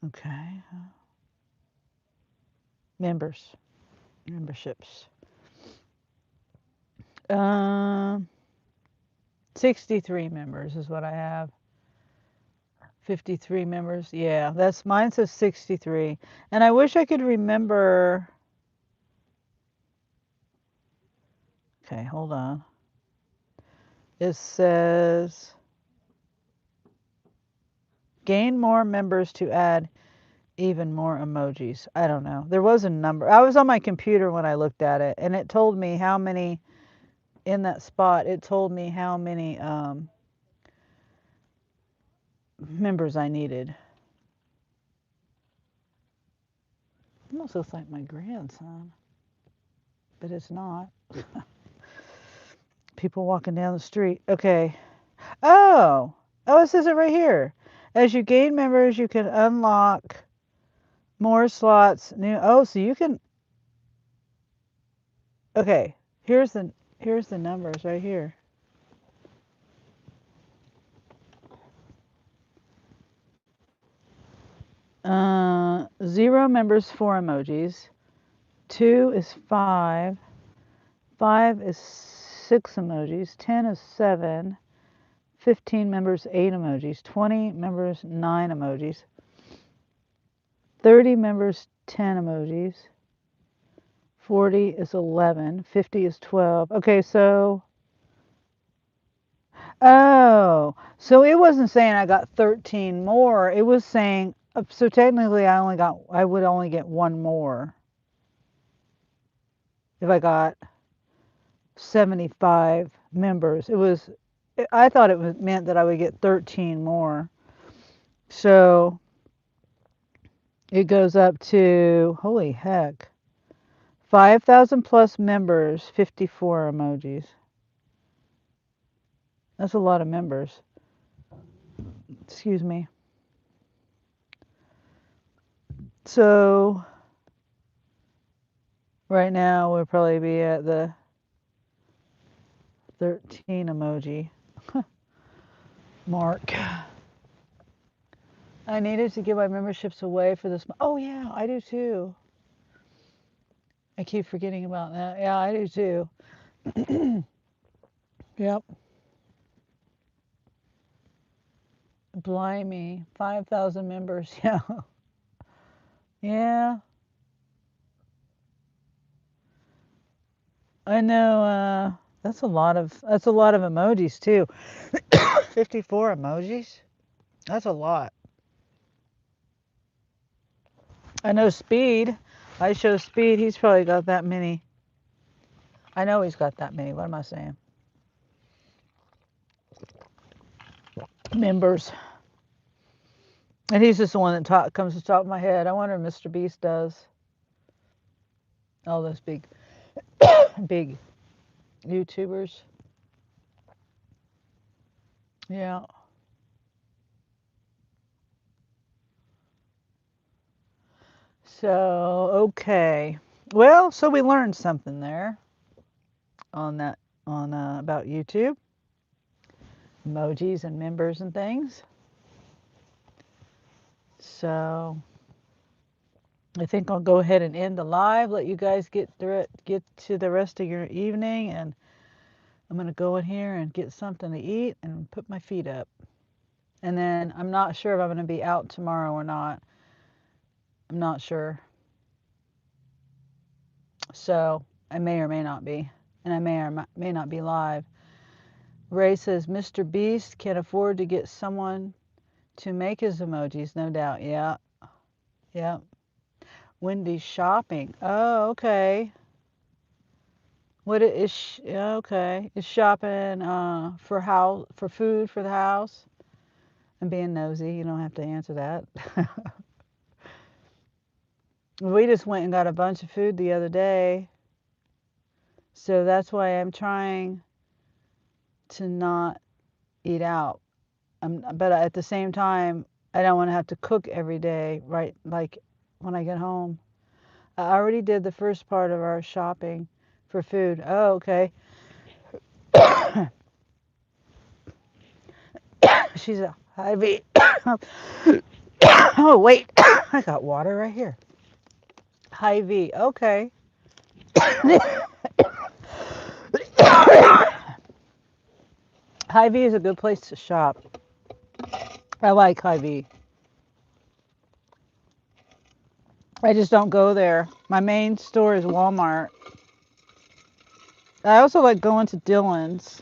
okay. Members. Memberships. Um, 63 members is what I have. 53 members. Yeah, that's mine says 63. And I wish I could remember. Okay, hold on. It says Gain more members to add even more emojis. I don't know. There was a number. I was on my computer when I looked at it, and it told me how many in that spot. It told me how many members I needed. Almost looks like my grandson, but it's not. People walking down the street. Okay. Oh, it says it right here. As you gain members, you can unlock more slots. New. Oh, so you can. Okay. Here's the numbers right here. 0 members 4 emojis. 2 is 5. 5 is 6 emojis. 10 is 7. 15 members 8 emojis. 20 members 9 emojis. 30 members 10 emojis. 40 is 11. 50 is 12. Okay, so so it wasn't saying I got 13 more. It was saying so technically I would only get one more if I got 75 members. I thought it meant that I would get 13 more. So it goes up to, holy heck, 5,000 plus members, 54 emojis. That's a lot of members. Excuse me. So right now we'll probably be at the 13 emoji mark. I needed to give my memberships away for this. Oh yeah, I do too. I keep forgetting about that. Yeah, I do too. Yep. Blimey, 5,000 members. Yeah. Yeah. I know. That's a lot of emojis too. 54 emojis. That's a lot. I know Speed. I show Speed. He's probably got that many. I know he's got that many. What am I saying? Members. And he's just the one that comes to the top of my head. I wonder if Mr. Beast does. All those big, big YouTubers. Yeah. So, okay. Well, so we learned something there on that, about YouTube, emojis and members and things. So, I think I'll go ahead and end the live, let you guys get to the rest of your evening, and I'm going to go in here and get something to eat and put my feet up. And then I'm not sure if I'm going to be out tomorrow or not. I'm not sure. So I may or may not be. And I may or may not be live. Ray says, Mr. Beast can afford to get someone to make his emojis, no doubt. Yeah. Yeah. Wendy's shopping. Oh, okay. What is okay? Is shopping for food for the house? I'm being nosy. You don't have to answer that. We just went and got a bunch of food the other day. So that's why I'm trying to not eat out. But at the same time, I don't want to have to cook every day, right? Like when I get home. I already did the first part of our shopping for food. Oh, okay. She's a Hy-Vee. Oh, wait. I got water right here. Hy-Vee. Okay. Hy-Vee is a good place to shop. I like Hy-Vee. I just don't go there. My main store is Walmart. I also like going to Dillon's.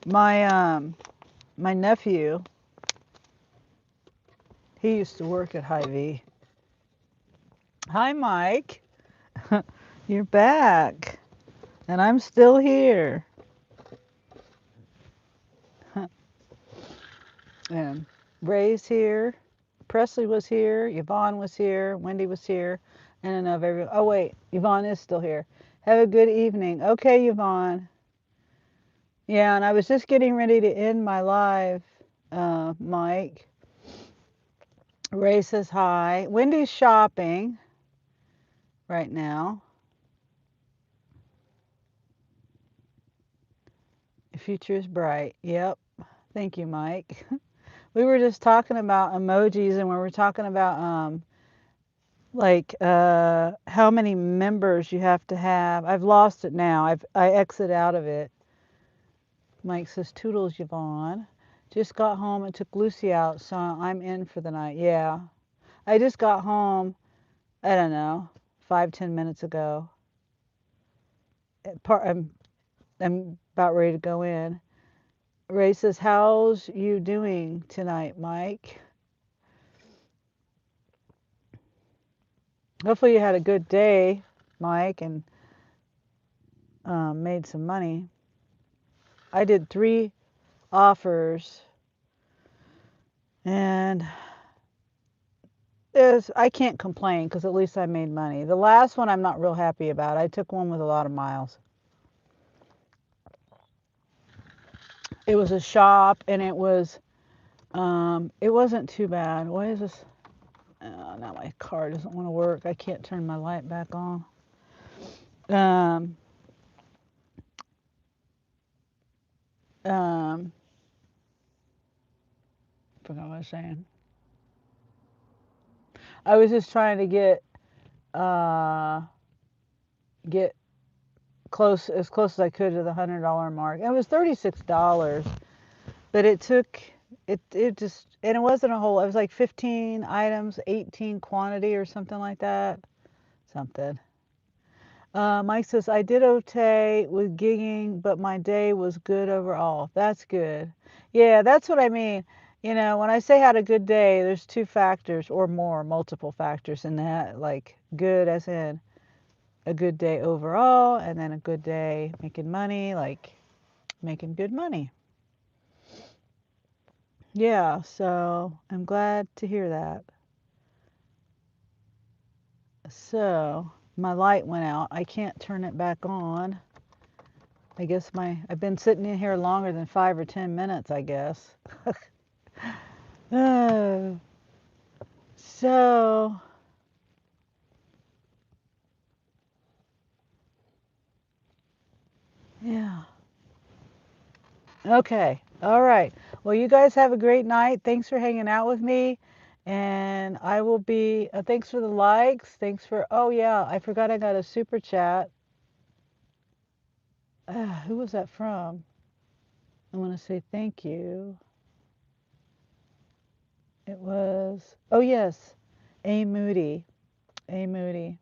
My My nephew, he used to work at Hy-Vee. Hi, Mike. You're back. And I'm still here. And Ray's here. Presley was here. Yvonne was here. Wendy was here. And enough everyone. Oh, wait. Yvonne is still here. Have a good evening. Okay, Yvonne. Yeah, and I was just getting ready to end my live, Mike. Ray says hi. Wendy's shopping right now. The future is bright. Yep. Thank you, Mike. We were just talking about emojis and we were talking about like how many members you have to have. I've lost it now. I exit out of it. Mike says toodles, Yvonne. Just got home and took Lucy out, so I'm in for the night. Yeah. I just got home, I don't know, 5-10 minutes ago. I'm about ready to go in. Ray says, how's you doing tonight, Mike? Hopefully you had a good day, Mike, and made some money. I did 3 offers, and I can't complain because at least I made money. The last one I'm not real happy about. I took one with a lot of miles. It was a shop, and it wasn't too bad. Why is this? Oh, now my car doesn't want to work. I can't turn my light back on. Um, forgot what I was saying. I was just trying to get as close as I could to the $100 mark. It was $36, but it took it just, and it wasn't a whole. It was like 15 items, 18 quantity or something like that. Something. Mike says I did okay with gigging, but my day was good overall. That's good. Yeah, that's what I mean. You know, when I say had a good day, there's 2 factors or more, multiple factors in that. Like good as in a good day overall, and then a good day making money, like making good money. Yeah, so I'm glad to hear that. So my light went out. I can't turn it back on. I guess I've been sitting in here longer than 5 or 10 minutes, I guess. Oh, so yeah. Okay. All right. Well, you guys have a great night. Thanks for hanging out with me. And I will be, thanks for the likes. Thanks for, oh, yeah, I forgot I got a super chat. Who was that from? I want to say thank you. It was, oh, yes, A. Moody. A. Moody.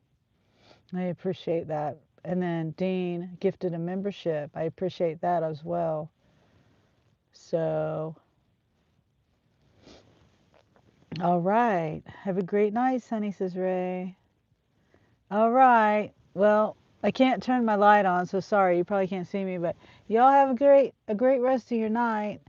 I appreciate that. And then Dean gifted a membership. I appreciate that as well. So, all right. Have a great night, Sunny, says Ray. All right. Well, I can't turn my light on, so sorry. You probably can't see me, but y'all have a great rest of your night.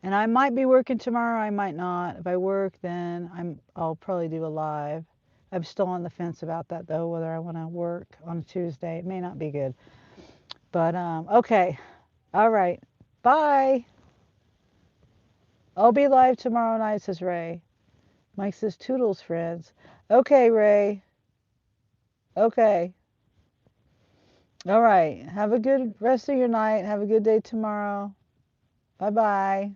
And I might be working tomorrow, I might not. If I work, then I'll probably do a live. I'm still on the fence about that though, whether I want to work on a Tuesday. It may not be good. But okay. All right. Bye. I'll be live tomorrow night, says Ray. Mike says toodles, friends. Okay, Ray. Okay. All right. Have a good rest of your night. Have a good day tomorrow. Bye-bye.